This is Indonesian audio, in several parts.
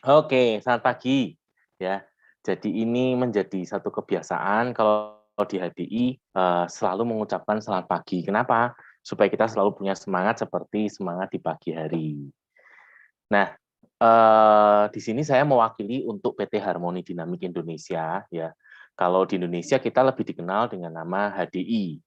Oke, selamat pagi ya. Jadi ini menjadi satu kebiasaan kalau di HDI selalu mengucapkan selamat pagi. Kenapa? Supaya kita selalu punya semangat seperti semangat di pagi hari. Nah, di sini saya mewakili untuk PT Harmoni Dinamik Indonesia ya. Kalau di Indonesia kita lebih dikenal dengan nama HDI.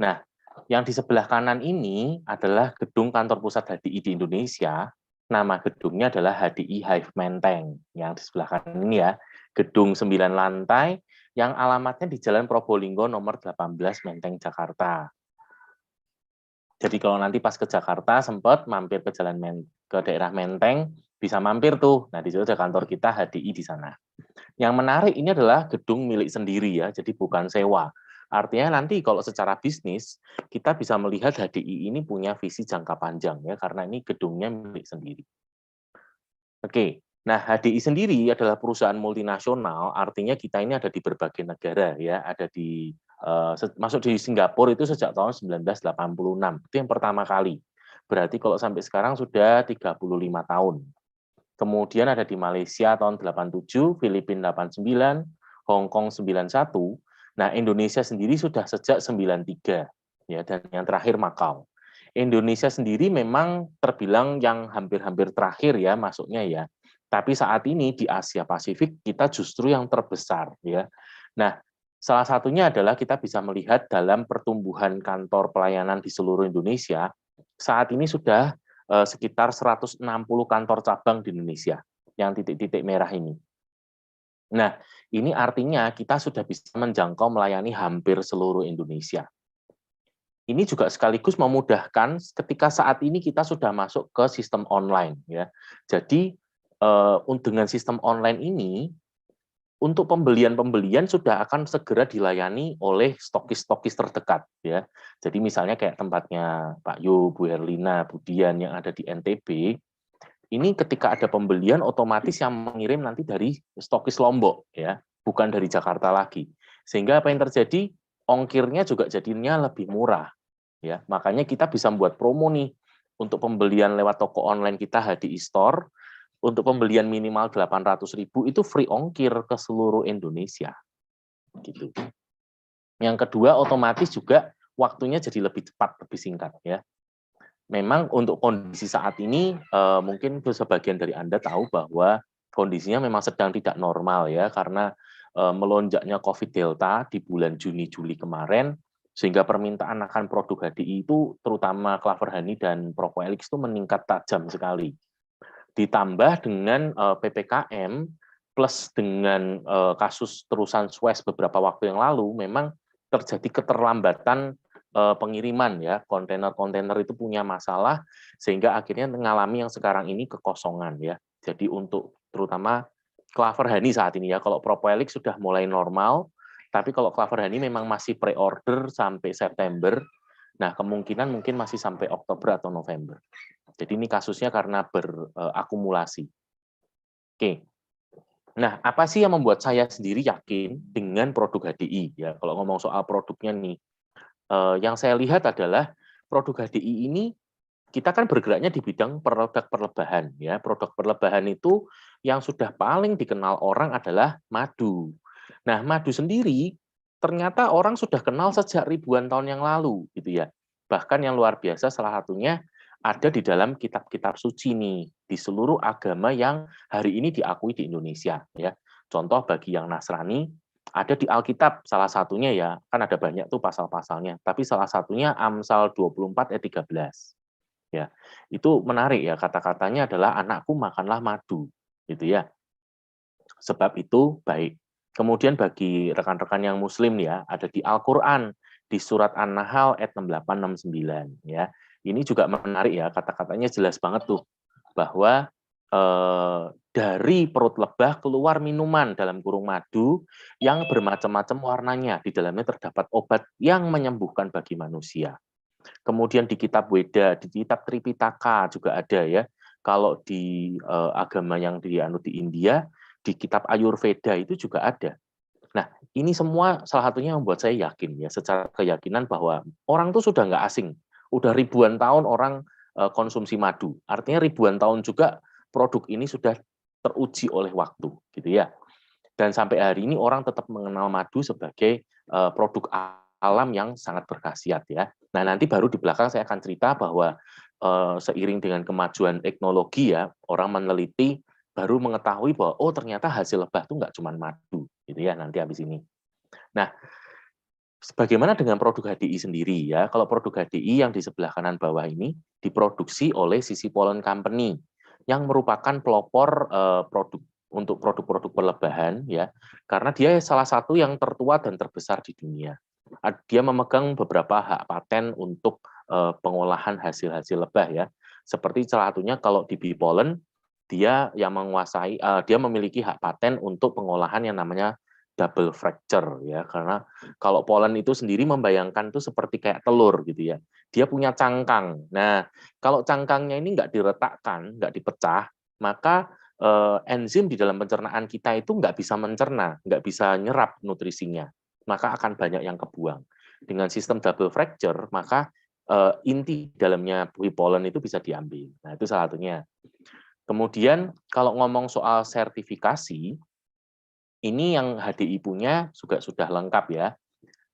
Nah, yang di sebelah kanan ini adalah gedung kantor pusat HDI di Indonesia. Nama gedungnya adalah HDI Hive Menteng. Yang di sebelah kanan ini ya, gedung 9 lantai yang alamatnya di Jalan Probolinggo nomor 18 Menteng, Jakarta. Jadi kalau nanti pas ke Jakarta sempat mampir ke daerah Menteng, bisa mampir tuh. Nah, di situ ada kantor kita HDI di sana. Yang menarik ini adalah gedung milik sendiri ya, jadi bukan sewa. Artinya nanti kalau secara bisnis, kita bisa melihat HDI ini punya visi jangka panjang ya, karena ini gedungnya milik sendiri. Oke, nah HDI sendiri adalah perusahaan multinasional, artinya kita ini ada di berbagai negara ya, ada di masuk di Singapura itu sejak tahun 1986, itu yang pertama kali. Berarti kalau sampai sekarang sudah 35 tahun. Kemudian ada di Malaysia tahun 87, Filipina 89, Hong Kong 91. Nah, Indonesia sendiri sudah sejak 93 ya, dan yang terakhir Makau. Indonesia sendiri memang terbilang yang hampir-hampir terakhir ya masuknya ya. Tapi saat ini di Asia Pasifik kita justru yang terbesar ya. Nah, salah satunya adalah kita bisa melihat dalam pertumbuhan kantor pelayanan di seluruh Indonesia, saat ini sudah sekitar 160 kantor cabang di Indonesia, yang titik-titik merah ini. Nah, ini artinya kita sudah bisa menjangkau melayani hampir seluruh Indonesia. Ini juga sekaligus memudahkan ketika saat ini kita sudah masuk ke sistem online ya. Jadi dengan sistem online ini untuk pembelian-pembelian sudah akan segera dilayani oleh stokis-stokis terdekat ya. Jadi misalnya kayak tempatnya Pak Yu, Bu Herlina, Bu Dian yang ada di NTB, ini ketika ada pembelian otomatis yang mengirim nanti dari stokis Lombok ya, bukan dari Jakarta lagi. Sehingga apa yang terjadi? Ongkirnya juga jadinya lebih murah ya. Makanya kita bisa membuat promo nih untuk pembelian lewat toko online kita HDI Store, untuk pembelian minimal 800.000 itu free ongkir ke seluruh Indonesia gitu. Yang kedua otomatis juga waktunya jadi lebih cepat, lebih singkat ya. Memang untuk kondisi saat ini mungkin sebagian dari Anda tahu bahwa kondisinya memang sedang tidak normal ya, karena melonjaknya COVID Delta di bulan Juni Juli kemarin, sehingga permintaan akan produk HDI itu terutama Clover Honey dan Propoelix itu meningkat tajam sekali. Ditambah dengan PPKM plus dengan kasus terusan Suez beberapa waktu yang lalu, memang terjadi keterlambatan pengiriman ya, kontainer-kontainer itu punya masalah sehingga akhirnya mengalami yang sekarang ini kekosongan ya. Jadi untuk terutama Clover Honey saat ini ya, kalau Propoelix sudah mulai normal, tapi kalau Clover Honey memang masih pre-order sampai September. Nah, kemungkinan mungkin masih sampai Oktober atau November. Jadi ini kasusnya karena berakumulasi. Oke. Nah, apa sih yang membuat saya sendiri yakin dengan produk HDI? Ya, kalau ngomong soal produknya nih, yang saya lihat adalah produk HDI ini kita kan bergeraknya di bidang produk perlebahan ya. Produk perlebahan itu yang sudah paling dikenal orang adalah madu. Nah, madu sendiri ternyata orang sudah kenal sejak ribuan tahun yang lalu gitu ya. Bahkan yang luar biasa salah satunya ada di dalam kitab-kitab suci nih di seluruh agama yang hari ini diakui di Indonesia ya. Contoh bagi yang Nasrani ada di Alkitab salah satunya ya, kan ada banyak tuh pasal-pasalnya, tapi salah satunya Amsal 24 ayat 13. Ya, itu menarik ya, kata-katanya adalah anakku makanlah madu, gitu ya. Sebab itu baik. Kemudian bagi rekan-rekan yang muslim ya, ada di Al-Qur'an di surat An-Nahl ayat 68 69 ya. Ini juga menarik ya, kata-katanya jelas banget tuh bahwa dari perut lebah keluar minuman dalam kurung madu yang bermacam-macam warnanya. Di dalamnya terdapat obat yang menyembuhkan bagi manusia. Kemudian di kitab Weda, di kitab Tripitaka juga ada ya. Kalau di agama yang dianut di India, di kitab Ayurveda itu juga ada. Nah, ini semua salah satunya yang membuat saya yakin ya, secara keyakinan bahwa orang tuh sudah nggak asing. Udah ribuan tahun orang konsumsi madu. Artinya ribuan tahun juga produk ini sudah teruji oleh waktu, gitu ya. Dan sampai hari ini orang tetap mengenal madu sebagai produk alam yang sangat berkhasiat ya. Nah, nanti baru di belakang saya akan cerita bahwa seiring dengan kemajuan teknologi ya, orang meneliti baru mengetahui bahwa oh ternyata hasil lebah itu nggak cuma madu, gitu ya nanti habis ini. Nah, bagaimana dengan produk HDI sendiri ya? Kalau produk HDI yang di sebelah kanan bawah ini diproduksi oleh Sisi Pollen Company yang merupakan pelopor produk untuk produk-produk perlebahan ya, karena dia salah satu yang tertua dan terbesar di dunia. Dia memegang beberapa hak paten untuk pengolahan hasil-hasil lebah ya. Seperti salah satunya kalau di bee pollen dia yang menguasai dia memiliki hak paten untuk pengolahan yang namanya double fracture ya, karena kalau polen itu sendiri membayangkan itu seperti kayak telur gitu ya. Dia punya cangkang. Nah, kalau cangkangnya ini nggak diretakkan, nggak dipecah, maka enzim di dalam pencernaan kita itu nggak bisa mencerna, nggak bisa nyerap nutrisinya. Maka akan banyak yang kebuang. Dengan sistem double fracture, maka inti dalamnya bee pollen itu bisa diambil. Nah, itu salah satunya. Kemudian kalau ngomong soal sertifikasi, ini yang HDI punya juga sudah lengkap ya.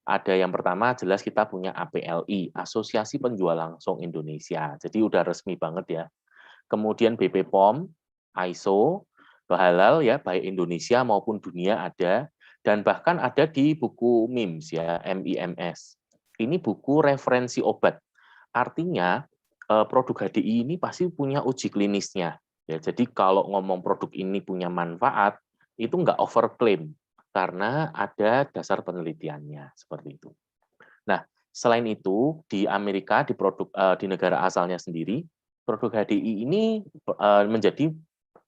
Ada yang pertama jelas kita punya APLI, Asosiasi Penjual Langsung Indonesia. Jadi udah resmi banget ya. Kemudian BP POM, ISO, halal ya, baik Indonesia maupun dunia ada, dan bahkan ada di buku MIMS ya, MIMS. Ini buku referensi obat. Artinya produk HDI ini pasti punya uji klinisnya. Ya, jadi kalau ngomong produk ini punya manfaat, itu nggak overclaim karena ada dasar penelitiannya seperti itu. Nah, selain itu di Amerika di negara asalnya sendiri, produk HDI ini menjadi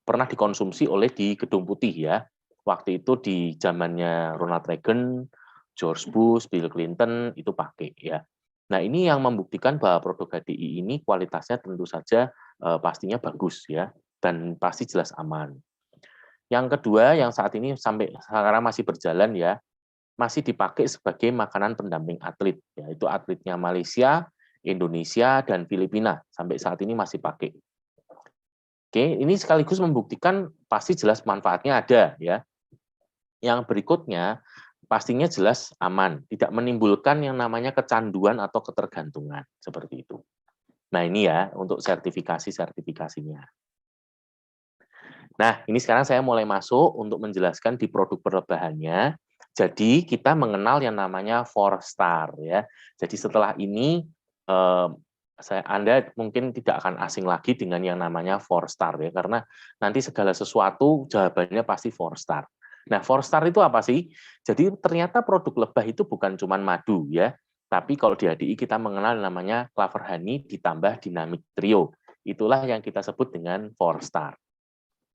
pernah dikonsumsi oleh di Gedung Putih ya. Waktu itu di zamannya Ronald Reagan, George Bush, Bill Clinton itu pakai ya. Nah, ini yang membuktikan bahwa produk HDI ini kualitasnya tentu saja pastinya bagus ya dan pasti jelas aman. Yang kedua yang saat ini sampai sekarang masih berjalan ya, masih dipakai sebagai makanan pendamping atlet, yaitu atletnya Malaysia, Indonesia, dan Filipina. Sampai saat ini masih pakai. Oke, ini sekaligus membuktikan pasti jelas manfaatnya ada ya. Yang berikutnya pastinya jelas aman, tidak menimbulkan yang namanya kecanduan atau ketergantungan seperti itu. Nah ini ya untuk sertifikasinya. Nah ini sekarang saya mulai masuk untuk menjelaskan di produk perlebahannya. Jadi kita mengenal yang namanya 4-star ya. Jadi setelah ini Anda mungkin tidak akan asing lagi dengan yang namanya 4-star ya, karena nanti segala sesuatu jawabannya pasti 4-star. Nah, 4-star itu apa sih? Jadi ternyata produk lebah itu bukan cuma madu ya, tapi kalau di HDI kita mengenal namanya Clover Honey ditambah Dynamic Trio. Itulah yang kita sebut dengan 4-star.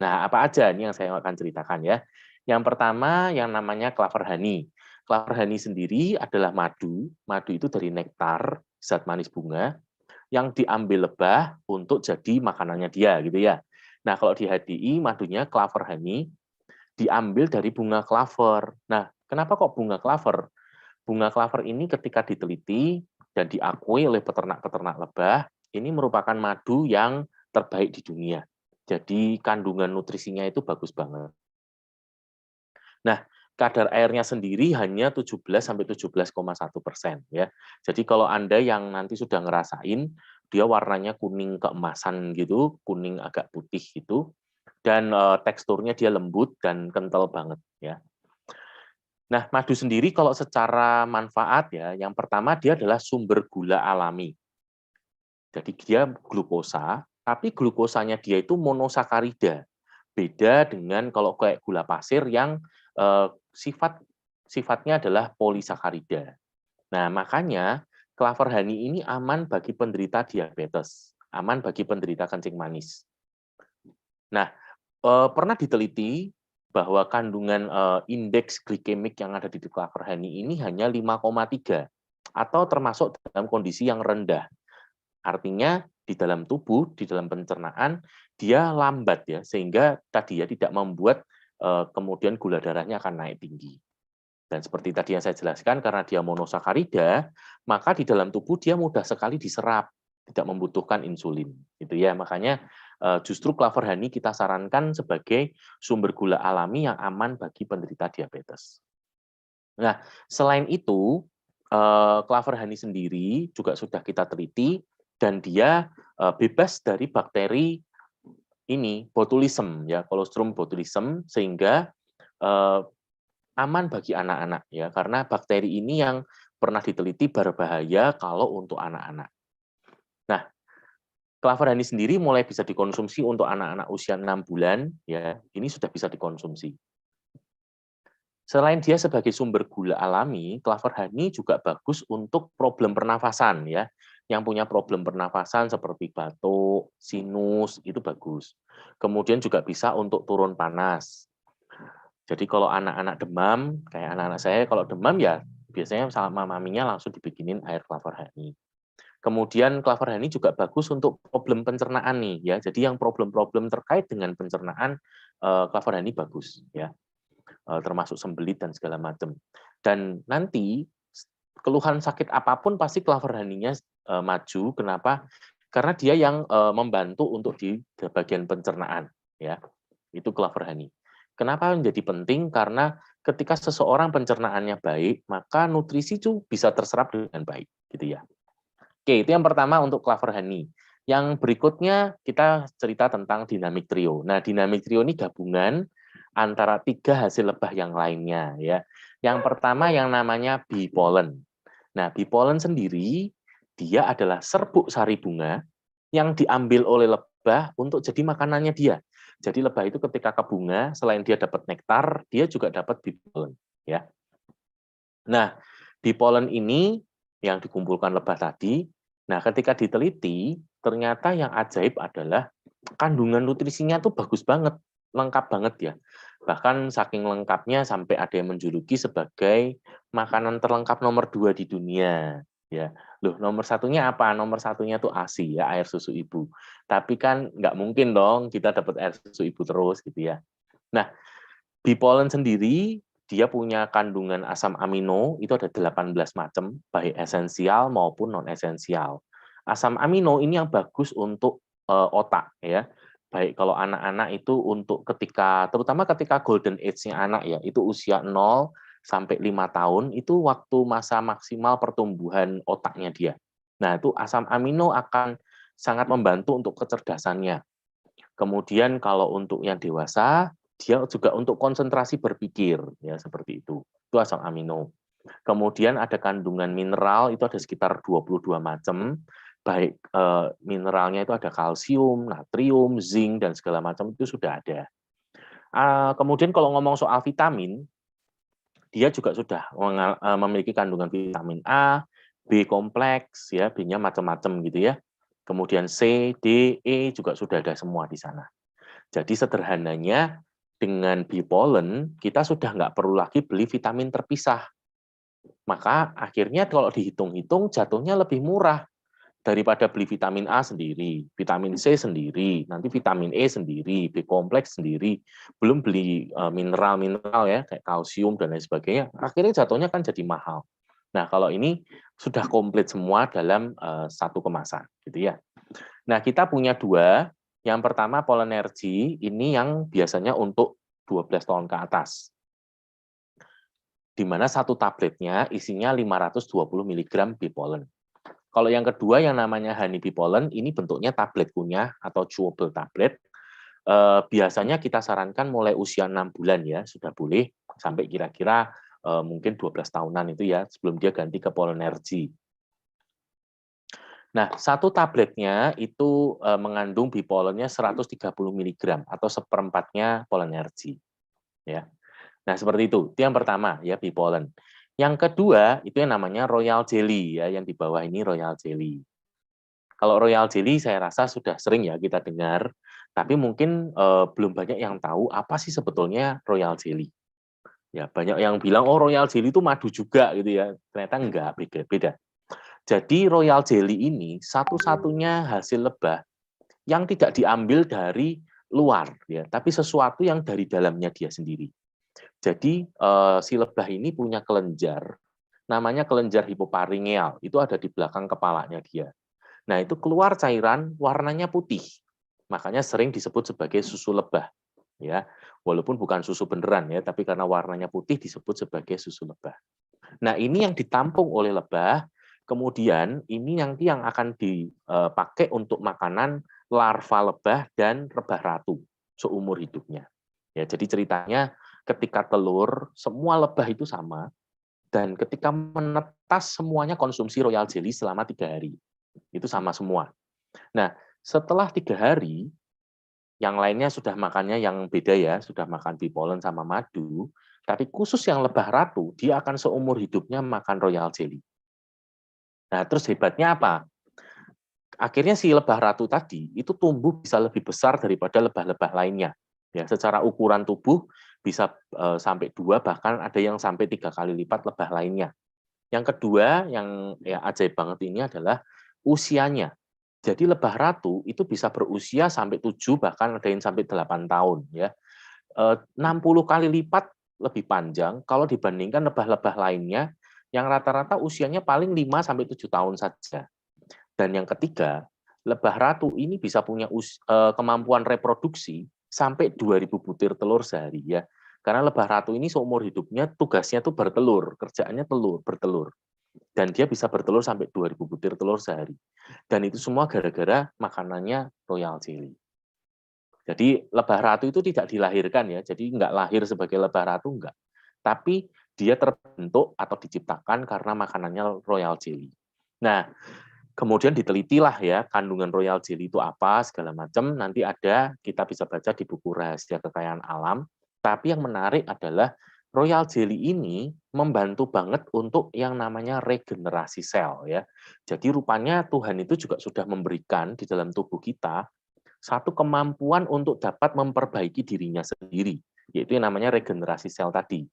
Nah, apa aja ini yang saya akan ceritakan ya. Yang pertama yang namanya Clover Honey. Clover Honey sendiri adalah madu. Madu itu dari nektar, zat manis bunga, yang diambil lebah untuk jadi makanannya dia gitu ya. Nah, kalau di HDI madunya Clover Honey diambil dari bunga claver. Nah, kenapa kok bunga claver? Bunga claver ini ketika diteliti dan diakui oleh peternak-peternak lebah, ini merupakan madu yang terbaik di dunia. Jadi kandungan nutrisinya itu bagus banget. Nah, kadar airnya sendiri hanya 17-17,1% ya. Jadi kalau Anda yang nanti sudah ngerasain, dia warnanya kuning keemasan gitu, kuning agak putih gitu, dan teksturnya dia lembut dan kental banget ya. Nah, madu sendiri kalau secara manfaat ya, yang pertama dia adalah sumber gula alami. Jadi dia glukosa, tapi glukosanya dia itu monosakarida. Beda dengan kalau kayak gula pasir yang sifatnya adalah polisakarida. Nah, makanya Clover Honey ini aman bagi penderita diabetes, aman bagi penderita kencing manis. Nah, pernah diteliti bahwa kandungan indeks glikemik yang ada di Clover Honey ini hanya 5,3 atau termasuk dalam kondisi yang rendah. Artinya di dalam tubuh, di dalam pencernaan, dia lambat ya, sehingga tadi ya tidak membuat kemudian gula darahnya akan naik tinggi. Dan seperti tadi yang saya jelaskan, karena dia monosakarida, maka di dalam tubuh dia mudah sekali diserap, tidak membutuhkan insulin. Gitu ya, makanya justru klaver honey kita sarankan sebagai sumber gula alami yang aman bagi penderita diabetes. Nah, selain itu, klaver honey sendiri juga sudah kita teliti dan dia bebas dari bakteri ini botulism ya, Colostrum botulism, sehingga aman bagi anak-anak ya, karena bakteri ini yang pernah diteliti berbahaya kalau untuk anak-anak. Nah, klaver honey sendiri mulai bisa dikonsumsi untuk anak-anak usia 6 bulan ya, ini sudah bisa dikonsumsi. Selain dia sebagai sumber gula alami, klaver honey juga bagus untuk problem pernafasan ya. Yang punya problem pernafasan seperti batuk, sinus, itu bagus. Kemudian juga bisa untuk turun panas. Jadi kalau anak-anak demam, kayak anak-anak saya kalau demam ya biasanya sama maminya langsung dibikinin air klaver honey. Kemudian klaver honey juga bagus untuk problem pencernaan nih ya. Jadi yang problem-problem terkait dengan pencernaan klaver honey bagus ya. Termasuk sembelit dan segala macam. Dan nanti keluhan sakit apapun pasti klaver honey-nya maju. Kenapa? Karena dia yang membantu untuk di bagian pencernaan ya. Itu klaver honey. Kenapa menjadi penting? Karena ketika seseorang pencernaannya baik, maka nutrisi itu bisa terserap dengan baik, gitu ya. Oke, itu yang pertama untuk klaver honey. Yang berikutnya kita cerita tentang dinamik trio. Nah, dinamik trio ini gabungan antara 3 hasil lebah yang lainnya ya. Yang pertama yang namanya bee pollen. Nah, bee pollen sendiri dia adalah serbuk sari bunga yang diambil oleh lebah untuk jadi makanannya dia. Jadi lebah itu ketika ke bunga, selain dia dapat nektar, dia juga dapat bee pollen ya. Nah, bee pollen ini yang dikumpulkan lebah tadi, nah ketika diteliti, ternyata yang ajaib adalah kandungan nutrisinya tuh bagus banget, lengkap banget ya. Bahkan saking lengkapnya sampai ada yang menjuluki sebagai makanan terlengkap nomor 2 di dunia. Ya, loh nomor satunya apa? Nomor satunya tuh ASI ya, air susu ibu. Tapi kan nggak mungkin dong kita dapat air susu ibu terus gitu ya. Nah, bee pollen sendiri dia punya kandungan asam amino itu ada 18 macam, baik esensial maupun non esensial. Asam amino ini yang bagus untuk otak ya. Baik kalau anak-anak itu untuk ketika terutama ketika golden age-nya anak ya, itu usia 0 sampai 5 tahun itu waktu masa maksimal pertumbuhan otaknya dia. Nah, itu asam amino akan sangat membantu untuk kecerdasannya. Kemudian kalau untuk yang dewasa, dia juga untuk konsentrasi berpikir, ya seperti itu. Itu asam amino. Kemudian ada kandungan mineral, itu ada sekitar 22 macam, baik mineralnya itu ada kalsium, natrium, zinc, dan segala macam itu sudah ada. Kemudian kalau ngomong soal vitamin, dia juga sudah memiliki kandungan vitamin A, B kompleks, ya B-nya macam-macam gitu ya. Kemudian C, D, E juga sudah ada semua di sana. Jadi sederhananya dengan bee pollen kita sudah nggak perlu lagi beli vitamin terpisah. Maka akhirnya kalau dihitung-hitung jatuhnya lebih murah daripada beli vitamin A sendiri, vitamin C sendiri, nanti vitamin E sendiri, B kompleks sendiri, belum beli mineral-mineral ya kayak kalsium dan lain sebagainya. Akhirnya jatuhnya kan jadi mahal. Nah, kalau ini sudah komplit semua dalam satu kemasan, gitu ya. Nah, kita punya 2. Yang pertama Polenergy, ini yang biasanya untuk 12 tahun ke atas. Di mana satu tabletnya isinya 520 mg bee pollen. Kalau yang kedua yang namanya honey bee pollen, ini bentuknya tablet kunyah atau chewable tablet. Biasanya kita sarankan mulai usia 6 bulan ya, sudah boleh sampai kira-kira mungkin 12 tahunan itu ya, sebelum dia ganti ke Polenergy. Nah, satu tabletnya itu mengandung bee pollennya 130 mg atau seperempatnya Polenergy. Ya. Nah, seperti itu. Itu yang pertama ya, bee pollen. Yang kedua itu yang namanya royal jelly ya, yang di bawah ini royal jelly. Kalau royal jelly saya rasa sudah sering ya kita dengar, tapi mungkin belum banyak yang tahu apa sih sebetulnya royal jelly. Ya, banyak yang bilang oh royal jelly itu madu juga gitu ya. Ternyata enggak, beda-beda. Jadi royal jelly ini satu-satunya hasil lebah yang tidak diambil dari luar ya, tapi sesuatu yang dari dalamnya dia sendiri. Jadi si lebah ini punya kelenjar, namanya kelenjar hipoparingeal, itu ada di belakang kepalanya dia. Nah, itu keluar cairan warnanya putih. Makanya sering disebut sebagai susu lebah, ya. Walaupun bukan susu beneran ya, tapi karena warnanya putih disebut sebagai susu lebah. Nah, ini yang ditampung oleh lebah, kemudian ini nanti yang akan dipakai untuk makanan larva lebah dan rebah ratu seumur hidupnya. Ya, jadi ceritanya ketika telur, semua lebah itu sama, dan ketika menetas semuanya konsumsi royal jelly selama 3 hari. Itu sama semua. Nah, setelah 3 hari, yang lainnya sudah makannya yang beda ya, sudah makan bee pollen sama madu, tapi khusus yang lebah ratu, dia akan seumur hidupnya makan royal jelly. Nah, terus hebatnya apa? Akhirnya si lebah ratu tadi itu tumbuh bisa lebih besar daripada lebah-lebah lainnya. Ya, secara ukuran tubuh bisa sampai 2, bahkan ada yang sampai 3 kali lipat lebah lainnya. Yang kedua, yang ya ajaib banget ini adalah usianya. Jadi lebah ratu itu bisa berusia sampai 7, bahkan ada yang sampai 8 tahun ya. 60 kali lipat lebih panjang kalau dibandingkan lebah-lebah lainnya yang rata-rata usianya paling 5 sampai 7 tahun saja. Dan yang ketiga, lebah ratu ini bisa punya kemampuan reproduksi sampai 2.000 butir telur sehari ya. Karena lebah ratu ini seumur hidupnya tugasnya tuh bertelur, kerjaannya bertelur. Dan dia bisa bertelur sampai 2.000 butir telur sehari. Dan itu semua gara-gara makanannya royal jelly. Jadi lebah ratu itu tidak dilahirkan ya, jadi nggak lahir sebagai lebah ratu, enggak. Tapi dia terbentuk atau diciptakan karena makanannya royal jelly. Nah, kemudian ditelitilah ya kandungan royal jelly itu apa segala macam. Nanti ada kita bisa baca di buku Rahasia Kekayaan Alam. Tapi yang menarik adalah royal jelly ini membantu banget untuk yang namanya regenerasi sel ya. Jadi rupanya Tuhan itu juga sudah memberikan di dalam tubuh kita satu kemampuan untuk dapat memperbaiki dirinya sendiri, yaitu yang namanya regenerasi sel tadi.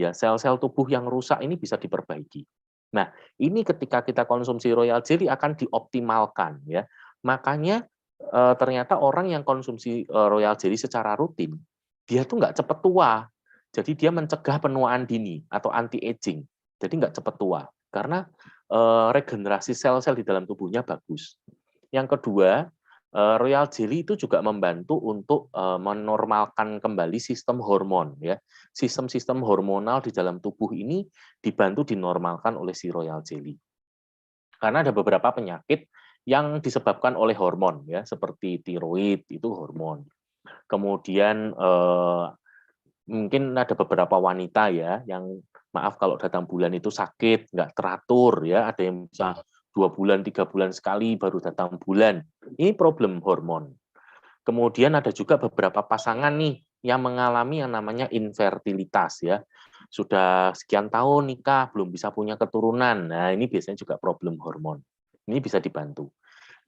Ya, sel-sel tubuh yang rusak ini bisa diperbaiki. Nah, ini ketika kita konsumsi royal jelly akan dioptimalkan ya. Makanya ternyata orang yang konsumsi royal jelly secara rutin, dia tuh nggak cepat tua. Jadi dia mencegah penuaan dini atau anti aging. Jadi nggak cepat tua karena regenerasi sel-sel di dalam tubuhnya bagus. Yang kedua, royal jelly itu juga membantu untuk menormalkan kembali sistem hormon ya. Sistem-sistem hormonal di dalam tubuh ini dibantu dinormalkan oleh si royal jelly. Karena ada beberapa penyakit yang disebabkan oleh hormon ya, seperti tiroid itu hormon. Kemudian mungkin ada beberapa wanita ya yang maaf kalau datang bulan itu sakit, nggak teratur ya, ada yang bisa 2 bulan, 3 bulan sekali baru datang bulan. Ini problem hormon. Kemudian ada juga beberapa pasangan nih yang mengalami yang namanya infertilitas ya. Sudah sekian tahun nikah, belum bisa punya keturunan. Nah, ini biasanya juga problem hormon. Ini bisa dibantu.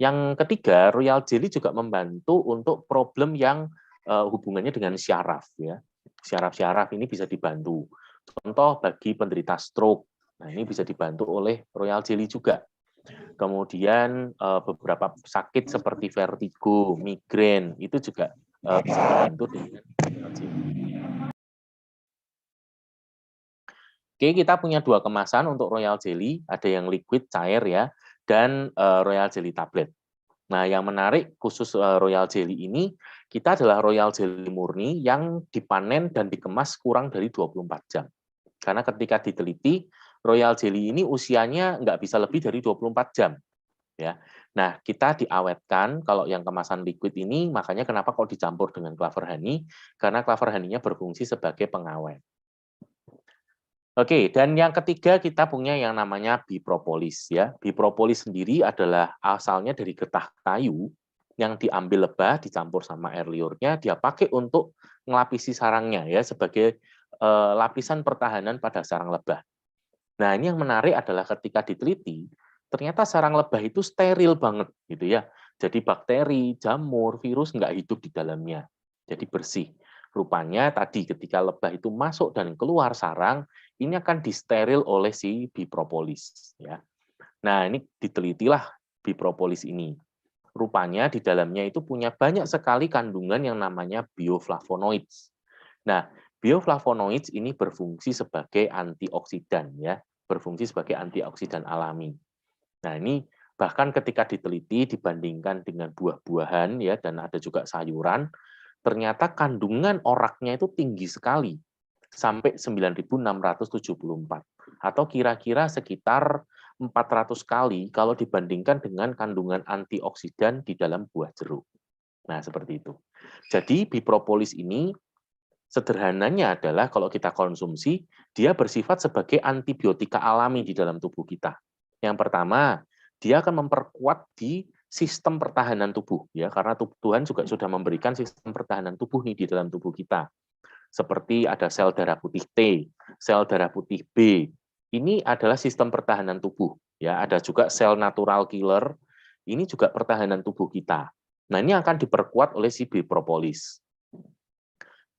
Yang ketiga, royal jelly juga membantu untuk problem yang hubungannya dengan syaraf ya. Syaraf-syaraf ini bisa dibantu. Contoh bagi penderita stroke. Nah, ini bisa dibantu oleh royal jelly juga. Kemudian beberapa sakit seperti vertigo, migrain itu juga bisa dibantu dengan royal jelly. Oke, kita punya 2 kemasan untuk royal jelly, ada yang liquid cair ya, dan royal jelly tablet. Nah, yang menarik khusus royal jelly ini, kita adalah royal jelly murni yang dipanen dan dikemas kurang dari 24 jam. Karena ketika diteliti, royal jelly ini usianya nggak bisa lebih dari 24 jam. Ya. Nah, kita diawetkan kalau yang kemasan liquid ini, makanya kenapa kok dicampur dengan clover honey, karena clover honey-nya berfungsi sebagai pengawet. Oke, dan yang ketiga kita punya yang namanya bee propolis ya. Bee propolis sendiri adalah asalnya dari getah kayu yang diambil lebah dicampur sama air liurnya, dia pakai untuk melapisi sarangnya ya sebagai lapisan pertahanan pada sarang lebah. Nah, ini yang menarik adalah ketika diteliti, ternyata sarang lebah itu steril banget gitu ya. Jadi bakteri, jamur, virus nggak hidup di dalamnya. Jadi bersih. Rupanya tadi ketika lebah itu masuk dan keluar sarang, ini akan disteril oleh si bee propolis ya. Nah, ini ditelitilah bee propolis ini. Rupanya di dalamnya itu punya banyak sekali kandungan yang namanya bioflavonoids. Nah, bioflavonoids ini berfungsi sebagai antioksidan ya, berfungsi sebagai antioksidan alami. Nah, ini Bahkan ketika diteliti dibandingkan dengan buah-buahan ya dan ada juga sayuran, ternyata kandungan oraknya itu tinggi sekali sampai 9.674 atau kira-kira sekitar 400 kali kalau dibandingkan dengan kandungan antioksidan di dalam buah jeruk. Nah, seperti itu. Jadi bipropolis ini sederhananya adalah kalau kita konsumsi, dia bersifat sebagai antibiotika alami di dalam tubuh kita. Yang pertama, dia akan memperkuat di sistem pertahanan tubuh ya, karena Tuhan juga sudah memberikan sistem pertahanan tubuh nih di dalam tubuh kita. Seperti ada sel darah putih T, sel darah putih B. Ini adalah sistem pertahanan tubuh ya, ada juga sel natural killer. Ini juga pertahanan tubuh kita. Nah, ini akan diperkuat oleh si bipropolis.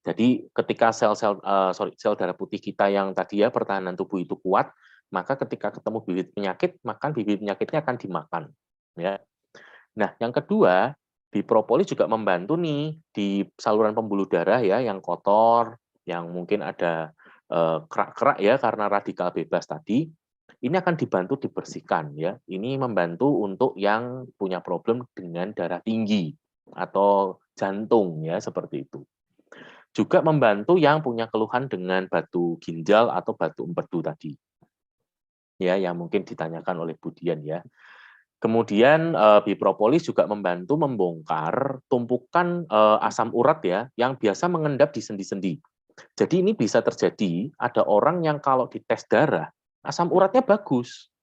Jadi ketika sel darah putih kita yang tadi ya pertahanan tubuh itu kuat, maka ketika ketemu bibit penyakit, maka bibit penyakitnya akan dimakan. Ya. Nah, yang kedua, bipropolis juga membantu nih di saluran pembuluh darah ya yang kotor, yang mungkin ada kerak-kerak ya karena radikal bebas tadi. Ini akan dibantu dibersihkan ya. Ini membantu untuk yang punya problem dengan darah tinggi atau jantung ya seperti itu. Juga membantu yang punya keluhan dengan batu ginjal atau batu empedu tadi. Ya, yang mungkin ditanyakan oleh Budian ya. Kemudian bipropolis juga membantu membongkar tumpukan asam urat ya yang biasa mengendap di sendi-sendi. Jadi ini bisa terjadi ada orang yang kalau dites darah asam uratnya bagus.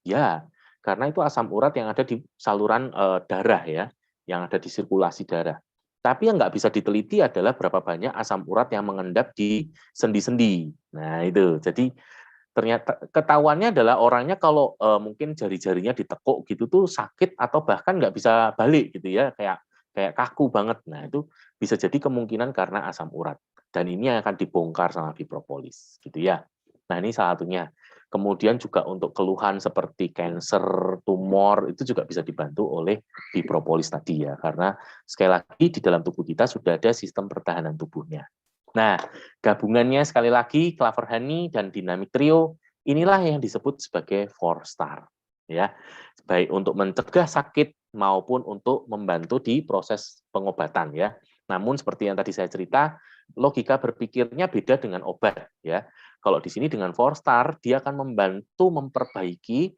Ya, karena itu asam urat yang ada di saluran darah ya, yang ada di sirkulasi darah. Tapi yang nggak bisa diteliti adalah berapa banyak asam urat yang mengendap di sendi-sendi. Nah itu, jadi ternyata ketahuannya adalah orangnya kalau mungkin jari-jarinya ditekuk gitu tuh sakit atau bahkan nggak bisa balik gitu ya, kayak kayak kaku banget. Nah itu bisa jadi kemungkinan karena asam urat. Dan ini yang akan dibongkar sama bipropolis, gitu ya. Nah ini salah satunya. Kemudian juga untuk keluhan seperti kanker, tumor, itu juga bisa dibantu oleh bipropolis tadi ya. Karena sekali lagi di dalam tubuh kita sudah ada sistem pertahanan tubuhnya. Nah, gabungannya sekali lagi Clover Honey dan Dynamic Trio, inilah yang disebut sebagai 4-star. Ya, baik untuk mencegah sakit maupun untuk membantu di proses pengobatan ya. Namun seperti yang tadi saya cerita, logika berpikirnya beda dengan obat ya. Kalau di sini dengan 4-star, dia akan membantu memperbaiki,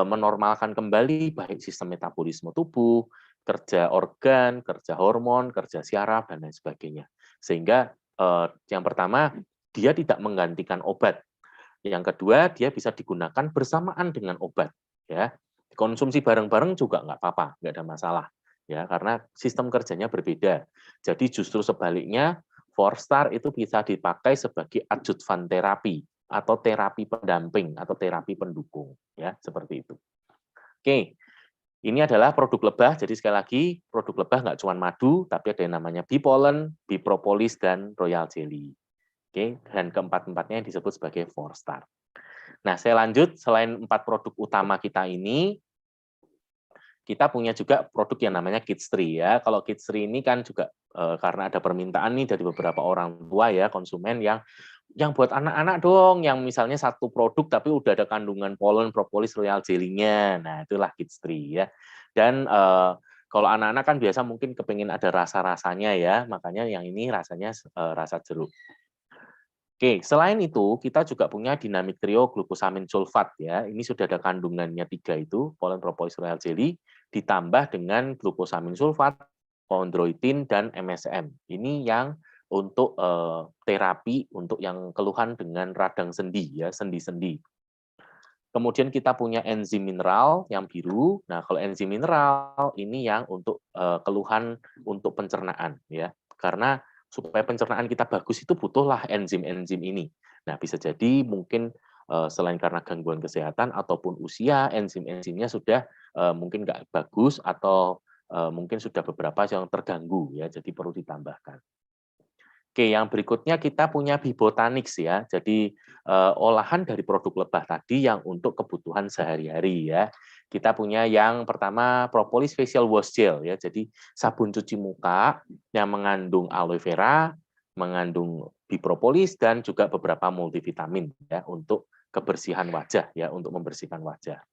menormalkan kembali baik sistem metabolisme tubuh, kerja organ, kerja hormon, kerja syaraf, dan lain sebagainya. Sehingga yang pertama, dia tidak menggantikan obat. Yang kedua, dia bisa digunakan bersamaan dengan obat. Ya, konsumsi bareng-bareng juga nggak apa-apa, nggak ada masalah. Ya, karena sistem kerjanya berbeda. Jadi justru sebaliknya, 4-star itu bisa dipakai sebagai adjuvan terapi atau terapi pendamping atau terapi pendukung. Ya, seperti itu. Oke, ini adalah produk lebah, jadi sekali lagi produk lebah nggak cuma madu, tapi ada yang namanya bee pollen, bee propolis, dan royal jelly. Oke, dan keempat-empatnya disebut sebagai 4-star. Nah, saya lanjut, selain 4 produk utama kita ini, kita punya juga produk yang namanya Kids Tree ya. Kalau Kids Tree ini kan juga karena ada permintaan nih dari beberapa orang tua ya, konsumen yang buat anak-anak dong, yang misalnya satu produk tapi udah ada kandungan pollen, propolis, royal jelly-nya. Nah, itulah Kids Tree ya. Dan kalau anak-anak kan biasa mungkin kepengen ada rasa-rasanya ya, makanya yang ini rasanya rasa jeruk. Oke, selain itu kita juga punya Dynamic Trio glukosamin sulfat ya. Ini sudah ada kandungannya 3 itu, pollen, propolis, royal jelly, ditambah dengan glukosamin sulfat, chondroitin, dan MSM. Ini yang untuk terapi untuk yang keluhan dengan radang sendi ya, sendi-sendi. Kemudian kita punya enzim mineral yang biru. Nah, kalau enzim mineral ini yang untuk keluhan untuk pencernaan ya. Karena supaya pencernaan kita bagus itu butuhlah enzim-enzim ini. Nah, bisa jadi mungkin selain karena gangguan kesehatan ataupun usia, enzim-enzimnya sudah mungkin nggak bagus atau mungkin sudah beberapa yang terganggu ya, jadi perlu ditambahkan. Oke, yang berikutnya kita punya Bibotanix ya. Jadi olahan dari produk lebah tadi yang untuk kebutuhan sehari-hari ya. Kita punya yang pertama propolis facial wash gel ya. Jadi sabun cuci muka yang mengandung aloe vera, mengandung bipropolis dan juga beberapa multivitamin ya untuk kebersihan wajah ya, untuk membersihkan wajah.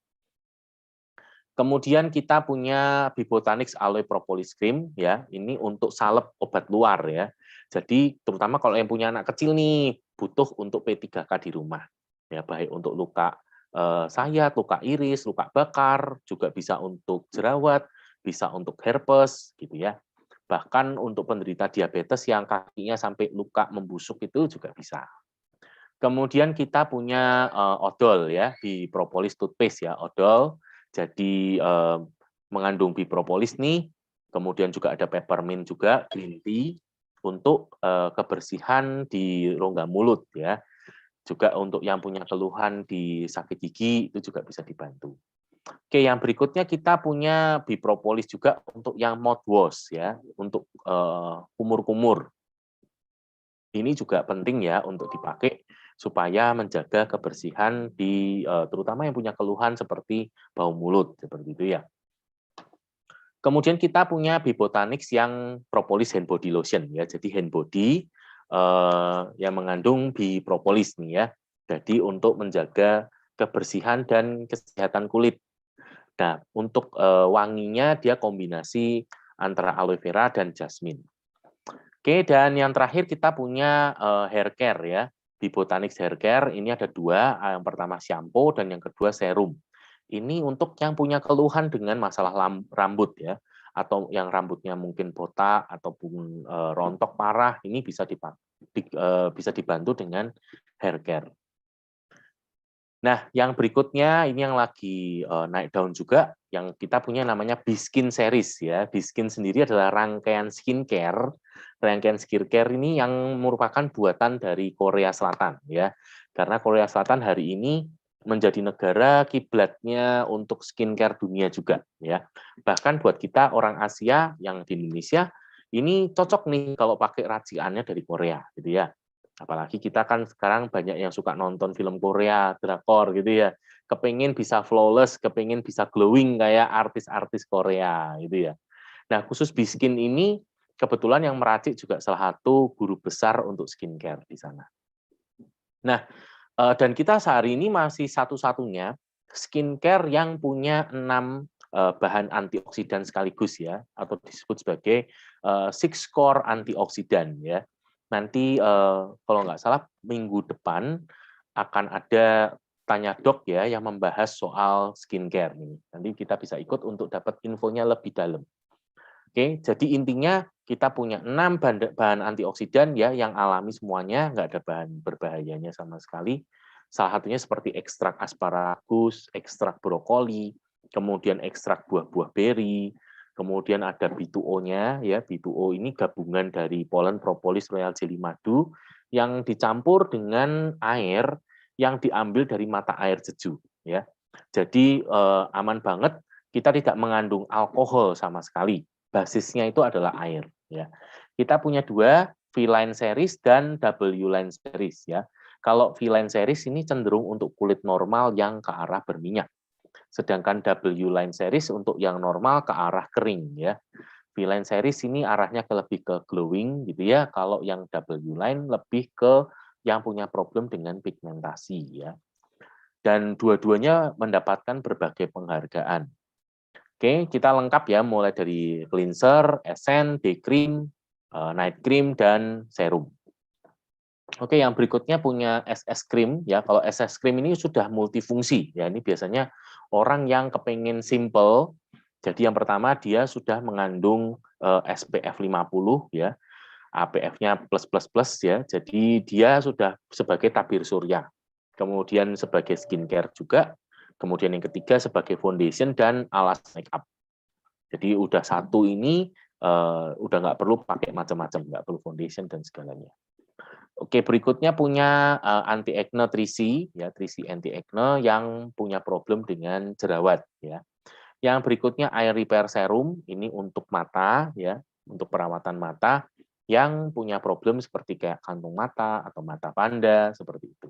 Kemudian kita punya Bibotanix Aloe Propolis Cream ya, ini untuk salep obat luar ya. Jadi terutama kalau yang punya anak kecil nih butuh untuk P3K di rumah. Ya, baik untuk luka sayat, luka iris, luka bakar, juga bisa untuk jerawat, bisa untuk herpes gitu ya. Bahkan untuk penderita diabetes yang kakinya sampai luka membusuk itu juga bisa. Kemudian kita punya odol ya, Bipropolis toothpaste ya, odol. Jadi mengandung bipropolis nih, kemudian juga ada peppermint juga, green tea untuk kebersihan di rongga mulut ya. Juga untuk yang punya keluhan di sakit gigi itu juga bisa dibantu. Oke, yang berikutnya kita punya bipropolis juga untuk yang mouthwash ya, untuk kumur-kumur. Ini juga penting ya untuk dipakai supaya menjaga kebersihan di terutama yang punya keluhan seperti bau mulut seperti itu ya. Kemudian kita punya Bibotanix yang propolis hand body lotion ya. Jadi hand body yang mengandung bipropolis nih ya. Jadi untuk menjaga kebersihan dan kesehatan kulit. Nah, untuk wanginya dia kombinasi antara aloe vera dan jasmine. Oke, dan yang terakhir kita punya hair care ya. Bibotanix hair care ini ada dua, yang pertama shampoo dan yang kedua serum. Ini untuk yang punya keluhan dengan masalah rambut ya, atau yang rambutnya mungkin botak ataupun rontok parah, ini bisa dibantu dengan hair care. Nah, yang berikutnya ini yang lagi naik daun juga, yang kita punya namanya Biskin Series ya. Biskin sendiri adalah rangkaian skincare. Rangkaian skincare ini yang merupakan buatan dari Korea Selatan ya. Karena Korea Selatan hari ini menjadi negara kiblatnya untuk skincare dunia juga ya. Bahkan buat kita orang Asia yang di Indonesia ini cocok nih kalau pakai racikannya dari Korea gitu ya. Apalagi kita kan sekarang banyak yang suka nonton film Korea, drakor gitu ya. Kepingin bisa flawless, kepingin bisa glowing kayak artis-artis Korea gitu ya. Nah, khusus Biskin ini kebetulan yang meracik juga salah satu guru besar untuk skincare di sana. Nah, dan kita sehari ini masih satu-satunya skincare yang punya 6 bahan antioksidan sekaligus ya, atau disebut sebagai six core antioksidan ya. Nanti kalau nggak salah minggu depan akan ada tanya dok ya yang membahas soal skincare ini. Nanti kita bisa ikut untuk dapat infonya lebih dalam. Oke, jadi intinya kita punya 6 bahan antioksidan ya yang alami semuanya, nggak ada bahan berbahayanya sama sekali. Salah satunya seperti ekstrak asparagus, ekstrak brokoli, kemudian ekstrak buah-buah beri, kemudian ada B2O-nya ya. B2O ini gabungan dari polen propolis royal jelly madu yang dicampur dengan air yang diambil dari mata air jeju ya. Jadi aman banget, kita tidak mengandung alkohol sama sekali. Basisnya itu adalah air ya. Kita punya dua, V-line series dan W-line series ya. Kalau V-line series ini cenderung untuk kulit normal yang ke arah berminyak. Sedangkan W-line series untuk yang normal ke arah kering ya. V-line series ini arahnya lebih ke glowing gitu ya. Kalau yang W-line lebih ke yang punya problem dengan pigmentasi ya. Dan dua-duanya mendapatkan berbagai penghargaan. Oke, kita lengkap ya, mulai dari cleanser, essence, day cream, night cream, dan serum. Oke, yang berikutnya punya SS cream ya. Kalau SS cream ini sudah multifungsi ya. Ini biasanya orang yang kepengen simple. Jadi yang pertama dia sudah mengandung SPF 50 ya, APF-nya plus plus plus ya. Jadi dia sudah sebagai tabir surya. Kemudian sebagai skincare juga. Kemudian yang ketiga sebagai foundation dan alas make up. Jadi udah satu ini udah nggak perlu pakai macam-macam, nggak perlu foundation dan segalanya. Oke, berikutnya punya anti acne Trisi ya, Trisi anti acne yang punya problem dengan jerawat ya. Yang berikutnya Eye Repair Serum, ini untuk mata ya, untuk perawatan mata yang punya problem seperti kayak kantung mata atau mata panda seperti itu.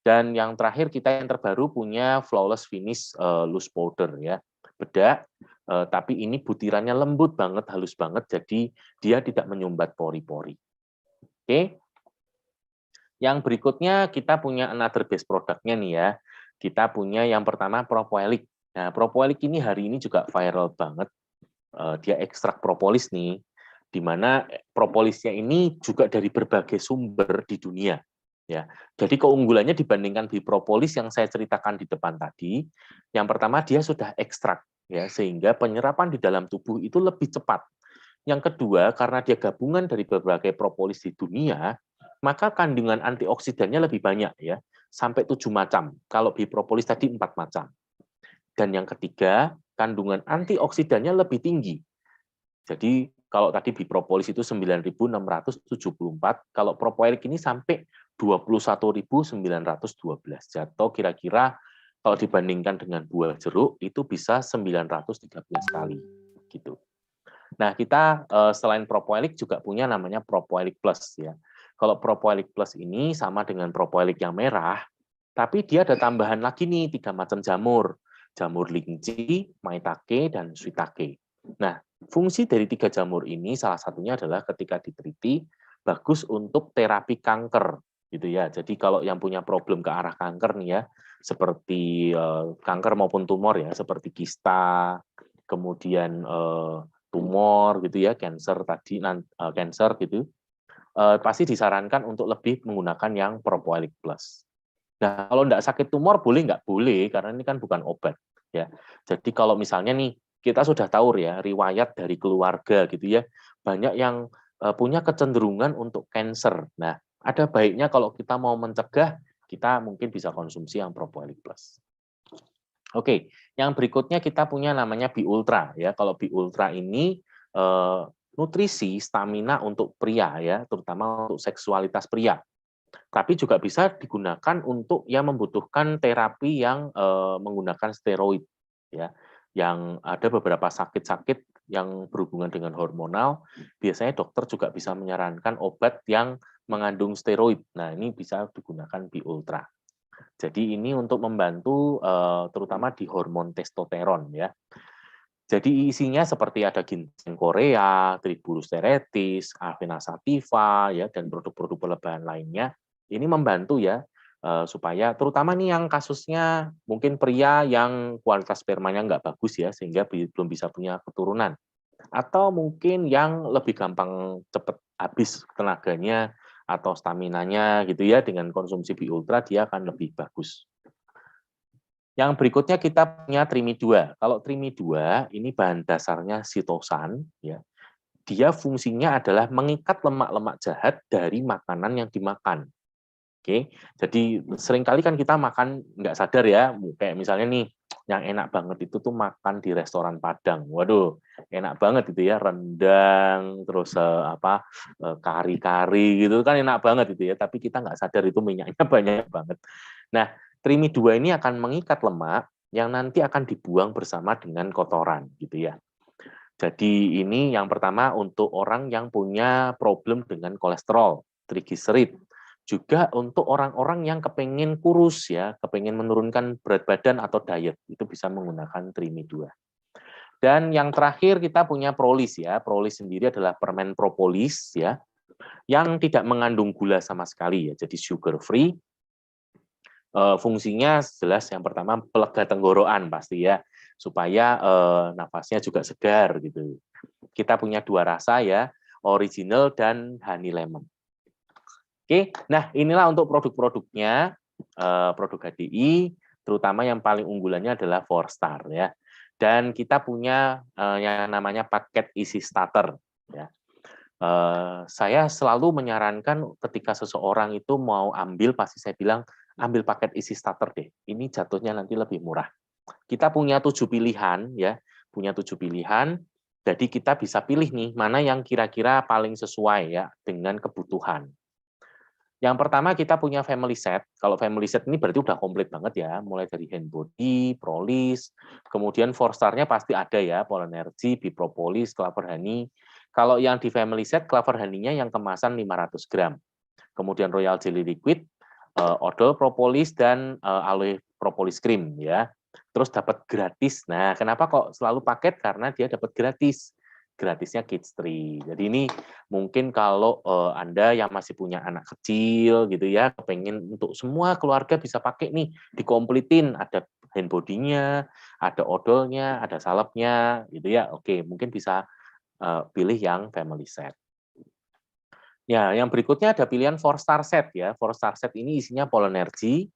Dan yang terakhir kita yang terbaru punya Flawless Finish Loose Powder ya, bedak, tapi ini butirannya lembut banget, halus banget, jadi dia tidak menyumbat pori-pori. Oke. Yang berikutnya kita punya another base produknya nih ya. Kita punya yang pertama Propoelic. Nah, propolis ini hari ini juga viral banget. Dia ekstrak propolis nih, di mana propolisnya ini juga dari berbagai sumber di dunia. Ya, jadi keunggulannya dibandingkan bipropolis yang saya ceritakan di depan tadi, yang pertama dia sudah ekstrak, ya, sehingga penyerapan di dalam tubuh itu lebih cepat. Yang kedua, karena dia gabungan dari berbagai propolis di dunia, maka kandungan antioksidannya lebih banyak, ya, sampai 7 macam. Kalau bipropolis tadi 4 macam. Dan yang ketiga, kandungan antioksidannya lebih tinggi. Jadi kalau tadi bipropolis itu 9.674, kalau propolis ini sampai 21.912. Atau kira-kira kalau dibandingkan dengan buah jeruk itu bisa 913 kali gitu. Nah, kita selain propolis juga punya namanya propolis plus, ya. Kalau propolis plus ini sama dengan propolis yang merah, tapi dia ada tambahan lagi nih 3 macam jamur. Jamur lingci, maitake, dan shiitake. Nah, fungsi dari 3 jamur ini salah satunya adalah ketika diteliti bagus untuk terapi kanker gitu ya. Jadi kalau yang punya problem ke arah kanker nih ya, seperti kanker maupun tumor ya, seperti kista, kemudian tumor gitu ya, cancer tadi cancer gitu, pasti disarankan untuk lebih menggunakan yang propolis plus. Nah, kalau nggak sakit tumor boleh nggak? Boleh, karena ini kan bukan obat. Ya. Jadi kalau misalnya nih, kita sudah tahu ya, riwayat dari keluarga gitu ya, banyak yang punya kecenderungan untuk cancer. Nah, ada baiknya kalau kita mau mencegah, kita mungkin bisa konsumsi yang propolis plus. Oke, yang berikutnya kita punya namanya Bi-Ultra. Ya. Kalau Bi-Ultra ini nutrisi stamina untuk pria ya, terutama untuk seksualitas pria. Tapi juga bisa digunakan untuk yang membutuhkan terapi yang menggunakan steroid, ya. Yang ada beberapa sakit-sakit yang berhubungan dengan hormonal, biasanya dokter juga bisa menyarankan obat yang mengandung steroid. Nah, ini bisa digunakan Bi-Ultra. Jadi ini untuk membantu terutama di hormon testosteron ya. Jadi isinya seperti ada ginseng Korea, Tribulus terretis, Avena sativa, ya, dan produk-produk berlebihan lainnya. Ini membantu ya, supaya terutama nih yang kasusnya mungkin pria yang kualitas spermanya nggak bagus ya, sehingga belum bisa punya keturunan. Atau mungkin yang lebih gampang cepat habis tenaganya atau staminanya gitu ya, dengan konsumsi Bi-Ultra dia akan lebih bagus. Yang berikutnya kita punya Trimi2. Kalau Trimi2 ini bahan dasarnya sitosan, ya. Dia fungsinya adalah mengikat lemak-lemak jahat dari makanan yang dimakan. Oke, jadi seringkali kan kita makan nggak sadar ya, kayak misalnya nih, yang enak banget itu tuh makan di restoran Padang. Waduh, enak banget itu ya, rendang, terus kari-kari gitu kan enak banget itu ya. Tapi kita nggak sadar itu minyaknya banyak banget. Nah, Trimi2 ini akan mengikat lemak yang nanti akan dibuang bersama dengan kotoran gitu ya. Jadi ini yang pertama untuk orang yang punya problem dengan kolesterol, trigliserid. Juga untuk orang-orang yang kepengen kurus ya, kepengen menurunkan berat badan atau diet, itu bisa menggunakan Trimi2. Dan yang terakhir kita punya Prolis ya. Prolis sendiri adalah permen propolis ya, yang tidak mengandung gula sama sekali ya, jadi sugar free. Fungsinya jelas yang pertama pelega tenggorokan pasti ya, supaya nafasnya juga segar gitu. Kita punya 2 rasa ya, original dan honey lemon. Oke, nah inilah untuk produk-produknya, produk HDI, terutama yang paling unggulannya adalah 4-star ya. Dan kita punya yang namanya paket isi starter ya. Saya selalu menyarankan ketika seseorang itu mau ambil, pasti saya bilang ambil paket isi starter deh. Ini jatuhnya nanti lebih murah. Kita punya 7 pilihan ya, punya 7 pilihan. Jadi kita bisa pilih nih mana yang kira-kira paling sesuai ya dengan kebutuhan. Yang pertama kita punya family set. Kalau family set ini berarti udah komplit banget ya, mulai dari hand body, prolis, kemudian 4-star-nya pasti ada ya, pollen energy, bipropolis, clover honey. Kalau yang di family set, clover honey-nya yang kemasan 500 gram. Kemudian royal jelly liquid, odol propolis, dan aloe propolis cream ya. Terus dapat gratis. Nah, kenapa kok selalu paket? Karena dia dapat gratis. Gratisnya Kids Tree. Jadi ini mungkin kalau Anda yang masih punya anak kecil gitu ya, kepengen untuk semua keluarga bisa pakai nih, dikompletin, ada handbody-nya, ada odolnya, ada salepnya, gitu ya. Oke, mungkin bisa pilih yang family set. Ya, yang berikutnya ada pilihan 4-star set ya. 4-star set ini isinya Polenergy,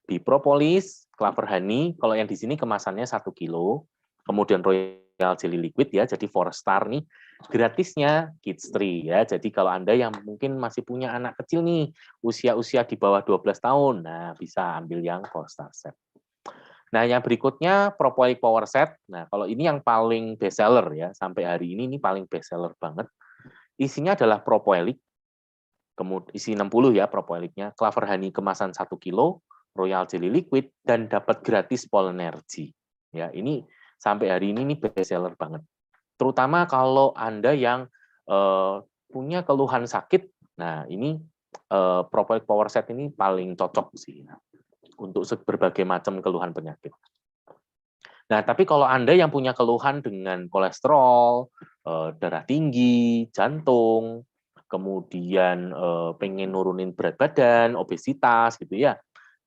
Bee Propolis, Clover Honey. Kalau yang di sini kemasannya 1 kilo. Kemudian Royal Jelly Liquid ya, jadi 4-star nih. Gratisnya Kids Tree ya. Jadi kalau Anda yang mungkin masih punya anak kecil nih, usia-usia di bawah 12 tahun, nah bisa ambil yang 4-star set. Nah, yang berikutnya Propolis Power Set. Nah, kalau ini yang paling best seller ya, sampai hari ini paling best seller banget. Isinya adalah Propolis, kemudian isi 60 ya Propoliknya, Clover Honey kemasan 1 kilo, Royal Jelly Liquid, dan dapat gratis Polenergy. Ya, ini sampai hari ini best seller banget. Terutama kalau Anda yang punya keluhan sakit, nah ini Propolis Power Set ini paling cocok sih untuk berbagai macam keluhan penyakit. Nah, tapi kalau Anda yang punya keluhan dengan kolesterol, darah tinggi, jantung, kemudian pengen nurunin berat badan, obesitas gitu ya,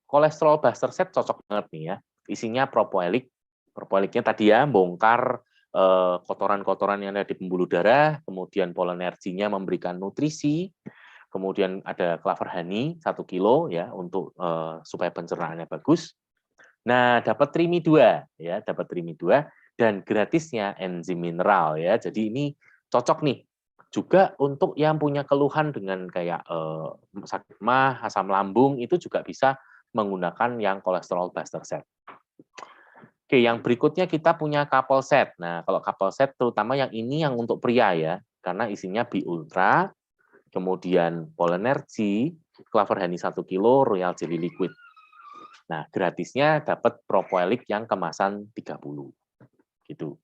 kolesterol buster set cocok banget nih ya. Isinya propolik. Propoliknya tadi ya bongkar kotoran-kotoran yang ada di pembuluh darah, kemudian Polenergy-nya memberikan nutrisi, kemudian ada Clover Honey 1 kilo ya untuk supaya pencernaannya bagus. Nah, dapat Trimi 2 ya, dapat Trimi 2 dan gratisnya enzim mineral ya. Jadi ini cocok nih juga untuk yang punya keluhan dengan kayak sakit mah, asam lambung itu juga bisa menggunakan yang kolesterol buster set. Oke, yang berikutnya kita punya couple set. Nah, kalau couple set terutama yang ini yang untuk pria ya, karena isinya Bee Ultra, kemudian Polenergy, Clover Honey 1 kilo, Royal Jelly Liquid. Nah, gratisnya dapat Propolis yang kemasan 30. Gitu.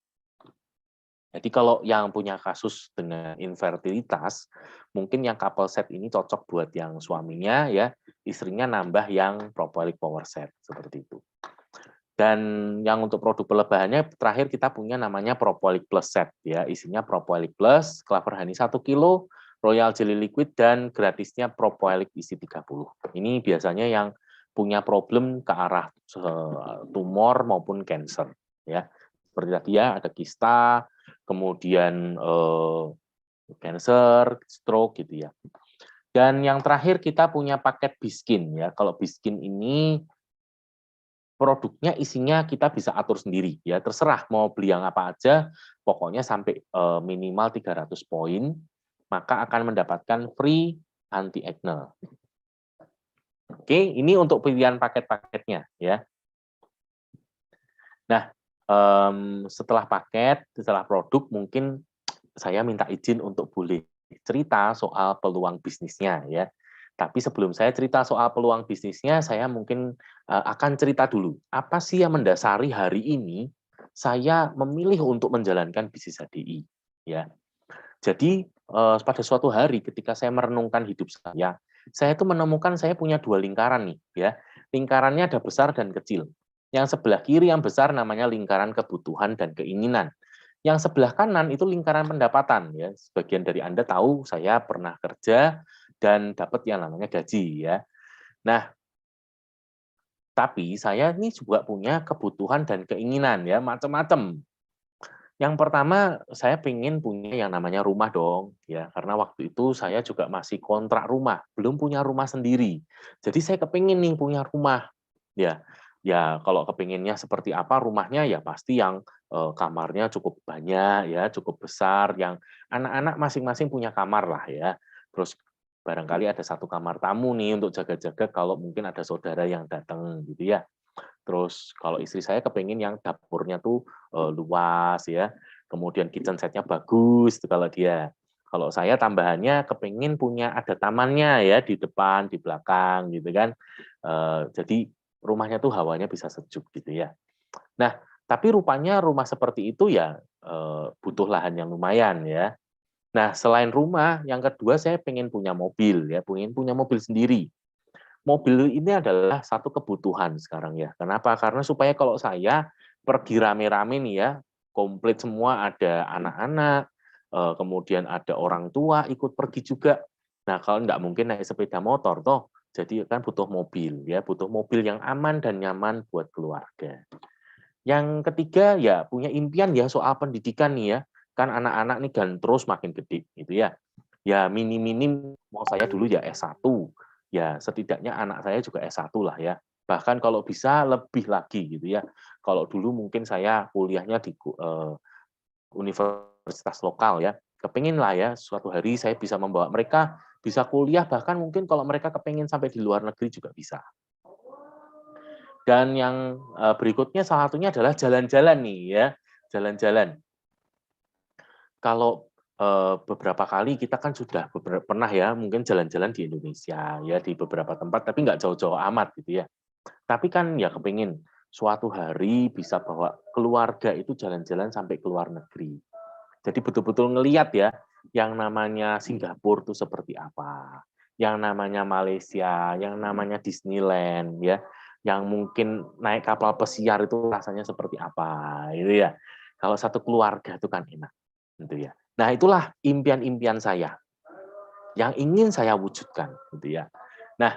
Jadi kalau yang punya kasus dengan infertilitas, mungkin yang couple set ini cocok buat yang suaminya ya, istrinya nambah yang Propolis Power Set seperti itu. Dan yang untuk produk pelebahannya terakhir kita punya namanya Propolis Plus Set ya, isinya Propolis Plus, Clover Honey 1 kilo, Royal Jelly Liquid dan gratisnya Propolis isi 30. Ini biasanya yang punya problem ke arah tumor maupun cancer ya. Seperti tadi ya ada kista, kemudian cancer, stroke gitu ya. Dan yang terakhir kita punya paket Biskin ya. Kalau Biskin ini produknya isinya kita bisa atur sendiri ya, terserah mau beli yang apa aja, pokoknya sampai minimal 300 poin, maka akan mendapatkan free anti-acne. Oke, ini untuk pilihan paket-paketnya ya. Nah, setelah paket, setelah produk, mungkin saya minta izin untuk boleh cerita soal peluang bisnisnya ya. Tapi sebelum saya cerita soal peluang bisnisnya, saya mungkin akan cerita dulu, apa sih yang mendasari hari ini saya memilih untuk menjalankan bisnis HDI ya. Jadi pada suatu hari ketika saya merenungkan hidup saya itu menemukan saya punya 2 lingkaran nih ya. Lingkarannya ada besar dan kecil. Yang sebelah kiri yang besar namanya lingkaran kebutuhan dan keinginan. Yang sebelah kanan itu lingkaran pendapatan ya. Sebagian dari Anda tahu saya pernah kerja dan dapat yang namanya gaji ya. Nah, tapi saya ini juga punya kebutuhan dan keinginan ya, macam-macam. Yang pertama, saya pengen punya yang namanya rumah dong, ya. Karena waktu itu saya juga masih kontrak rumah, belum punya rumah sendiri. Jadi saya kepingin nih punya rumah. Ya, ya kalau kepinginnya seperti apa rumahnya ya pasti yang kamarnya cukup banyak ya, cukup besar, yang anak-anak masing-masing punya kamar lah ya. Terus barangkali ada 1 kamar tamu nih untuk jaga-jaga kalau mungkin ada saudara yang datang gitu ya. Terus kalau istri saya kepengen yang dapurnya tuh luas ya, kemudian kitchen set-nya bagus tuh kalau dia. Kalau saya tambahannya kepengen punya ada tamannya ya di depan, di belakang gitu kan. Jadi rumahnya tuh hawanya bisa sejuk gitu ya. Nah, tapi rupanya rumah seperti itu ya butuh lahan yang lumayan ya. Nah, selain rumah, yang kedua saya pengen punya mobil ya, pengen punya mobil sendiri. Mobil ini adalah satu kebutuhan sekarang ya. Kenapa? Karena supaya kalau saya pergi rame-rame nih ya, komplit semua ada anak-anak, kemudian ada orang tua ikut pergi juga. Nah, kalau nggak mungkin naik sepeda motor toh, Jadi kan butuh mobil ya, butuh mobil yang aman dan nyaman buat keluarga. Yang ketiga ya punya impian ya soal pendidikan nih ya. Kan anak-anak nih kan terus makin gede gitu ya. Ya minim-minim mau saya dulu ya S1. Ya setidaknya anak saya juga S1 lah ya. Bahkan kalau bisa lebih lagi gitu ya. Kalau dulu mungkin saya kuliahnya di universitas lokal ya. Kepingin lah ya suatu hari saya bisa membawa mereka bisa kuliah, bahkan mungkin kalau mereka kepingin sampai di luar negeri juga bisa. Dan yang berikutnya salah satunya adalah jalan-jalan nih ya, jalan-jalan. Kalau beberapa kali kita kan sudah pernah ya mungkin jalan-jalan di Indonesia ya di beberapa tempat, tapi nggak jauh-jauh amat gitu ya. Tapi kan ya kepingin suatu hari bisa bawa keluarga itu jalan-jalan sampai ke luar negeri. Jadi betul-betul ngelihat ya, yang namanya Singapura itu seperti apa, yang namanya Malaysia, yang namanya Disneyland ya, yang mungkin naik kapal pesiar itu rasanya seperti apa, gitu ya. Kalau satu keluarga itu kan enak, gitu ya. Nah itulah impian-impian saya yang ingin saya wujudkan, gitu ya. Nah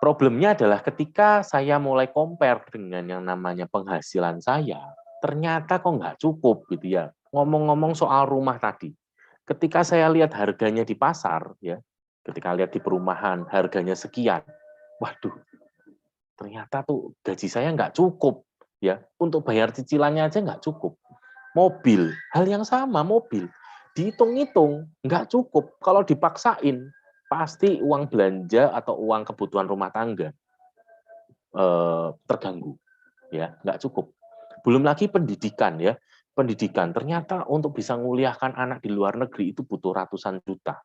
problemnya adalah ketika saya mulai compare dengan yang namanya penghasilan saya, ternyata kok nggak cukup gitu ya. Ngomong-ngomong soal rumah tadi, ketika saya lihat harganya di pasar, ya, ketika lihat di perumahan harganya sekian, waduh, ternyata tuh gaji saya nggak cukup, ya, untuk bayar cicilannya aja nggak cukup. Mobil, hal yang sama mobil, dihitung-hitung nggak cukup. Kalau dipaksain, pasti uang belanja atau uang kebutuhan rumah tangga terganggu, ya, nggak cukup. Belum lagi pendidikan ya, pendidikan ternyata untuk bisa menguliahkan anak di luar negeri itu butuh ratusan juta,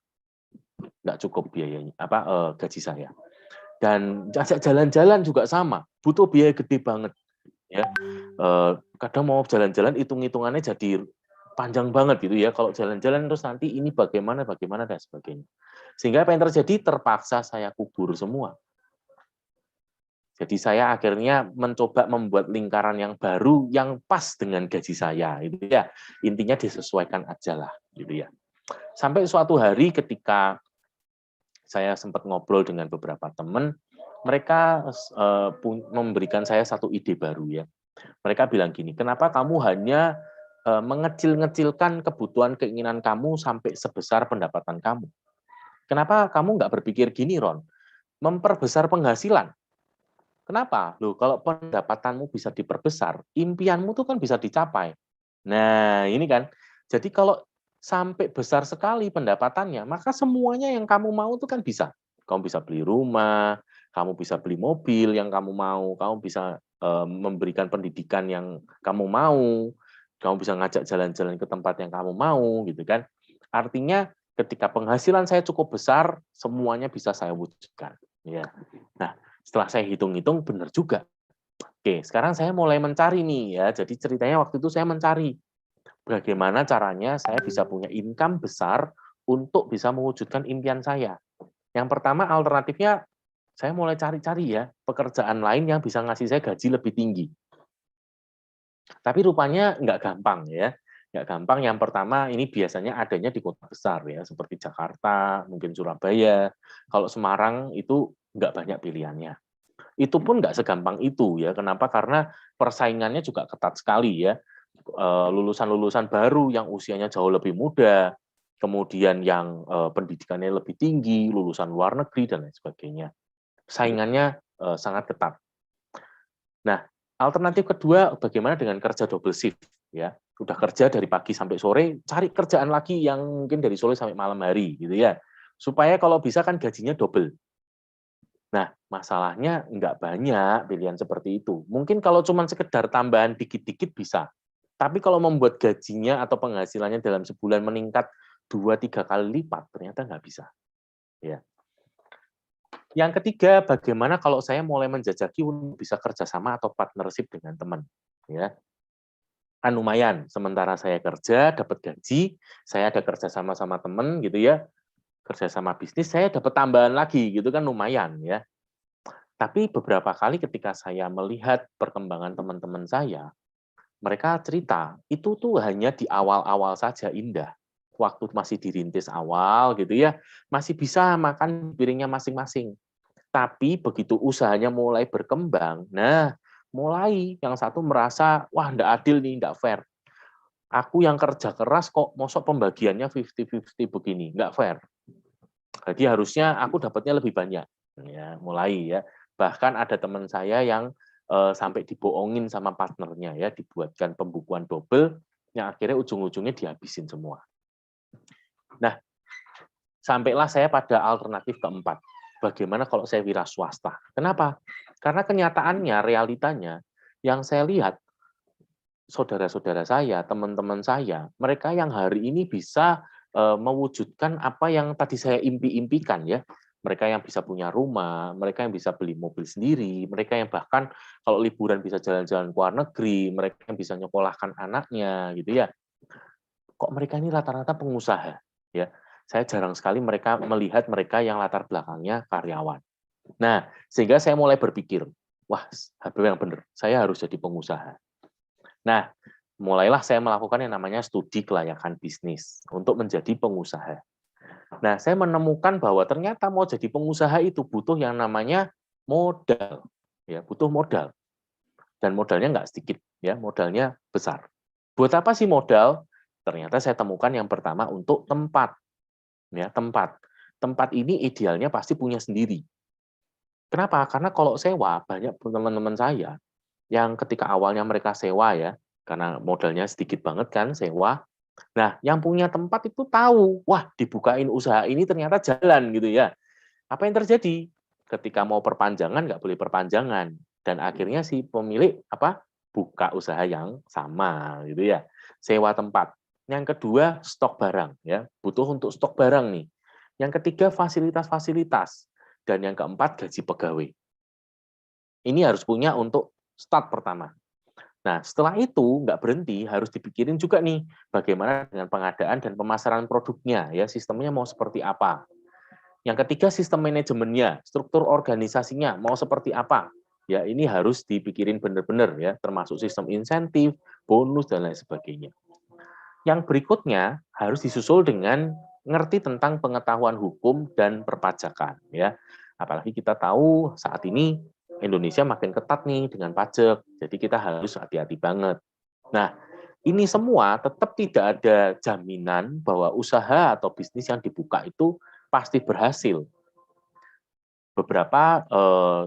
nggak cukup biayanya, gaji saya. Dan ajak jalan-jalan juga sama, butuh biaya gede banget, ya. Kadang mau jalan-jalan hitung-hitungannya jadi panjang banget gitu ya. Kalau jalan-jalan terus nanti ini bagaimana, bagaimana dan sebagainya. Sehingga apa yang terjadi? Terpaksa saya kubur semua. Jadi saya akhirnya mencoba membuat lingkaran yang baru yang pas dengan gaji saya, itu ya. Intinya disesuaikan aja lah, gitu ya. Sampai suatu hari ketika saya sempat ngobrol dengan beberapa teman, mereka memberikan saya satu ide baru ya. Mereka bilang gini, kenapa kamu hanya mengecil-ngecilkan kebutuhan keinginan kamu sampai sebesar pendapatan kamu? Kenapa kamu nggak berpikir gini, Ron? Memperbesar penghasilan. Kenapa? Loh, kalau pendapatanmu bisa diperbesar, impianmu tuh kan bisa dicapai. Nah, ini kan. Jadi kalau sampai besar sekali pendapatannya, maka semuanya yang kamu mau tuh kan bisa. Kamu bisa beli rumah, kamu bisa beli mobil yang kamu mau, kamu bisa memberikan pendidikan yang kamu mau, kamu bisa ngajak jalan-jalan ke tempat yang kamu mau, gitu kan. Artinya ketika penghasilan saya cukup besar, semuanya bisa saya wujudkan. Ya. Nah, setelah saya hitung-hitung benar juga. Oke, sekarang saya mulai mencari nih ya. Jadi ceritanya waktu itu saya mencari bagaimana caranya saya bisa punya income besar untuk bisa mewujudkan impian saya. Yang pertama alternatifnya saya mulai cari-cari ya pekerjaan lain yang bisa ngasih saya gaji lebih tinggi. Tapi rupanya nggak gampang ya. Nggak gampang. Yang pertama ini biasanya adanya di kota besar ya, seperti Jakarta, mungkin Surabaya. Kalau Semarang itu nggak banyak pilihannya. Itu pun nggak segampang itu ya. Kenapa? Karena persaingannya juga ketat sekali ya. Lulusan-lulusan baru yang usianya jauh lebih muda, kemudian yang pendidikannya lebih tinggi, lulusan luar negeri dan lain sebagainya. Saingannya sangat ketat. Nah, alternatif kedua bagaimana dengan kerja double shift ya. Udah kerja dari pagi sampai sore, cari kerjaan lagi yang mungkin dari sore sampai malam hari gitu ya. Supaya kalau bisa kan gajinya double. Nah, masalahnya nggak banyak pilihan seperti itu. Mungkin kalau cuma sekedar tambahan dikit-dikit bisa. Tapi kalau membuat gajinya atau penghasilannya dalam sebulan meningkat 2-3 kali lipat, ternyata nggak bisa. Ya. Yang ketiga, bagaimana kalau saya mulai menjajaki untuk bisa kerjasama atau partnership dengan teman. Ya. Kan lumayan, sementara saya kerja, dapat gaji, saya ada kerjasama sama teman gitu ya, kerjasama bisnis, saya dapat tambahan lagi gitu kan lumayan ya. Tapi beberapa kali ketika saya melihat perkembangan teman-teman saya, mereka cerita, itu tuh hanya di awal-awal saja indah. Waktu masih dirintis awal gitu ya, masih bisa makan piringnya masing-masing. Tapi begitu usahanya mulai berkembang, nah mulai yang satu merasa, wah nggak adil nih, nggak fair. Aku yang kerja keras kok mosok pembagiannya 50-50 begini, nggak fair. Jadi harusnya aku dapatnya lebih banyak. Ya, mulai ya. Bahkan ada teman saya yang sampai dibohongin sama partnernya ya, dibuatkan pembukuan double yang akhirnya ujung-ujungnya dihabisin semua. Nah, sampailah saya pada alternatif keempat. Bagaimana kalau saya wira swasta? Kenapa? Karena kenyataannya, realitanya, yang saya lihat, saudara-saudara saya, teman-teman saya, mereka yang hari ini bisa mewujudkan apa yang tadi saya impi-impikan ya. Mereka yang bisa punya rumah, mereka yang bisa beli mobil sendiri, mereka yang bahkan kalau liburan bisa jalan-jalan ke luar negeri, mereka yang bisa nyekolahkan anaknya gitu ya. Kok mereka ini rata-rata pengusaha ya. Saya jarang sekali melihat mereka yang latar belakangnya karyawan. Nah, sehingga saya mulai berpikir, wah, HBW yang benar, saya harus jadi pengusaha. Nah, mulailah saya melakukan yang namanya studi kelayakan bisnis untuk menjadi pengusaha. Nah, saya menemukan bahwa ternyata mau jadi pengusaha itu butuh yang namanya modal, ya, butuh modal. Dan modalnya nggak sedikit, ya, modalnya besar. Buat apa sih modal? Ternyata saya temukan yang pertama untuk tempat, ya, tempat. Tempat ini idealnya pasti punya sendiri. Kenapa? Karena kalau sewa, banyak teman-teman saya yang ketika awalnya mereka sewa ya, karena modalnya sedikit banget kan, sewa. Nah, yang punya tempat itu tahu, wah dibukain usaha ini ternyata jalan gitu ya. Apa yang terjadi? Ketika mau perpanjangan, nggak boleh perpanjangan. Dan akhirnya si pemilik apa buka usaha yang sama gitu ya. Sewa tempat. Yang kedua, stok barang ya. Butuh untuk stok barang nih. Yang ketiga, fasilitas-fasilitas. Dan yang keempat, gaji pegawai. Ini harus punya untuk start pertama. Nah, setelah itu nggak berhenti, harus dipikirin juga nih bagaimana dengan pengadaan dan pemasaran produknya, ya sistemnya mau seperti apa. Yang ketiga, sistem manajemennya, struktur organisasinya mau seperti apa. Ya, ini harus dipikirin benar-benar ya, termasuk sistem insentif, bonus dan lain sebagainya. Yang berikutnya harus disusul dengan ngerti tentang pengetahuan hukum dan perpajakan ya. Apalagi kita tahu saat ini Indonesia makin ketat nih dengan pajak. Jadi kita harus hati-hati banget. Nah, ini semua tetap tidak ada jaminan bahwa usaha atau bisnis yang dibuka itu pasti berhasil. Beberapa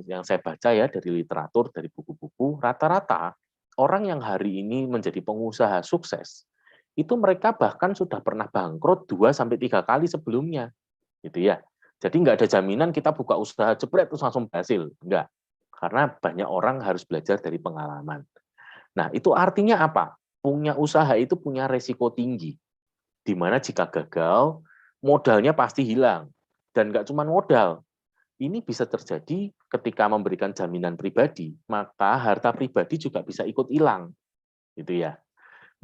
yang saya baca ya dari literatur, dari buku-buku, rata-rata orang yang hari ini menjadi pengusaha sukses, itu mereka bahkan sudah pernah bangkrut 2-3 kali sebelumnya. Gitu ya. Jadi nggak ada jaminan kita buka usaha jebret terus langsung berhasil. Enggak. Karena banyak orang harus belajar dari pengalaman. Nah, itu artinya apa? Punya usaha itu punya resiko tinggi. Di mana jika gagal, modalnya pasti hilang. Dan nggak cuma modal, ini bisa terjadi ketika memberikan jaminan pribadi, maka harta pribadi juga bisa ikut hilang, gitu ya.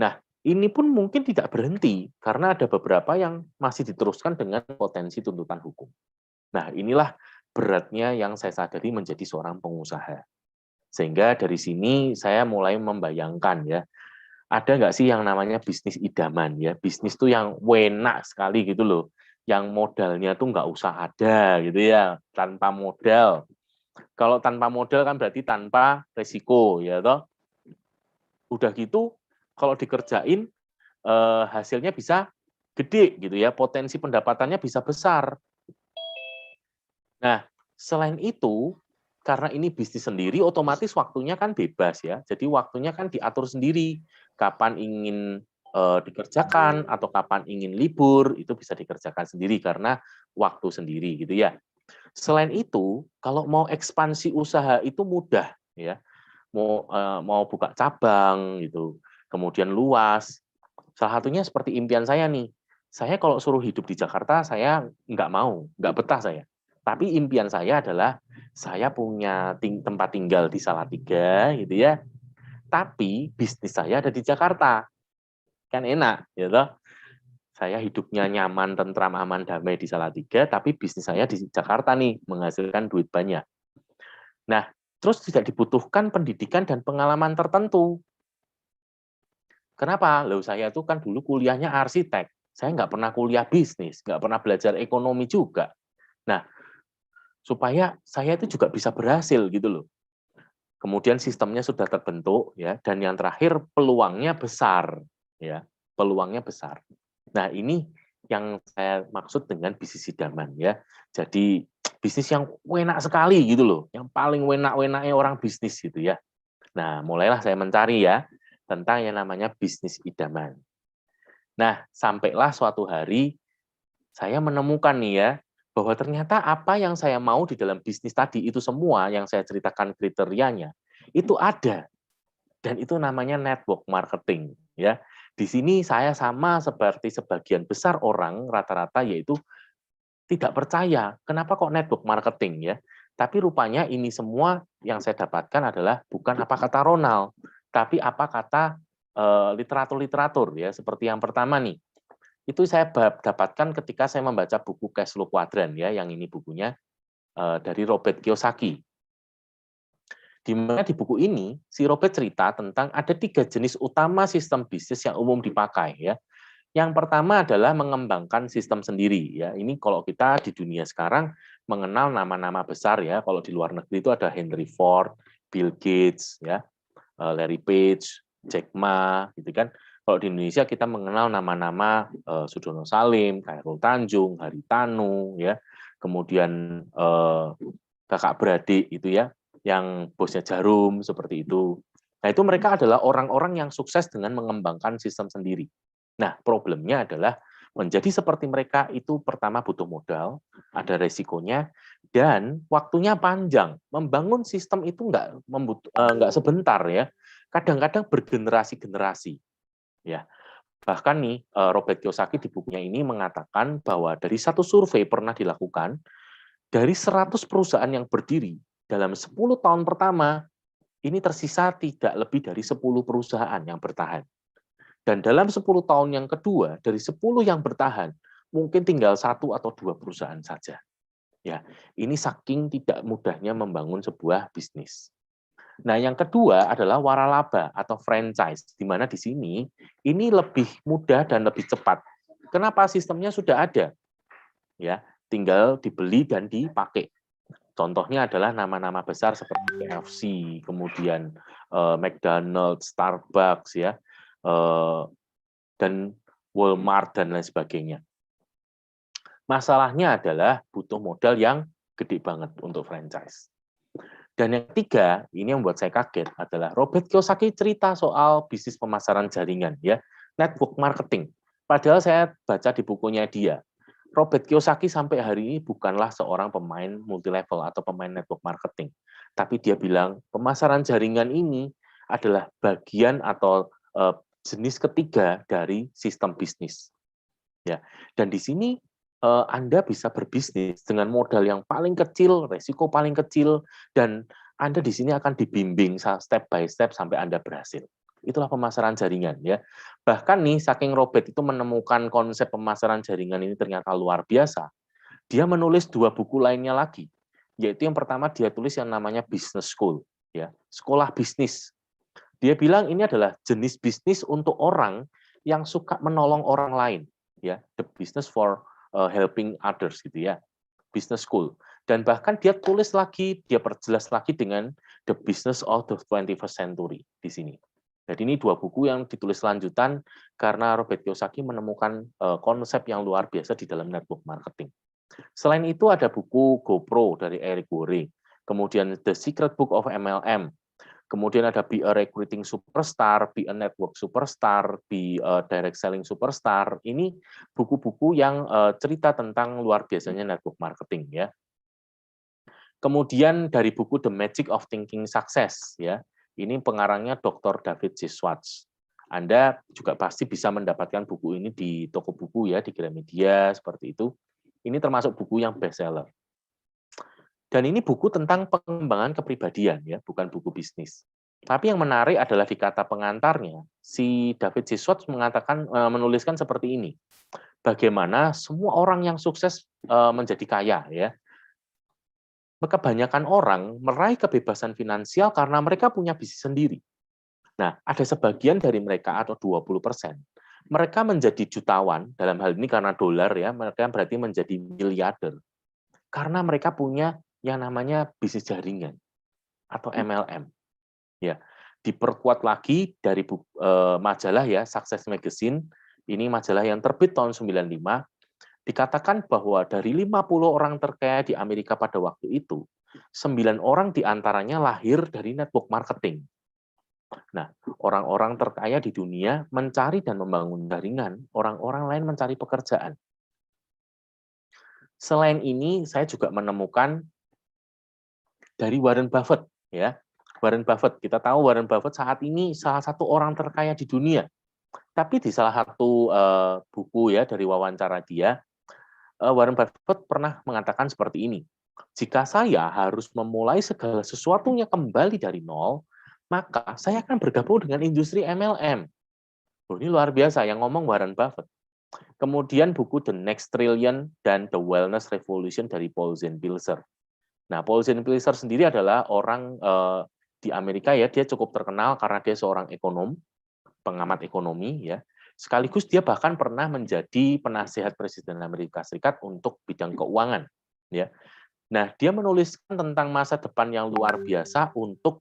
Nah, ini pun mungkin tidak berhenti karena ada beberapa yang masih diteruskan dengan potensi tuntutan hukum. Nah, inilah beratnya yang saya sadari menjadi seorang pengusaha. Sehingga dari sini saya mulai membayangkan ya, ada nggak sih yang namanya bisnis idaman ya, bisnis tuh yang enak sekali gitu loh, yang modalnya tuh nggak usah ada gitu ya, tanpa modal. Kalau tanpa modal kan berarti tanpa resiko ya toh. Udah gitu kalau dikerjain hasilnya bisa gede gitu ya, potensi pendapatannya bisa besar. Nah, selain itu karena ini bisnis sendiri otomatis waktunya kan bebas ya. Jadi waktunya kan diatur sendiri kapan ingin dikerjakan atau kapan ingin libur itu bisa dikerjakan sendiri karena waktu sendiri gitu ya. Selain itu, kalau mau ekspansi usaha itu mudah ya. Mau buka cabang gitu, kemudian luas. Salah satunya seperti impian saya nih. Saya kalau suruh hidup di Jakarta, saya nggak mau, nggak betah saya. Tapi impian saya adalah saya punya tempat tinggal di Salatiga gitu ya. Tapi bisnis saya ada di Jakarta. Kan enak, gitu. Saya hidupnya nyaman, tentram, aman, damai di Salatiga, tapi bisnis saya di Jakarta nih, menghasilkan duit banyak. Nah, terus tidak dibutuhkan pendidikan dan pengalaman tertentu. Kenapa? Loh, saya tuh kan dulu kuliahnya arsitek. Saya nggak pernah kuliah bisnis, nggak pernah belajar ekonomi juga. Nah, supaya saya itu juga bisa berhasil gitu loh. Kemudian sistemnya sudah terbentuk ya, dan yang terakhir peluangnya besar ya, peluangnya besar. Nah, ini yang saya maksud dengan bisnis idaman ya. Jadi bisnis yang enak sekali gitu loh, yang paling enak-enaknya orang bisnis gitu ya. Nah, mulailah saya mencari ya tentang yang namanya bisnis idaman. Nah, sampailah suatu hari saya menemukan nih ya, bahwa ternyata apa yang saya mau di dalam bisnis tadi itu semua yang saya ceritakan kriterianya, itu ada. Dan itu namanya network marketing ya. Di sini saya sama seperti sebagian besar orang rata-rata, yaitu tidak percaya, kenapa kok network marketing ya? Tapi rupanya ini semua yang saya dapatkan adalah bukan apa kata Ronald, tapi apa kata literatur-literatur ya. Seperti yang pertama nih, itu saya dapatkan ketika saya membaca buku Cash Flow Quadrant ya, yang ini bukunya dari Robert Kiyosaki. Di mana di buku ini si Robert cerita tentang ada 3 jenis utama sistem bisnis yang umum dipakai ya. Yang pertama adalah mengembangkan sistem sendiri ya. Ini kalau kita di dunia sekarang mengenal nama-nama besar ya. Kalau di luar negeri itu ada Henry Ford, Bill Gates ya, Larry Page, Jack Ma gitu kan. Kalau di Indonesia kita mengenal nama-nama Sudono Salim, Khairul Tanjung, Haritanu ya. Kemudian kakak beradik itu ya, yang bosnya Jarum seperti itu. Nah, itu mereka adalah orang-orang yang sukses dengan mengembangkan sistem sendiri. Nah, problemnya adalah menjadi seperti mereka itu pertama butuh modal, ada resikonya, dan waktunya panjang. Membangun sistem itu nggak sebentar ya. Kadang-kadang bergenerasi-generasi. Ya, bahkan nih Robert Kiyosaki di bukunya ini mengatakan bahwa dari satu survei pernah dilakukan, dari 100 perusahaan yang berdiri dalam 10 tahun pertama, ini tersisa tidak lebih dari 10 perusahaan yang bertahan. Dan dalam 10 tahun yang kedua, dari 10 yang bertahan, mungkin tinggal 1 atau 2 perusahaan saja. Ya, ini saking tidak mudahnya membangun sebuah bisnis. Nah, yang kedua adalah waralaba atau franchise, di mana di sini ini lebih mudah dan lebih cepat. Kenapa? Sistemnya sudah ada. Ya, tinggal dibeli dan dipakai. Contohnya adalah nama-nama besar seperti KFC, kemudian McDonald's, Starbucks ya, dan Walmart dan lain sebagainya. Masalahnya adalah butuh modal yang gede banget untuk franchise. Dan yang ketiga, ini yang membuat saya kaget adalah Robert Kiyosaki cerita soal bisnis pemasaran jaringan ya, network marketing. Padahal saya baca di bukunya dia, Robert Kiyosaki sampai hari ini bukanlah seorang pemain multilevel atau pemain network marketing. Tapi dia bilang pemasaran jaringan ini adalah bagian atau jenis ketiga dari sistem bisnis. Ya, dan di sini Anda bisa berbisnis dengan modal yang paling kecil, resiko paling kecil, dan Anda di sini akan dibimbing step by step sampai Anda berhasil. Itulah pemasaran jaringan ya. Bahkan nih saking Robert itu menemukan konsep pemasaran jaringan ini ternyata luar biasa. Dia menulis 2 buku lainnya lagi. Yaitu yang pertama dia tulis yang namanya Business School ya, sekolah bisnis. Dia bilang ini adalah jenis bisnis untuk orang yang suka menolong orang lain ya, the business for helping others gitu ya, business school. Dan bahkan dia tulis lagi, dia perjelas lagi dengan the business of the 21st century di sini. Jadi ini 2 buku yang ditulis lanjutan karena Robert Kiyosaki menemukan konsep yang luar biasa di dalam network marketing. Selain itu ada buku GoPro dari Eric Worre, kemudian The Secret Book of MLM, kemudian ada Be a Recruiting Superstar, Be a Network Superstar, Be a Direct Selling Superstar. Ini buku-buku yang cerita tentang luar biasanya network marketing ya. Kemudian dari buku The Magic of Thinking Success ya. Ini pengarangnya Dr. David C. Schwartz. Anda juga pasti bisa mendapatkan buku ini di toko buku ya, di Gramedia seperti itu. Ini termasuk buku yang bestseller. Dan ini buku tentang pengembangan kepribadian ya, bukan buku bisnis. Tapi yang menarik adalah di kata pengantarnya, si David C. Schwartz mengatakan menuliskan seperti ini. Bagaimana semua orang yang sukses menjadi kaya ya. Kebanyakan orang meraih kebebasan finansial karena mereka punya bisnis sendiri. Nah, ada sebagian dari mereka atau 20%, mereka menjadi jutawan, dalam hal ini karena dolar ya, mereka berarti menjadi miliarder. Karena mereka punya yang namanya bisnis jaringan atau MLM. Ya, diperkuat lagi dari majalah ya, Success Magazine. Ini majalah yang terbit tahun 95. Dikatakan bahwa dari 50 orang terkaya di Amerika pada waktu itu, 9 orang diantaranya lahir dari network marketing. Nah, orang-orang terkaya di dunia mencari dan membangun jaringan, orang-orang lain mencari pekerjaan. Selain ini, saya juga menemukan dari Warren Buffett, ya. Warren Buffett, kita tahu Warren Buffett saat ini salah satu orang terkaya di dunia. Tapi di salah satu buku ya dari wawancara dia, Warren Buffett pernah mengatakan seperti ini. Jika saya harus memulai segala sesuatunya kembali dari nol, maka saya akan bergabung dengan industri MLM. Oh, ini luar biasa yang ngomong Warren Buffett. Kemudian buku The Next Trillion dan The Wellness Revolution dari Paul Zinn-Pilzer. Nah, Paul Zinn-Pilzer sendiri adalah orang di Amerika ya, dia cukup terkenal karena dia seorang ekonom, pengamat ekonomi ya. Sekaligus dia bahkan pernah menjadi penasihat Presiden Amerika Serikat untuk bidang keuangan ya. Nah, dia menuliskan tentang masa depan yang luar biasa untuk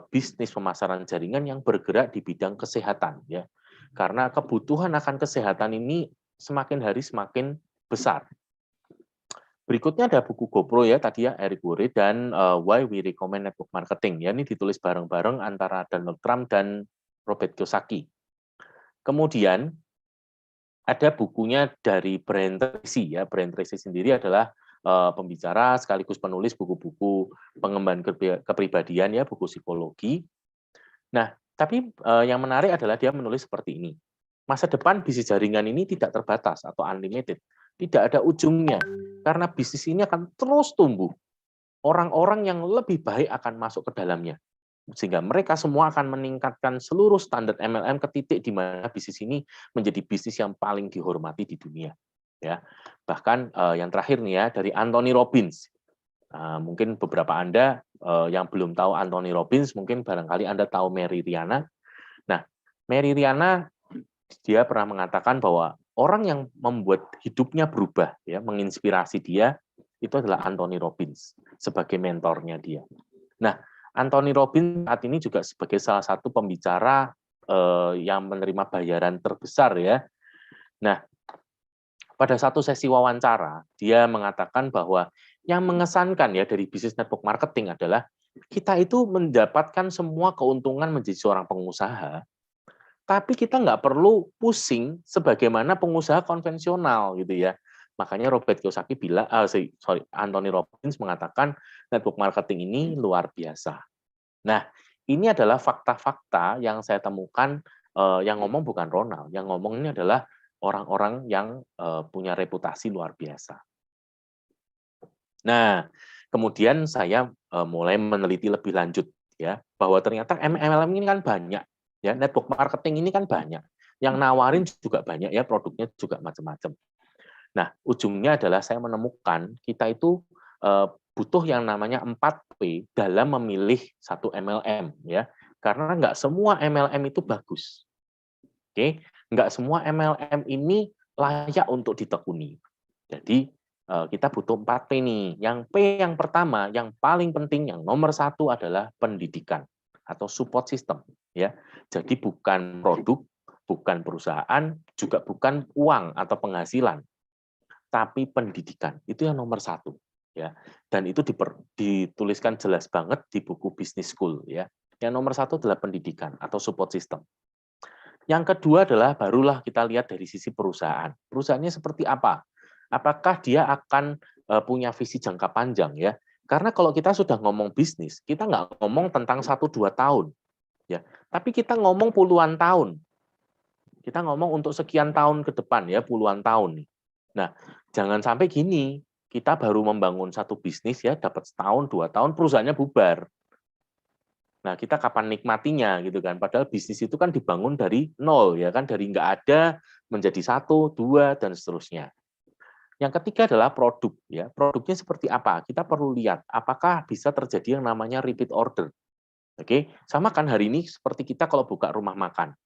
bisnis pemasaran jaringan yang bergerak di bidang kesehatan ya. Karena kebutuhan akan kesehatan ini semakin hari semakin besar. Berikutnya ada buku GoPro ya tadi ya, Eric Worre dan Why We Recommend Network Marketing ya, ini ditulis bareng-bareng antara Donald Trump dan Robert Kiyosaki. Kemudian ada bukunya dari Brian Tracy ya. Brian Tracy sendiri adalah pembicara sekaligus penulis buku-buku pengembangan kepribadian ya, buku psikologi. Nah, tapi yang menarik adalah dia menulis seperti ini. Masa depan bisnis jaringan ini tidak terbatas atau unlimited. Tidak ada ujungnya. Karena bisnis ini akan terus tumbuh. Orang-orang yang lebih baik akan masuk ke dalamnya. Sehingga mereka semua akan meningkatkan seluruh standar MLM ke titik di mana bisnis ini menjadi bisnis yang paling dihormati di dunia. Ya, bahkan yang terakhir nih ya dari Anthony Robbins. Mungkin beberapa Anda yang belum tahu Anthony Robbins, mungkin barangkali Anda tahu Mary Riana. Nah, Mary Riana dia pernah mengatakan bahwa orang yang membuat hidupnya berubah, ya, menginspirasi dia itu adalah Anthony Robbins sebagai mentornya dia. Nah, Anthony Robbins saat ini juga sebagai salah satu pembicara yang menerima bayaran terbesar ya. Nah, pada satu sesi wawancara dia mengatakan bahwa yang mengesankan ya dari bisnis network marketing adalah kita itu mendapatkan semua keuntungan menjadi seorang pengusaha, tapi kita nggak perlu pusing sebagaimana pengusaha konvensional gitu ya. Makanya Robert Kiyosaki bilang, Anthony Robbins mengatakan network marketing ini luar biasa. Nah, ini adalah fakta-fakta yang saya temukan, yang ngomong bukan Ronald, yang ngomong ini adalah orang-orang yang punya reputasi luar biasa. Nah, kemudian saya mulai meneliti lebih lanjut ya, bahwa ternyata MLM ini kan banyak, ya network marketing ini kan banyak, yang nawarin juga banyak ya, produknya juga macam-macam. Nah, ujungnya adalah saya menemukan kita itu butuh yang namanya 4P dalam memilih satu MLM ya, karena nggak semua MLM itu bagus. Oke, nggak semua MLM ini layak untuk ditekuni. Jadi kita butuh 4P nih. Yang P yang pertama, yang paling penting, yang nomor satu adalah pendidikan atau support system. Ya, jadi bukan produk, bukan perusahaan, juga bukan uang atau penghasilan, tapi pendidikan. Itu yang nomor satu. Ya, dan itu dituliskan jelas banget di buku Business School. Ya, yang nomor satu adalah pendidikan atau support system. Yang kedua adalah barulah kita lihat dari sisi perusahaan. Perusahaannya seperti apa? Apakah dia akan punya visi jangka panjang ya? Karena kalau kita sudah ngomong bisnis, kita nggak ngomong tentang 1-2 tahun, ya. Tapi kita ngomong puluhan tahun. Kita ngomong untuk sekian tahun ke depan ya, puluhan tahun nih. Nah, jangan sampai gini, kita baru membangun satu bisnis ya, dapat setahun, 2 tahun, perusahaannya bubar. Nah, kita kapan nikmatinya gitu kan? Padahal bisnis itu kan dibangun dari nol ya kan, dari nggak ada menjadi 1, 2 dan seterusnya. Yang ketiga adalah produk ya. Produknya seperti apa? Kita perlu lihat apakah bisa terjadi yang namanya repeat order. Oke, sama kan hari ini seperti kita kalau buka rumah makan.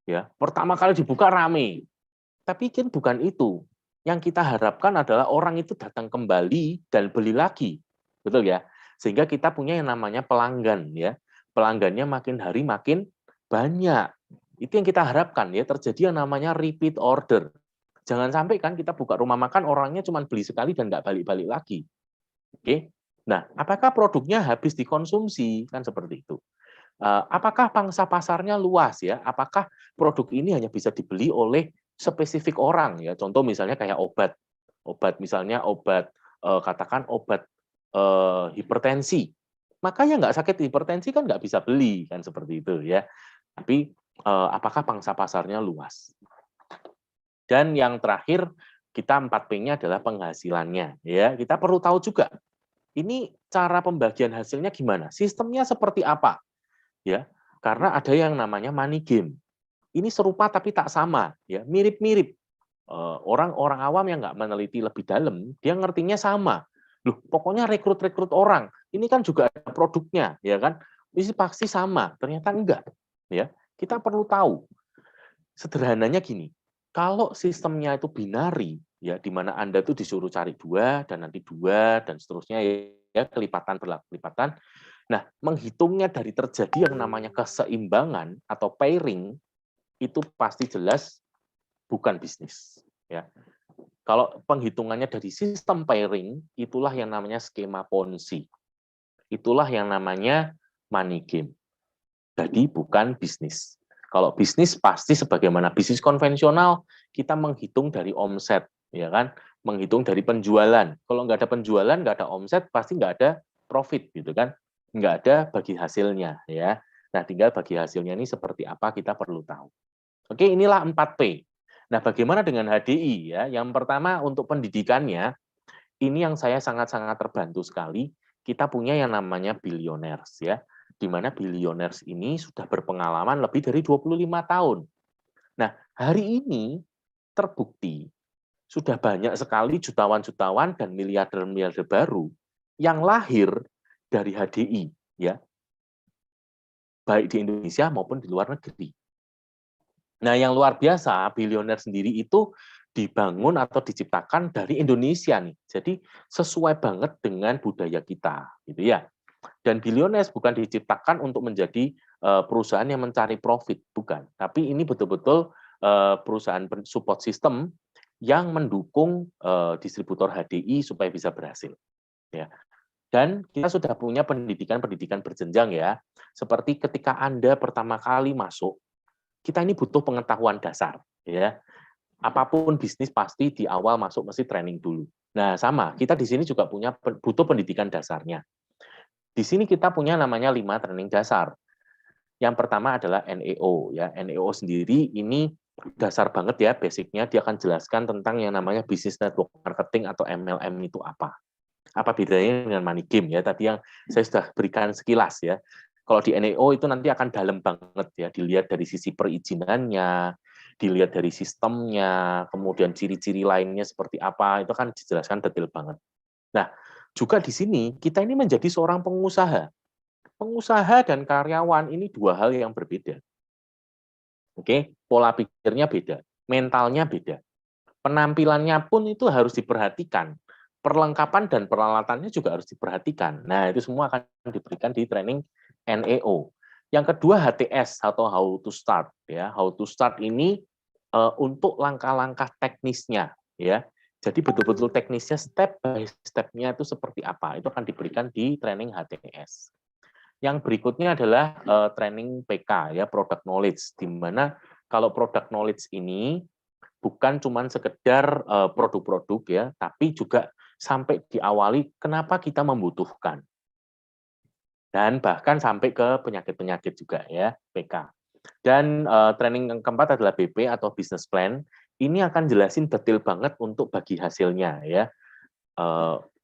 Ya, pertama kali dibuka rame. Tapi kan bukan itu. Yang kita harapkan adalah orang itu datang kembali dan beli lagi. betul ya? Sehingga kita punya yang namanya pelanggan ya. Pelanggannya makin hari makin banyak. Itu yang kita harapkan ya, terjadi yang namanya repeat order. Jangan sampai kan kita buka rumah makan orangnya cuma beli sekali dan nggak balik-balik lagi. Oke. Nah, apakah produknya habis dikonsumsi? Kan seperti itu. Apakah pangsa pasarnya luas ya? Apakah produk ini hanya bisa dibeli oleh spesifik orang ya? Contoh misalnya kayak obat. Obat misalnya obat katakan obat hipertensi. Maka yang nggak sakit hipertensi kan nggak bisa beli kan seperti itu ya. Tapi apakah pangsa pasarnya luas? Dan yang terakhir kita 4P-nya adalah penghasilannya ya. Kita perlu tahu juga ini cara pembagian hasilnya gimana? Sistemnya seperti apa? Ya, karena ada yang namanya money game. Ini serupa tapi tak sama, ya mirip-mirip. Orang-orang awam yang nggak meneliti lebih dalam, dia ngertinya sama. Loh, pokoknya rekrut-rekrut orang. Ini kan juga ada produknya, ya kan? Ini pasti sama. Ternyata enggak. Ya, kita perlu tahu. Sederhananya gini, kalau sistemnya itu binari, ya di mana Anda tuh disuruh cari 2 dan nanti 2 dan seterusnya ya kelipatan berlaku kelipatan. Nah, menghitungnya dari terjadi yang namanya keseimbangan atau pairing itu pasti jelas bukan bisnis, ya. Kalau penghitungannya dari sistem pairing, itulah yang namanya skema Ponzi. Itulah yang namanya money game. Jadi bukan bisnis. Kalau bisnis pasti sebagaimana bisnis konvensional, kita menghitung dari omset, ya kan? Menghitung dari penjualan. Kalau nggak ada penjualan, nggak ada omset, pasti nggak ada profit, gitu kan? Nggak ada bagi hasilnya, ya. Nah, tinggal bagi hasilnya ini seperti apa kita perlu tahu. Oke, inilah 4P. Nah, bagaimana dengan HDI ya? Yang pertama untuk pendidikannya, ini yang saya sangat-sangat terbantu sekali. Kita punya yang namanya billionaires ya, di mana billionaires ini sudah berpengalaman lebih dari 25 tahun. Nah, hari ini terbukti sudah banyak sekali jutawan-jutawan dan miliarder-miliarder baru yang lahir dari HDI ya, baik di Indonesia maupun di luar negeri. Nah, yang luar biasa, bilioner sendiri itu dibangun atau diciptakan dari Indonesia nih. Jadi sesuai banget dengan budaya kita, gitu ya. Dan bilioner bukan diciptakan untuk menjadi perusahaan yang mencari profit, bukan. Tapi ini betul-betul perusahaan support system yang mendukung distributor HDI supaya bisa berhasil. Ya. Dan kita sudah punya pendidikan-pendidikan berjenjang ya. Seperti ketika Anda pertama kali masuk, kita ini butuh pengetahuan dasar ya. Apapun bisnis pasti di awal masuk mesti training dulu. Nah, sama, kita di sini juga butuh pendidikan dasarnya. Di sini kita punya namanya 5 training dasar. Yang pertama adalah NEO ya. NEO sendiri ini dasar banget ya, basicnya dia akan jelaskan tentang yang namanya business network marketing atau MLM itu apa. Apa bedanya dengan money game ya? Tadi yang saya sudah berikan sekilas ya. Kalau di NEO itu nanti akan dalam banget ya, dilihat dari sisi perizinannya, dilihat dari sistemnya, kemudian ciri-ciri lainnya seperti apa, itu kan dijelaskan detail banget. Nah, juga di sini kita ini menjadi seorang pengusaha. Pengusaha dan karyawan ini dua hal yang berbeda. Oke, pola pikirnya beda, mentalnya beda. Penampilannya pun itu harus diperhatikan. Perlengkapan dan peralatannya juga harus diperhatikan. Nah, itu semua akan diberikan di training NEO. Yang kedua HTS atau how to start ya. How to start ini untuk langkah-langkah teknisnya ya. Jadi betul-betul teknisnya step by step-nya itu seperti apa. Itu akan diberikan di training HTS. Yang berikutnya adalah training PK ya, product knowledge, di mana kalau product knowledge ini bukan cuma sekedar produk-produk ya, tapi juga sampai diawali kenapa kita membutuhkan. Dan bahkan sampai ke penyakit-penyakit juga ya, PK. Dan training yang keempat adalah BP atau business plan. Ini akan jelasin detail banget untuk bagi hasilnya ya.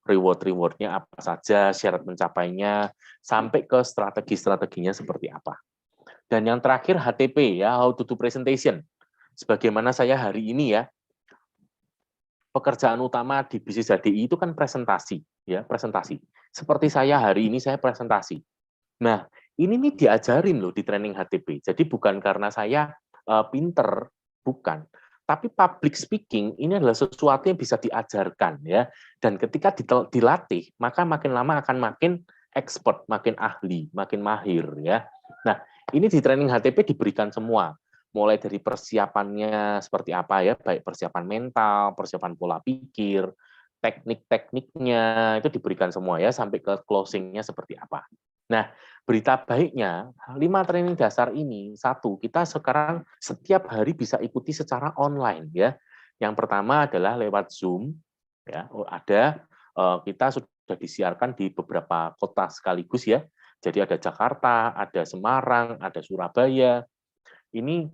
Reward-rewardnya apa saja, syarat mencapainya, sampai ke strategi-strateginya seperti apa. Dan yang terakhir HTP ya, how to do presentation. Sebagaimana saya hari ini ya, pekerjaan utama di bisnis HDI itu kan presentasi, ya presentasi. Seperti saya hari ini saya presentasi. Nah, ini nih diajarin loh di training HTP. Jadi bukan karena saya pinter, bukan. Tapi public speaking ini adalah sesuatu yang bisa diajarkan ya. Dan ketika dilatih, maka makin lama akan makin expert, makin ahli, makin mahir ya. Nah, ini di training HTP diberikan semua. Mulai dari persiapannya seperti apa ya, baik persiapan mental, persiapan pola pikir, teknik-tekniknya itu diberikan semua ya, sampai ke closing-nya seperti apa. Nah, berita baiknya, 5 training dasar ini, satu, kita sekarang setiap hari bisa ikuti secara online ya. Yang pertama adalah lewat Zoom, ya, ada kita sudah disiarkan di beberapa kota sekaligus ya. Jadi ada Jakarta, ada Semarang, ada Surabaya. Ini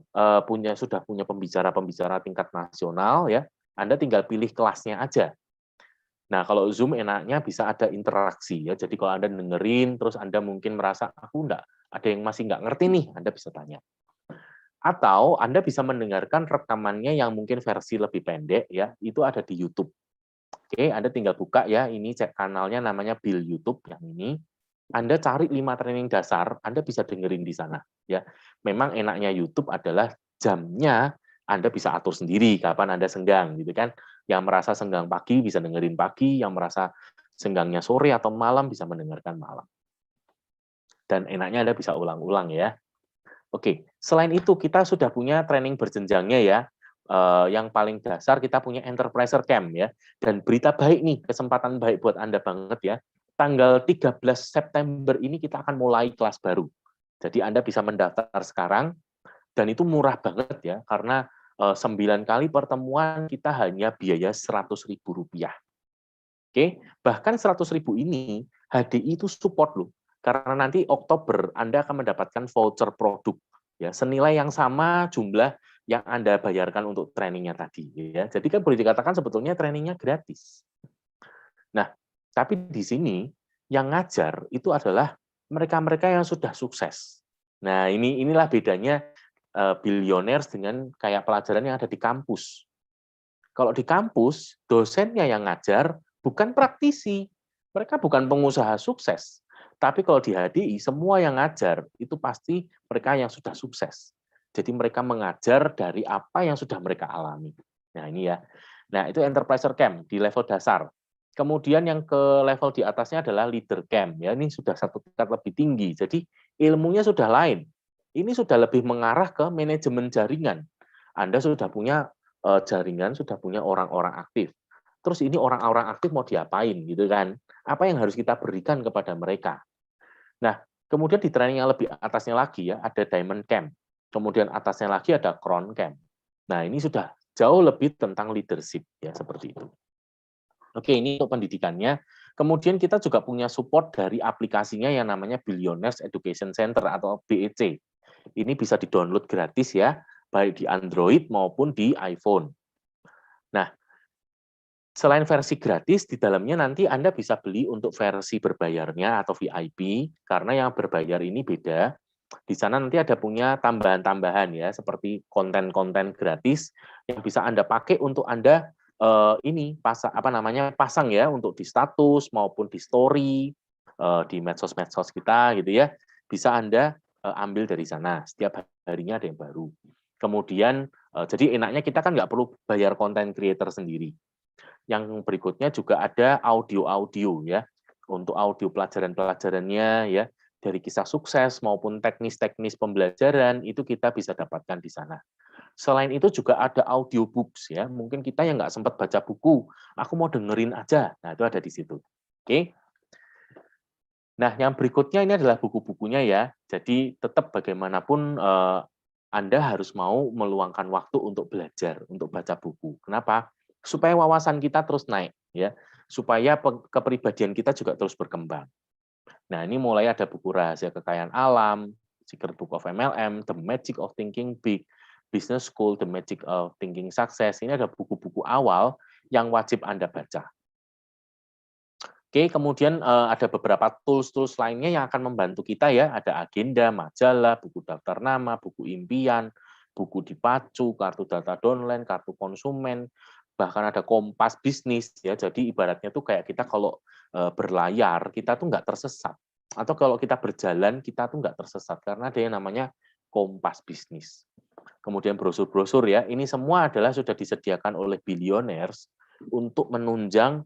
sudah punya pembicara-pembicara tingkat nasional ya. Anda tinggal pilih kelasnya aja. Nah, kalau Zoom enaknya bisa ada interaksi ya. Jadi kalau Anda dengerin, terus Anda mungkin merasa, aku ada yang masih nggak ngerti nih, Anda bisa tanya. Atau Anda bisa mendengarkan rekamannya yang mungkin versi lebih pendek ya, itu ada di YouTube. Oke, Anda tinggal buka ya, ini cek kanalnya namanya Bill YouTube yang ini. Anda cari 5 training dasar, Anda bisa dengerin di sana ya. Memang enaknya YouTube adalah jamnya Anda bisa atur sendiri kapan Anda senggang gitu kan. Yang merasa senggang pagi bisa dengerin pagi, yang merasa senggangnya sore atau malam bisa mendengarkan malam. Dan enaknya Anda bisa ulang-ulang ya. Oke, selain itu kita sudah punya training berjenjangnya ya. Yang paling dasar kita punya Enterpriser Camp ya. Dan berita baik nih, kesempatan baik buat Anda banget ya. Tanggal 13 September ini kita akan mulai kelas baru. Jadi Anda bisa mendaftar sekarang dan itu murah banget ya karena 9 kali pertemuan kita hanya biaya Rp100.000. Oke, bahkan 100.000 ini HDI itu support loh. Karena nanti Oktober Anda akan mendapatkan voucher produk ya senilai yang sama jumlah yang Anda bayarkan untuk trainingnya tadi ya. Jadi kan boleh dikatakan sebetulnya trainingnya gratis. Nah, tapi di sini yang ngajar itu adalah mereka-mereka yang sudah sukses. Nah, inilah bedanya billionaires dengan kayak pelajaran yang ada di kampus. Kalau di kampus, dosennya yang ngajar bukan praktisi. Mereka bukan pengusaha sukses. Tapi kalau di HDI, semua yang ngajar itu pasti mereka yang sudah sukses. Jadi mereka mengajar dari apa yang sudah mereka alami. Nah, ini ya. Nah, itu Enterpriser Camp di level dasar. Kemudian yang ke level di atasnya adalah Leader Camp. Ya, ini sudah satu tingkat lebih tinggi. Jadi ilmunya sudah lain. Ini sudah lebih mengarah ke manajemen jaringan. Anda sudah punya jaringan, sudah punya orang-orang aktif. Terus ini orang-orang aktif mau diapain gitu kan? Apa yang harus kita berikan kepada mereka? Nah, kemudian di training yang lebih atasnya lagi ya, ada Diamond Camp. Kemudian atasnya lagi ada Crown Camp. Nah, ini sudah jauh lebih tentang leadership ya, seperti itu. Oke, ini untuk pendidikannya. Kemudian kita juga punya support dari aplikasinya yang namanya Billionaires Education Center atau BEC. Ini bisa di-download gratis ya, baik di Android maupun di iPhone. Nah, selain versi gratis, di dalamnya nanti Anda bisa beli untuk versi berbayarnya atau VIP, karena yang berbayar ini beda. Di sana nanti ada punya tambahan-tambahan ya, seperti konten-konten gratis yang bisa Anda pakai untuk Anda pasang ya untuk di status maupun di story di medsos-medsos kita gitu ya. Bisa Anda ambil dari sana. Setiap harinya ada yang baru. Kemudian jadi enaknya kita kan nggak perlu bayar content creator sendiri. Yang berikutnya juga ada audio-audio ya. Untuk audio pelajaran-pelajarannya ya, dari kisah sukses maupun teknis-teknis pembelajaran itu kita bisa dapatkan di sana. Selain itu juga ada audiobooks ya, mungkin kita yang nggak sempat baca buku, aku mau dengerin aja, nah itu ada di situ. Oke. Nah, yang berikutnya ini adalah buku-bukunya ya, jadi tetap bagaimanapun Anda harus mau meluangkan waktu untuk belajar, untuk baca buku. Kenapa? Supaya wawasan kita terus naik, ya, supaya kepribadian kita juga terus berkembang. Nah, ini mulai ada buku Rahasia Kekayaan Alam, Secret Book of MLM, The Magic of Thinking Big, Business School, The Magic of Thinking Success. Ini ada buku-buku awal yang wajib Anda baca. Oke, kemudian ada beberapa tools-tools lainnya yang akan membantu kita ya. Ada agenda, majalah, buku daftar nama, buku impian, buku dipacu, kartu data downline, kartu konsumen, bahkan ada kompas bisnis ya. Jadi ibaratnya tuh kayak kita kalau berlayar, kita tuh nggak tersesat. Atau kalau kita berjalan, kita tuh nggak tersesat karena ada yang namanya kompas bisnis. kemudian brosur-brosur ya, ini semua adalah sudah disediakan oleh billionaires untuk menunjang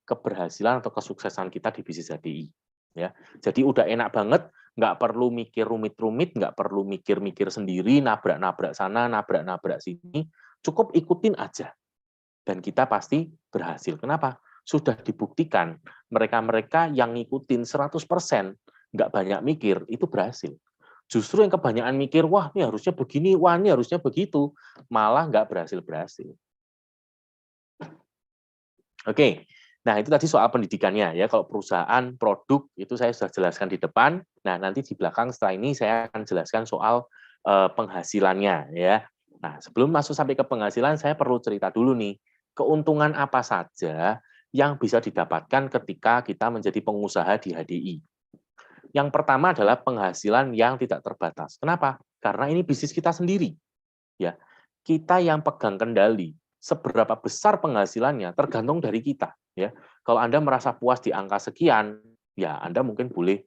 keberhasilan atau kesuksesan kita di bisnis HDI. Ya, jadi udah enak banget, nggak perlu mikir rumit-rumit, nggak perlu mikir-mikir sendiri, nabrak-nabrak sana, nabrak-nabrak sini, cukup ikutin aja. Dan kita pasti berhasil. Kenapa? Sudah dibuktikan, mereka-mereka yang ngikutin 100%, nggak banyak mikir, itu berhasil. Justru yang kebanyakan mikir, wah ini harusnya begini, wah ini harusnya begitu, malah nggak berhasil-berhasil. Oke, nah itu tadi soal pendidikannya ya. Kalau perusahaan, produk, itu saya sudah jelaskan di depan. Nah nanti di belakang setelah ini saya akan jelaskan soal penghasilannya ya. Nah sebelum masuk sampai ke penghasilan, saya perlu cerita dulu nih, keuntungan apa saja yang bisa didapatkan ketika kita menjadi pengusaha di HDI. Yang pertama adalah penghasilan yang tidak terbatas. Kenapa? Karena ini bisnis kita sendiri. Ya, kita yang pegang kendali. Seberapa besar penghasilannya tergantung dari kita. Ya, kalau Anda merasa puas di angka sekian, ya Anda mungkin boleh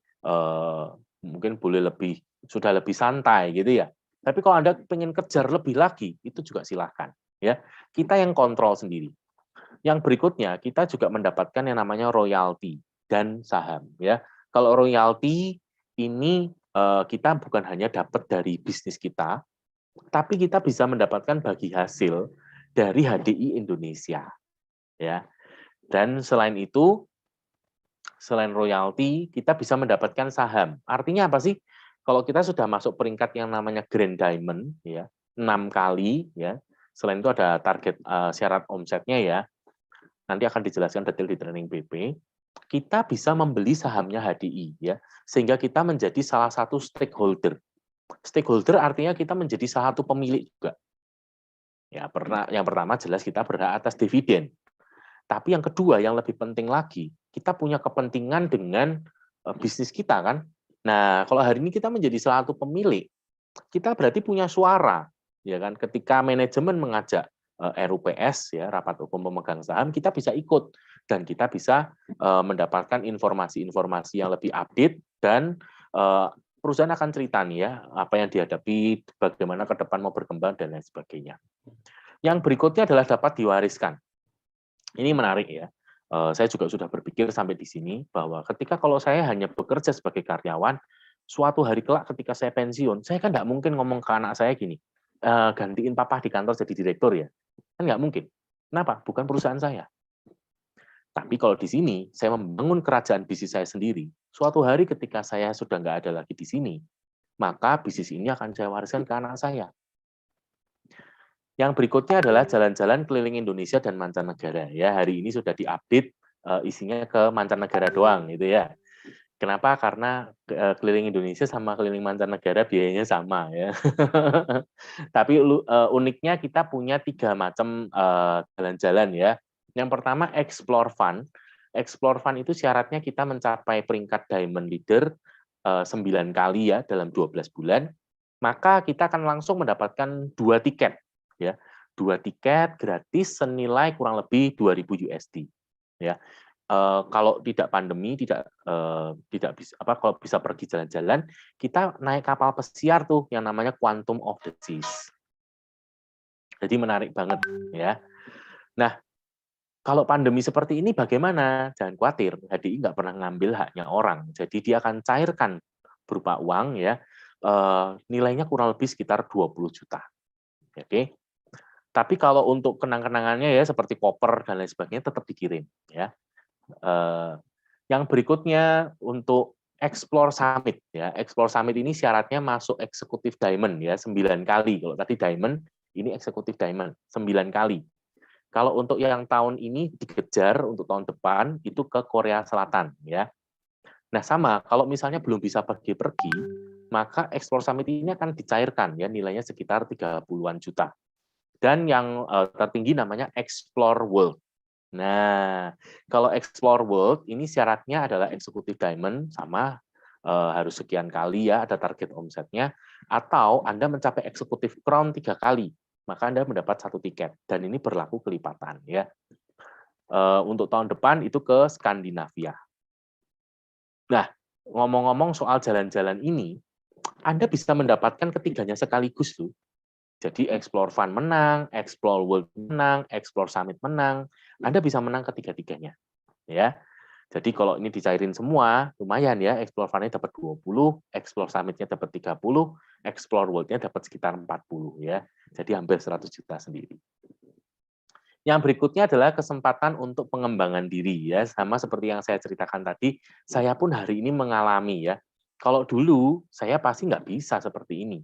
sudah lebih santai gitu ya. Tapi kalau Anda pengen kejar lebih lagi, itu juga silahkan. Ya, kita yang kontrol sendiri. Yang berikutnya, kita juga mendapatkan yang namanya royalti dan saham. Ya, kalau royalti ini kita bukan hanya dapat dari bisnis kita, tapi kita bisa mendapatkan bagi hasil dari HDI Indonesia. Ya, dan selain itu, selain royalti, kita bisa mendapatkan saham. Artinya apa sih? Kalau kita sudah masuk peringkat yang namanya Grand Diamond, ya 6 kali, ya. Selain itu ada target syarat omsetnya ya. Nanti akan dijelaskan detail di training BP. Kita bisa membeli sahamnya HDI, ya, sehingga kita menjadi salah satu stakeholder. Stakeholder artinya kita menjadi salah satu pemilik juga. Ya, yang pertama jelas kita berhak atas dividen. Tapi yang kedua, yang lebih penting lagi, kita punya kepentingan dengan bisnis kita kan. Nah, kalau hari ini kita menjadi salah satu pemilik, kita berarti punya suara, ya kan? Ketika manajemen mengajak RUPS ya, rapat umum pemegang saham, kita bisa ikut dan kita bisa mendapatkan informasi-informasi yang lebih update dan perusahaan akan cerita nih ya apa yang dihadapi, bagaimana ke depan mau berkembang dan lain sebagainya. Yang berikutnya adalah dapat diwariskan. Ini menarik ya. Saya juga sudah berpikir sampai di sini bahwa ketika kalau saya hanya bekerja sebagai karyawan, suatu hari kelak ketika saya pensiun, saya kan nggak mungkin ngomong ke anak saya gini, gantiin papa di kantor jadi direktur ya. Kan nggak mungkin. Kenapa? Bukan perusahaan saya. Tapi kalau di sini, saya membangun kerajaan bisnis saya sendiri. Suatu hari ketika saya sudah nggak ada lagi di sini, maka bisnis ini akan saya wariskan ke anak saya. Yang berikutnya adalah jalan-jalan keliling Indonesia dan mancanegara. Ya, hari ini sudah diupdate isinya ke mancanegara doang, gitu ya. Kenapa? Karena keliling Indonesia sama keliling mancanegara biayanya sama, ya. Tapi uniknya kita punya 3 macam jalan-jalan ya. Yang pertama Explore Fund. Explore Fund itu syaratnya kita mencapai peringkat Diamond Leader 9 kali ya dalam 12 bulan. Maka kita akan langsung mendapatkan 2 tiket ya. 2 tiket gratis senilai kurang lebih 2.000 USD ya. Kalau tidak pandemi, tidak bisa kalau bisa pergi jalan-jalan, kita naik kapal pesiar tuh yang namanya Quantum of the Seas. Jadi menarik banget ya. Nah, kalau pandemi seperti ini bagaimana? Jangan khawatir, HDI nggak pernah ngambil haknya orang. Jadi dia akan cairkan berupa uang ya. Nilainya kurang lebih sekitar 20 juta. Oke. Tapi kalau untuk kenang-kenangannya ya seperti koper dan lain sebagainya tetap dikirim ya. Yang berikutnya untuk Explore Summit ya. Explore Summit ini syaratnya masuk eksekutif Diamond ya 9 kali. Kalau tadi Diamond, ini eksekutif Diamond 9 kali. Kalau untuk yang tahun ini dikejar untuk tahun depan itu ke Korea Selatan ya. Nah sama, kalau misalnya belum bisa pergi-pergi, maka Explore Summit ini akan dicairkan ya nilainya sekitar 30-an juta. Dan yang tertinggi namanya Explore World. Nah, kalau Explore World ini syaratnya adalah eksekutif Diamond sama harus sekian kali ya ada target omsetnya atau Anda mencapai eksekutif Crown 3 kali maka Anda mendapat 1 tiket dan ini berlaku kelipatan ya. Untuk tahun depan itu ke Skandinavia. Nah, ngomong-ngomong soal jalan-jalan ini, Anda bisa mendapatkan ketiganya sekaligus loh. Jadi Explore Fund menang, Explore World menang, Explore Summit menang, Anda bisa menang ketiga-tiganya. Ya. Jadi kalau ini dicairin semua, lumayan ya, Explore Fund-nya dapat 20, Explore Summit-nya dapat 30, Explore World-nya dapat sekitar 40 ya. Jadi hampir 100 juta sendiri. Yang berikutnya adalah kesempatan untuk pengembangan diri ya, sama seperti yang saya ceritakan tadi, saya pun hari ini mengalami ya. Kalau dulu saya pasti nggak bisa seperti ini.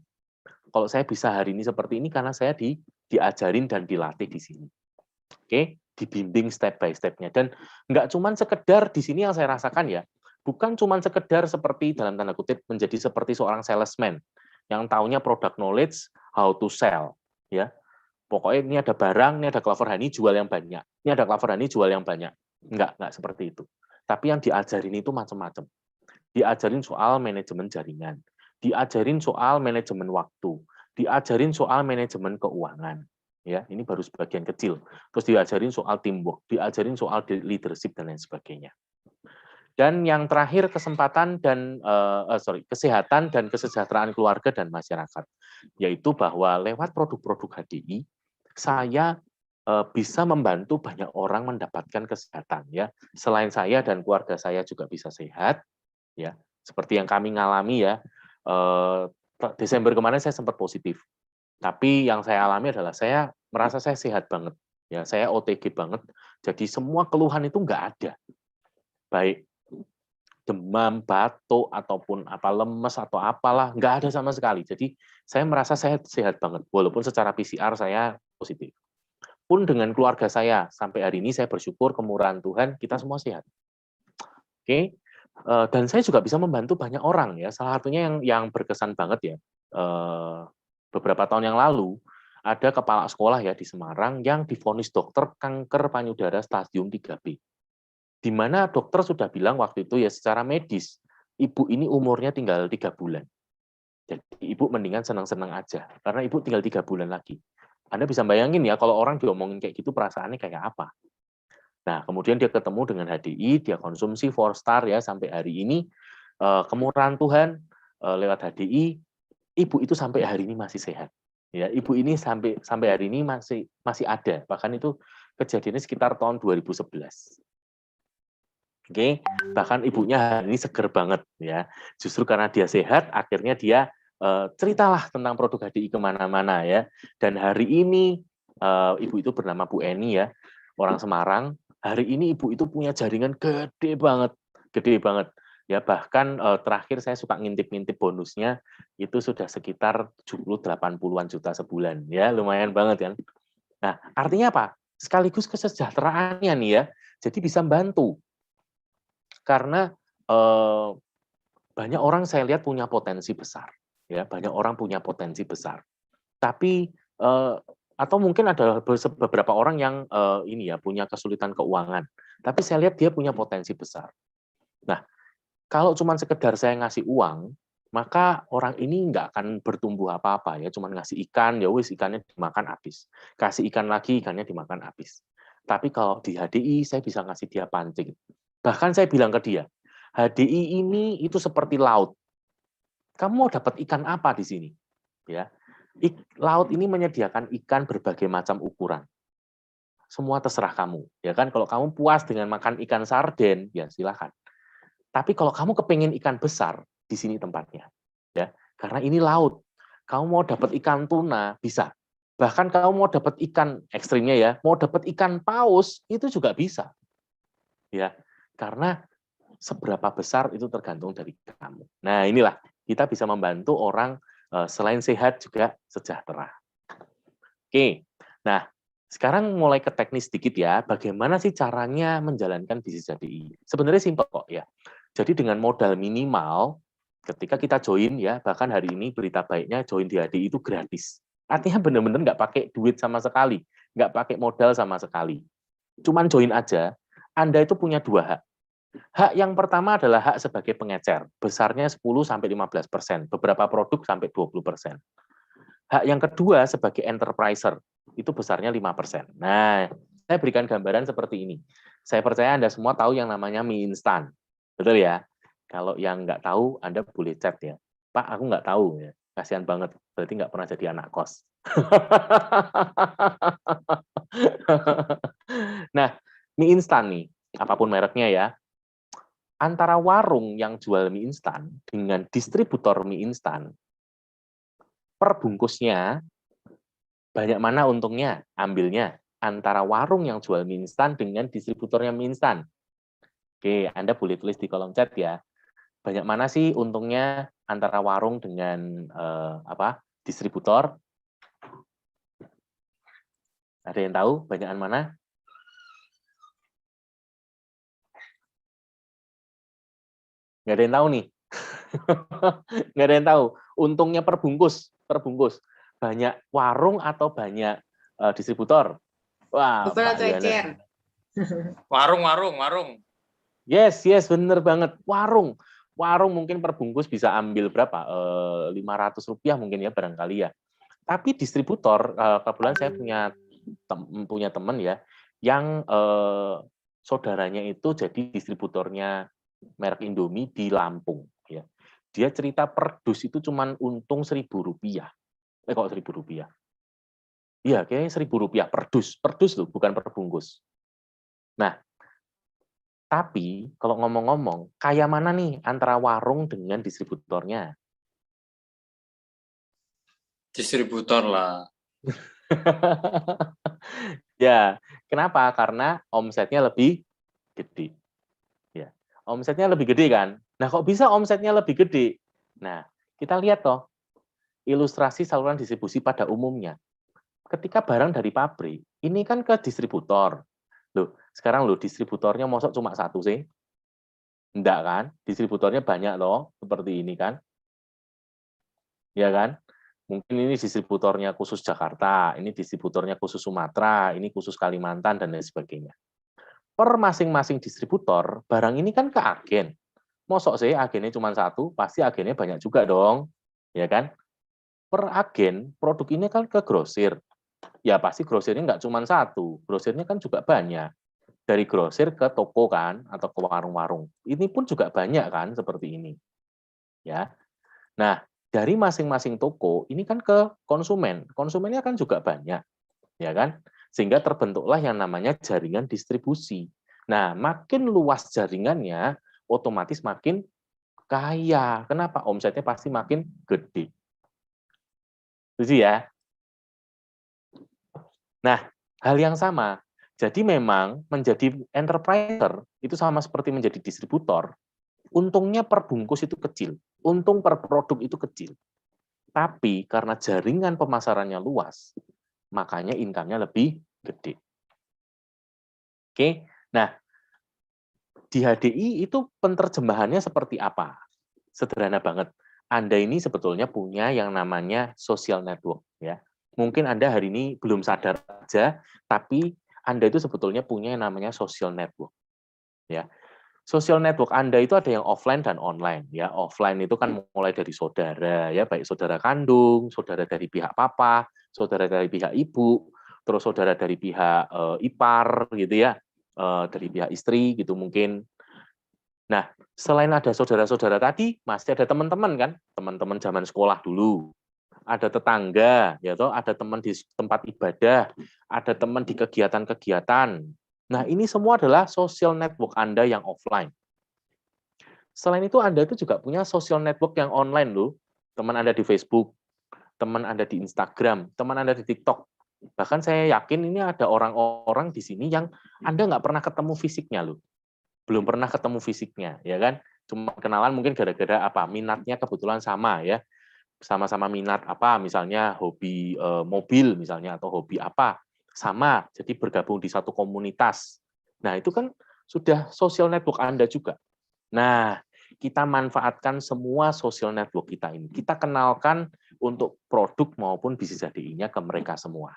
Kalau saya bisa hari ini seperti ini karena saya diajarin dan dilatih di sini. Oke, dibimbing step by step-nya. Dan nggak cuma sekedar di sini yang saya rasakan ya, bukan cuma sekedar seperti dalam tanda kutip menjadi seperti seorang salesman yang taunya product knowledge, how to sell, ya. Pokoknya ini ada barang, ini ada Clover Honey, jual yang banyak. Ini ada Clover Honey, jual yang banyak. Enggak seperti itu. Tapi yang diajarin itu macam-macam. Diajarin soal manajemen jaringan, diajarin soal manajemen waktu, diajarin soal manajemen keuangan. Ya, ini baru sebagian kecil. Terus diajarin soal teamwork, diajarin soal leadership dan lain sebagainya. Dan yang terakhir kesempatan dan kesehatan dan kesejahteraan keluarga dan masyarakat, yaitu bahwa lewat produk-produk HDI saya bisa membantu banyak orang mendapatkan kesehatan ya. Selain saya dan keluarga saya juga bisa sehat ya. Seperti yang kami ngalami ya. Desember kemarin saya sempat positif. Tapi yang saya alami adalah saya merasa saya sehat banget ya. Saya OTG banget. Jadi semua keluhan itu nggak ada. Baik demam, batuk, ataupun apa lemes atau apalah, nggak ada sama sekali. Jadi saya merasa saya sehat banget, walaupun secara PCR saya positif. Pun dengan keluarga saya, sampai hari ini saya bersyukur kemurahan Tuhan, kita semua sehat. Oke, dan saya juga bisa membantu banyak orang ya. Salah satunya yang berkesan banget ya, beberapa tahun yang lalu, ada kepala sekolah ya di Semarang yang divonis dokter kanker payudara stadium 3B. Di mana dokter sudah bilang waktu itu ya secara medis, ibu ini umurnya tinggal 3 bulan. Jadi ibu mendingan senang-senang aja, karena ibu tinggal 3 bulan lagi. Anda bisa bayangin ya, kalau orang diomongin kayak gitu perasaannya kayak apa. Nah, kemudian dia ketemu dengan HDI, dia konsumsi 4-star ya, sampai hari ini, kemurahan Tuhan, lewat HDI, ibu itu sampai hari ini masih sehat. Ya, ibu ini sampai hari ini masih ada, bahkan itu kejadiannya sekitar tahun 2011. Oke, bahkan ibunya hari ini seger banget ya. Justru karena dia sehat, akhirnya dia ceritalah tentang produk HDI kemana-mana ya. Dan hari ini ibu itu bernama Bu Eni ya, orang Semarang. Hari ini ibu itu punya jaringan gede banget ya. Bahkan terakhir saya suka ngintip-ngintip bonusnya itu sudah sekitar 70-80-an juta sebulan ya, lumayan banget kan. Nah, artinya apa? Sekaligus kesejahteraannya nih ya. Jadi bisa bantu. Karena banyak orang saya lihat punya potensi besar, ya banyak orang punya potensi besar. Tapi atau mungkin ada beberapa orang yang ini ya punya kesulitan keuangan, tapi saya lihat dia punya potensi besar. Nah, kalau cuma sekedar saya ngasih uang, maka orang ini nggak akan bertumbuh apa-apa ya, cuma ngasih ikan, ya wis ikannya dimakan habis. Kasih ikan lagi, ikannya dimakan habis. Tapi kalau di HDI saya bisa ngasih dia pancing. Bahkan saya bilang ke dia, HDI ini itu seperti laut. Kamu mau dapat ikan apa di sini? Ya, laut ini menyediakan ikan berbagai macam ukuran. Semua terserah kamu, ya kan? Kalau kamu puas dengan makan ikan sarden, ya silakan. Tapi kalau kamu kepengen ikan besar, di sini tempatnya, ya. Karena ini laut. Kamu mau dapat ikan tuna, bisa. Bahkan kamu mau dapat ikan ekstrimnya ya, mau dapat ikan paus, itu juga bisa. Ya, karena seberapa besar itu tergantung dari kamu. Nah, inilah kita bisa membantu orang selain sehat juga sejahtera. Oke. Nah, sekarang mulai ke teknis sedikit ya. Bagaimana sih caranya menjalankan bisnis HDI? Sebenarnya simpel kok ya. Jadi dengan modal minimal, ketika kita join ya, bahkan hari ini berita baiknya join di HDI itu gratis. Artinya benar-benar nggak pakai duit sama sekali, nggak pakai modal sama sekali. Cuman join aja, Anda itu punya 2 hak. Hak yang pertama adalah hak sebagai pengecer, besarnya 10-15%, beberapa produk sampai 20%. Hak yang kedua sebagai enterpriser, itu besarnya 5%. Nah, saya berikan gambaran seperti ini. Saya percaya Anda semua tahu yang namanya mie instan. Betul ya? Kalau yang nggak tahu, Anda boleh chat ya. Pak, aku nggak tahu. Ya. Kasihan banget, berarti nggak pernah jadi anak kos. Nah, mie instan nih, apapun mereknya ya, antara warung yang jual mie instan dengan distributor mie instan, per bungkusnya banyak mana untungnya? Ambilnya antara warung yang jual mie instan dengan distributornya mie instan. Oke, Anda boleh tulis di kolom chat ya. Banyak mana sih untungnya antara warung dengan distributor? Ada yang tahu banyakan mana? Nggak ada yang tahu nih. Nggak ada yang tahu. Untungnya per bungkus. Banyak warung atau banyak distributor? Wah, Double Pak atau Yohanes. ecer? Warung. Yes, bener banget. Warung. Warung mungkin per bungkus bisa ambil berapa? Rp500 mungkin ya barangkali ya. Tapi distributor, kebetulan saya punya teman ya, yang saudaranya itu jadi distributornya merek Indomie di Lampung. Ya. Dia cerita per dus itu cuma untung Rp1.000. Kok Rp1.000? Iya, kayaknya Rp1.000 per dus loh, bukan per bungkus. Nah, tapi kalau ngomong-ngomong, kayak mana nih antara warung dengan distributornya? Distributor lah. Ya, kenapa? Karena omsetnya lebih gede. Ya, omsetnya lebih gede kan? Nah, kok bisa omsetnya lebih gede? Nah, kita lihat toh ilustrasi saluran distribusi pada umumnya. Ketika barang dari pabrik, ini kan ke distributor. Loh, sekarang loh distributornya mosok cuma satu sih? Enggak kan? Distributornya banyak loh, seperti ini kan? Ya kan? Mungkin ini distributornya khusus Jakarta, ini distributornya khusus Sumatera, ini khusus Kalimantan, dan lain sebagainya. Per masing-masing distributor, barang ini kan ke agen. Mosok sih agennya cuma satu, pasti agennya banyak juga dong. Ya kan? Per agen, produk ini kan ke grosir. Ya pasti grosirnya nggak cuma satu, grosirnya kan juga banyak. Dari grosir ke toko kan, atau ke warung-warung. Ini pun juga banyak kan, seperti ini. Ya. Nah, dari masing-masing toko, ini kan ke konsumen. Konsumennya kan juga banyak. Ya kan? Sehingga terbentuklah yang namanya jaringan distribusi. Nah, makin luas jaringannya, otomatis makin kaya. Kenapa? Omsetnya pasti makin gede. Setuju ya? Nah, hal yang sama. Jadi memang menjadi enterpriser itu sama seperti menjadi distributor, untungnya per bungkus itu kecil, untung per produk itu kecil. Tapi karena jaringan pemasarannya luas, makanya income-nya lebih gede. Oke, nah di HDI itu penerjemahannya seperti apa? Sederhana banget. Anda ini sebetulnya punya yang namanya social network, ya. Mungkin Anda hari ini belum sadar aja, tapi Anda itu sebetulnya punya yang namanya social network, ya. Social network Anda itu ada yang offline dan online, ya. Offline itu kan mulai dari saudara, ya, baik saudara kandung, saudara dari pihak papa, saudara dari pihak ibu, terus saudara dari pihak ipar, gitu ya, dari pihak istri, gitu mungkin. Nah, selain ada saudara-saudara tadi, masih ada teman-teman kan, teman-teman zaman sekolah dulu, ada tetangga, ya toh, ada teman di tempat ibadah, ada teman di kegiatan-kegiatan. Nah, ini semua adalah social network Anda yang offline. Selain itu, Anda itu juga punya social network yang online loh. Teman Anda di Facebook, teman Anda di Instagram, teman Anda di TikTok. Bahkan saya yakin ini ada orang-orang di sini yang Anda nggak pernah ketemu fisiknya loh. Belum pernah ketemu fisiknya, ya kan? Cuma kenalan mungkin gara-gara apa? Minatnya kebetulan sama ya. Sama-sama minat apa? Misalnya hobi mobil misalnya atau hobi apa? Sama. Jadi bergabung di satu komunitas. Nah, itu kan sudah social network Anda juga. Nah, kita manfaatkan semua social network kita ini. Kita kenalkan untuk produk maupun bisnis HDI-nya ke mereka semua.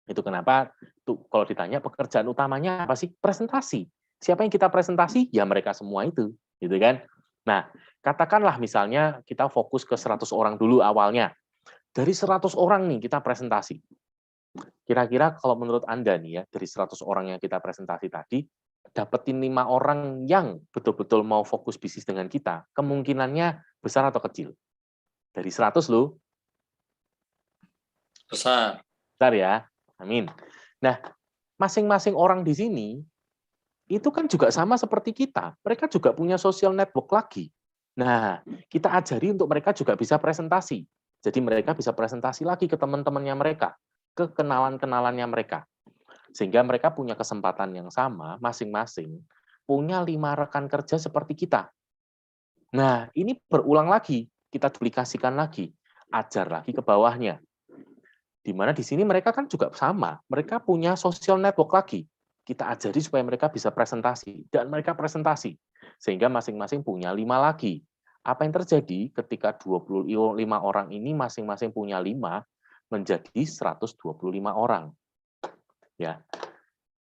Itu kenapa tuh kalau ditanya pekerjaan utamanya apa sih? Presentasi. Siapa yang kita presentasi? Ya mereka semua itu, gitu kan. Nah, katakanlah misalnya kita fokus ke 100 orang dulu awalnya. Dari 100 orang nih kita presentasi. Kira-kira kalau menurut Anda nih ya, dari 100 orang yang kita presentasi tadi, dapetin 5 orang yang betul-betul mau fokus bisnis dengan kita, kemungkinannya besar atau kecil? Dari 100 loh. Besar. Besar ya. Amin. Nah, masing-masing orang di sini itu kan juga sama seperti kita. Mereka juga punya social network lagi. Nah, kita ajari untuk mereka juga bisa presentasi. Jadi mereka bisa presentasi lagi ke teman-temannya mereka, ke kenalan-kenalannya mereka. Sehingga mereka punya kesempatan yang sama, masing-masing punya 5 rekan kerja seperti kita. Nah, ini berulang lagi, kita duplikasikan lagi, ajar lagi ke bawahnya. Di mana di sini mereka kan juga sama, mereka punya social network lagi. Kita ajari supaya mereka bisa presentasi, dan mereka presentasi. Sehingga masing-masing punya 5 lagi. Apa yang terjadi ketika 25 orang ini masing-masing punya 5, menjadi 125 orang. Ya.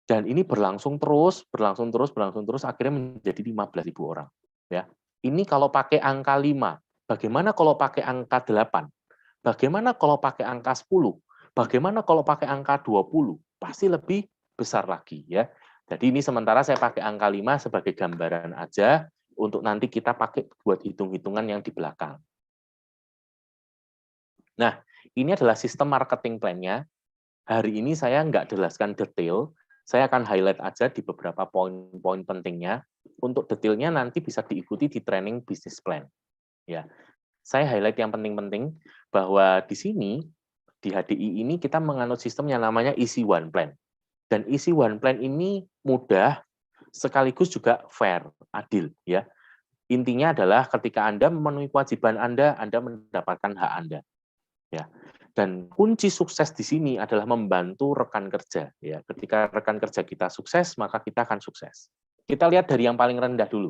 Dan ini berlangsung terus, akhirnya menjadi 15.000 orang. Ya. Ini kalau pakai angka 5, bagaimana kalau pakai angka 8? Bagaimana kalau pakai angka 10? Bagaimana kalau pakai angka 20? Pasti lebih besar lagi ya. Jadi ini sementara saya pakai angka 5 sebagai gambaran aja untuk nanti kita pakai buat hitung-hitungan yang di belakang. Nah, ini adalah sistem marketing plan-nya. Hari ini saya nggak jelaskan detail, saya akan highlight aja di beberapa poin-poin pentingnya. Untuk detailnya nanti bisa diikuti di training business plan. Ya, saya highlight yang penting-penting bahwa di sini di HDI ini kita menganut sistem yang namanya Easy One Plan. Dan Easy One Plan ini mudah sekaligus juga fair, adil ya. Intinya adalah ketika Anda memenuhi kewajiban Anda mendapatkan hak Anda. Ya. Dan kunci sukses di sini adalah membantu rekan kerja ya. Ketika rekan kerja kita sukses, maka kita akan sukses. Kita lihat dari yang paling rendah dulu.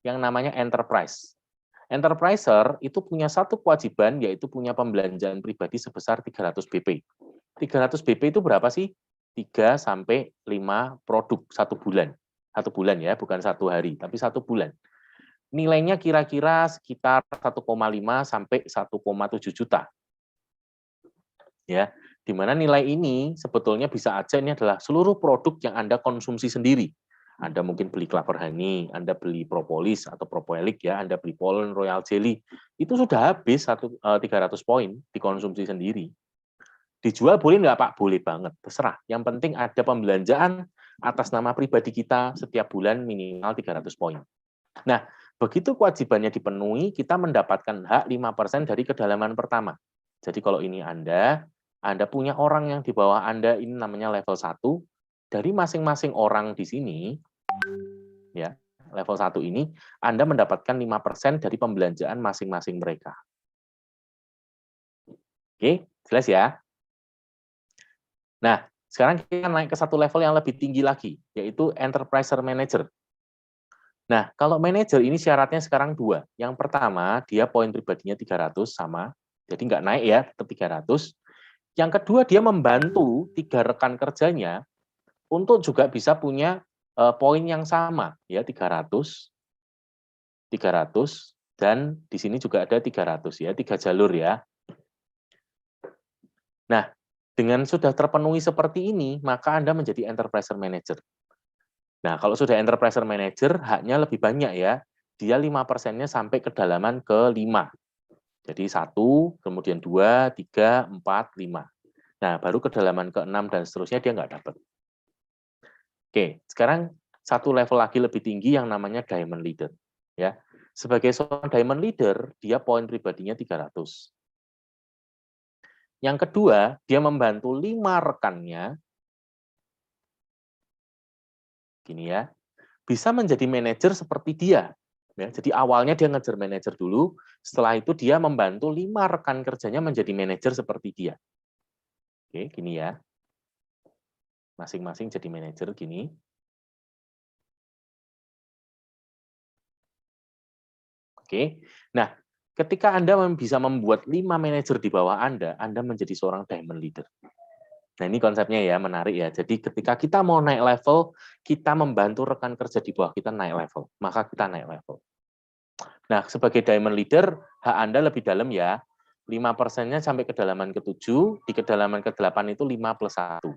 Yang namanya enterprise. Enterpriser itu punya satu kewajiban, yaitu punya pembelanjaan pribadi sebesar 300 BP. 300 BP itu berapa sih? 3 sampai 5 produk satu bulan. Satu bulan ya, bukan satu hari, tapi satu bulan. Nilainya kira-kira sekitar 1,5 sampai 1,7 juta. Ya, di mana nilai ini sebetulnya bisa aja ini adalah seluruh produk yang Anda konsumsi sendiri. Anda mungkin beli Clover Honey, Anda beli propolis atau propoelik ya, Anda beli pollen royal jelly, itu sudah habis 300 poin dikonsumsi sendiri. Dijual boleh nggak Pak? Boleh banget, terserah. Yang penting ada pembelanjaan atas nama pribadi kita setiap bulan minimal 300 poin. Nah, begitu kewajibannya dipenuhi, kita mendapatkan hak 5% dari kedalaman pertama. Jadi kalau ini Anda punya orang yang di bawah Anda, ini namanya level 1, dari masing-masing orang di sini, ya level 1 ini, Anda mendapatkan 5% dari pembelanjaan masing-masing mereka. Oke, jelas ya? Nah, sekarang kita naik ke satu level yang lebih tinggi lagi, yaitu Enterprise Manager. Nah, kalau manager ini syaratnya sekarang 2. Yang pertama, dia poin pribadinya 300 sama, jadi nggak naik ya, tetap 300. Yang kedua, dia membantu 3 rekan kerjanya untuk juga bisa punya poin yang sama, ya 300, 300, dan di sini juga ada 300 ya, 3 jalur ya. Nah, dengan sudah terpenuhi seperti ini, maka Anda menjadi Enterprise Manager. Nah, kalau sudah Enterprise Manager, haknya lebih banyak ya. Dia 5%-nya sampai kedalaman ke-5. Jadi 1, kemudian 2, 3, 4, 5. Nah, baru kedalaman ke-6 dan seterusnya dia nggak dapat. Oke, sekarang satu level lagi lebih tinggi yang namanya Diamond Leader. Ya, sebagai seorang Diamond Leader, dia poin pribadinya 300. Yang kedua, dia membantu 5 rekannya, gini ya, bisa menjadi manajer seperti dia. Ya, jadi awalnya dia ngejar manajer dulu, setelah itu dia membantu 5 rekan kerjanya menjadi manajer seperti dia. Oke, gini ya. Masing-masing jadi manajer gini. Oke. Nah, ketika Anda bisa membuat 5 manajer di bawah Anda menjadi seorang diamond leader. Nah, ini konsepnya ya, menarik ya. Jadi ketika kita mau naik level, kita membantu rekan kerja di bawah kita naik level, maka kita naik level. Nah, sebagai diamond leader, hak Anda lebih dalam ya. 5%-nya sampai kedalaman ke-7, di kedalaman ke-8 itu 5 plus 1.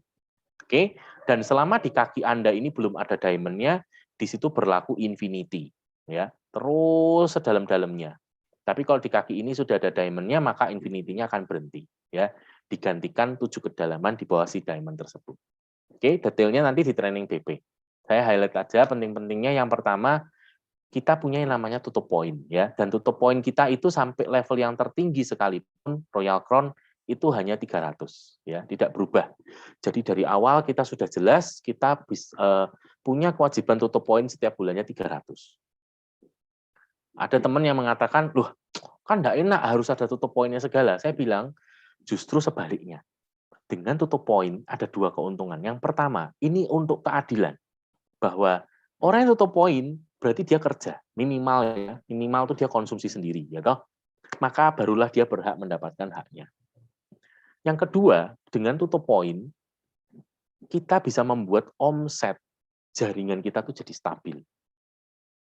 Oke, dan selama di kaki Anda ini belum ada diamond-nya, di situ berlaku infinity. Ya, terus sedalam-dalamnya. Tapi kalau di kaki ini sudah ada diamond-nya, maka infinity-nya akan berhenti. Ya, digantikan 7 kedalaman di bawah si diamond tersebut. Oke, detailnya nanti di training BP. Saya highlight aja penting-pentingnya. Yang pertama, kita punya yang namanya tutup poin ya, dan tutup poin kita itu sampai level yang tertinggi sekalipun Royal Crown itu hanya 300 ya, tidak berubah. Jadi dari awal kita sudah jelas kita punya kewajiban tutup poin setiap bulannya 300. Ada teman yang mengatakan, "Loh, kan enggak enak harus ada tutup poinnya segala." Saya bilang, justru sebaliknya. Dengan tutup poin ada 2 keuntungan. Yang pertama, ini untuk keadilan. Bahwa orang yang tutup poin berarti dia kerja, minimal ya, minimal itu dia konsumsi sendiri, ya toh. Maka barulah dia berhak mendapatkan haknya. Yang kedua, dengan tutup poin kita bisa membuat omset jaringan kita tuh jadi stabil.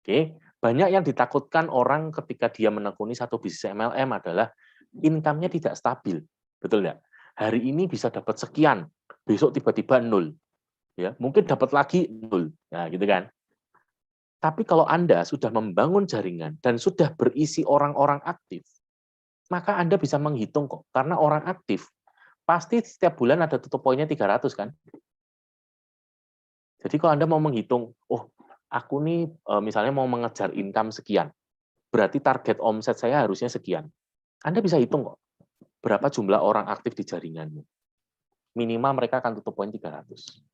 Oke, banyak yang ditakutkan orang ketika dia menekuni satu bisnis MLM adalah income-nya tidak stabil. Betul nggak? Hari ini bisa dapat sekian, besok tiba-tiba 0. Ya, mungkin dapat lagi 0. Nah, gitu kan. Tapi kalau Anda sudah membangun jaringan dan sudah berisi orang-orang aktif, maka Anda bisa menghitung kok. Karena orang aktif, pasti setiap bulan ada tutup poinnya 300 kan. Jadi kalau Anda mau menghitung, oh aku nih misalnya mau mengejar income sekian, berarti target omset saya harusnya sekian. Anda bisa hitung kok, berapa jumlah orang aktif di jaringanmu. Minimal mereka akan tutup poin 300.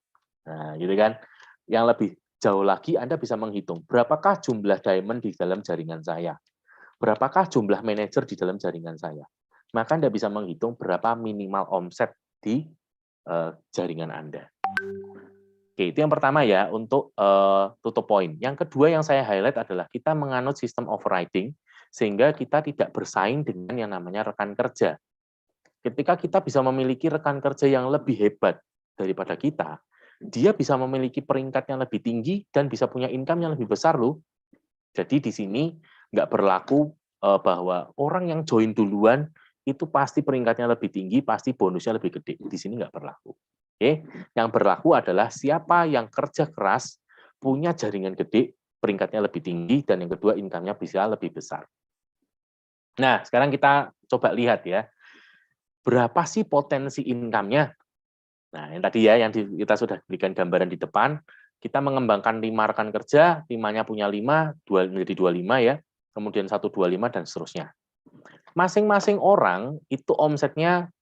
Nah, gitu kan. Yang lebih jauh lagi, Anda bisa menghitung berapakah jumlah diamond di dalam jaringan saya, berapakah jumlah manajer di dalam jaringan saya. Maka Anda bisa menghitung berapa minimal omset di jaringan Anda. Oke, itu yang pertama ya, untuk tutup poin. Yang kedua yang saya highlight adalah kita menganut sistem overriding, sehingga kita tidak bersaing dengan yang namanya rekan kerja. Ketika kita bisa memiliki rekan kerja yang lebih hebat daripada kita, dia bisa memiliki peringkat yang lebih tinggi dan bisa punya income yang lebih besar loh. Jadi di sini nggak berlaku bahwa orang yang join duluan itu pasti peringkatnya lebih tinggi, pasti bonusnya lebih gede. Di sini nggak berlaku. Oke, yang berlaku adalah siapa yang kerja keras, punya jaringan gede, peringkatnya lebih tinggi, dan yang kedua income-nya bisa lebih besar. Nah, sekarang kita coba lihat ya, berapa sih potensi income-nya? Nah, yang tadi ya, yang kita sudah berikan gambaran di depan, kita mengembangkan 5 rekan kerja, 5-nya punya 5, 2 menjadi 25 ya, kemudian 1 25 dan seterusnya. Masing-masing orang itu omsetnya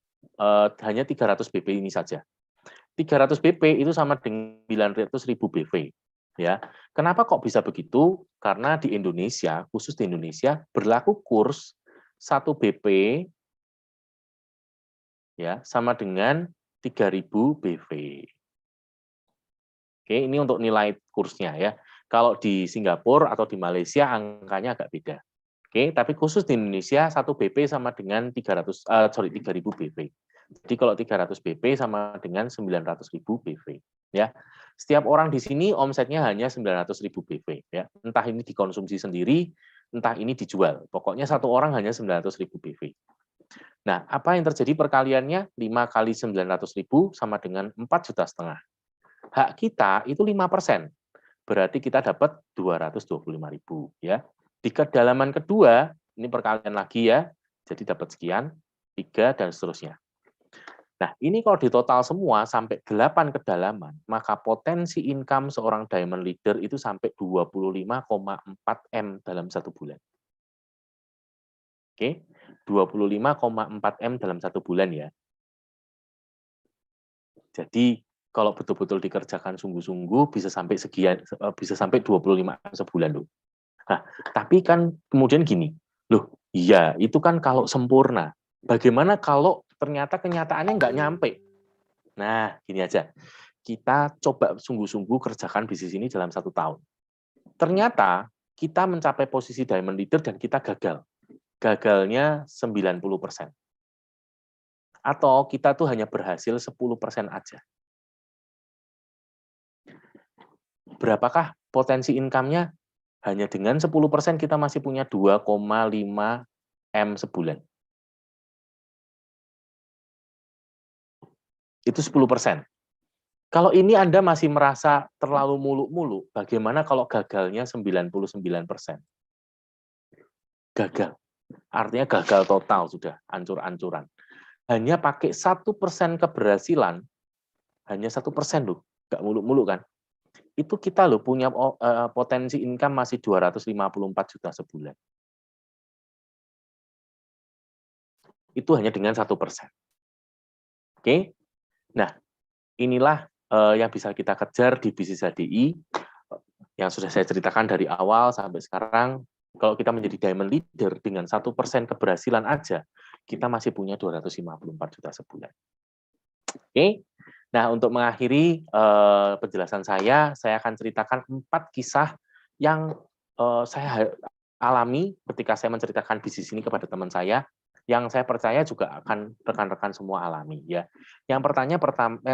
hanya 300 BP ini saja. 300 BP itu sama dengan 900.000 BV. Ya, kenapa kok bisa begitu? Karena di Indonesia, khusus di Indonesia, berlaku kurs 1 BP ya sama dengan 3.000 BV. Oke, ini untuk nilai kursnya ya. Kalau di Singapura atau di Malaysia angkanya agak beda. Oke, tapi khusus di Indonesia 1 BP sama dengan 3.000 BV. Jadi kalau 300 BP sama dengan 900.000 BV ya. Setiap orang di sini omsetnya hanya 900.000 BV ya. Entah ini dikonsumsi sendiri, entah ini dijual. Pokoknya satu orang hanya 900.000 BV. Nah, apa yang terjadi perkaliannya? 5 kali 900.000 sama dengan 4,5 juta. Hak kita itu 5%. Berarti kita dapat 225.000 ya. Di kedalaman kedua, ini perkalian lagi ya. Jadi dapat sekian, 3 dan seterusnya. Nah, ini kalau ditotal semua sampai 8 kedalaman, maka potensi income seorang diamond leader itu sampai 25,4 M dalam 1 bulan. Oke, 25,4 M dalam 1 bulan ya. Jadi kalau betul-betul dikerjakan sungguh-sungguh bisa sampai sekian, bisa sampai 25 M sebulan loh. Nah, tapi kan kemudian gini, loh, iya itu kan kalau sempurna. Bagaimana kalau ternyata kenyataannya nggak nyampe? Nah, gini aja, kita coba sungguh-sungguh kerjakan bisnis ini dalam 1 tahun. Ternyata kita mencapai posisi diamond leader dan kita gagal. Gagalnya 90%. Atau kita tuh hanya berhasil 10% aja. Berapakah potensi income-nya? Hanya dengan 10% kita masih punya 2,5 M sebulan. Itu 10%. Kalau ini Anda masih merasa terlalu muluk-muluk, bagaimana kalau gagalnya 99%? Gagal. Artinya gagal total sudah, ancur-ancuran. hanya pakai 1% keberhasilan, hanya 1% loh, nggak muluk-muluk kan? Itu kita loh punya potensi income masih 254 juta sebulan. Itu hanya dengan 1%. Oke? Nah, inilah yang bisa kita kejar di bisnis HDI, yang sudah saya ceritakan dari awal sampai sekarang. Kalau kita menjadi diamond leader dengan 1% keberhasilan aja, kita masih punya 254 juta sebulan. Oke? Nah, untuk mengakhiri penjelasan saya akan ceritakan 4 kisah yang saya alami ketika saya menceritakan bisnis ini kepada teman saya, yang saya percaya juga akan rekan-rekan semua alami ya. Yang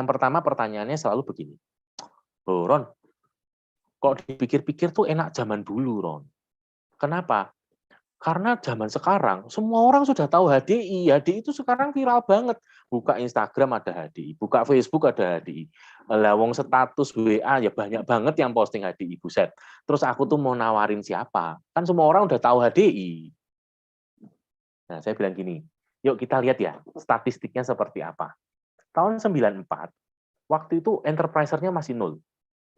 pertama pertanyaannya selalu begini. Oh, Ron, kok dipikir-pikir tuh enak zaman dulu, Ron. Kenapa? Karena zaman sekarang semua orang sudah tahu HDI. HDI itu sekarang viral banget. Buka Instagram ada HDI, buka Facebook ada HDI. Lawong status WA ya banyak banget yang posting HDI, buset. Terus aku tuh mau nawarin siapa? Kan semua orang udah tahu HDI. Nah, saya bilang gini, yuk kita lihat ya, statistiknya seperti apa. Tahun 94, waktu itu enterpriser-nya masih nol.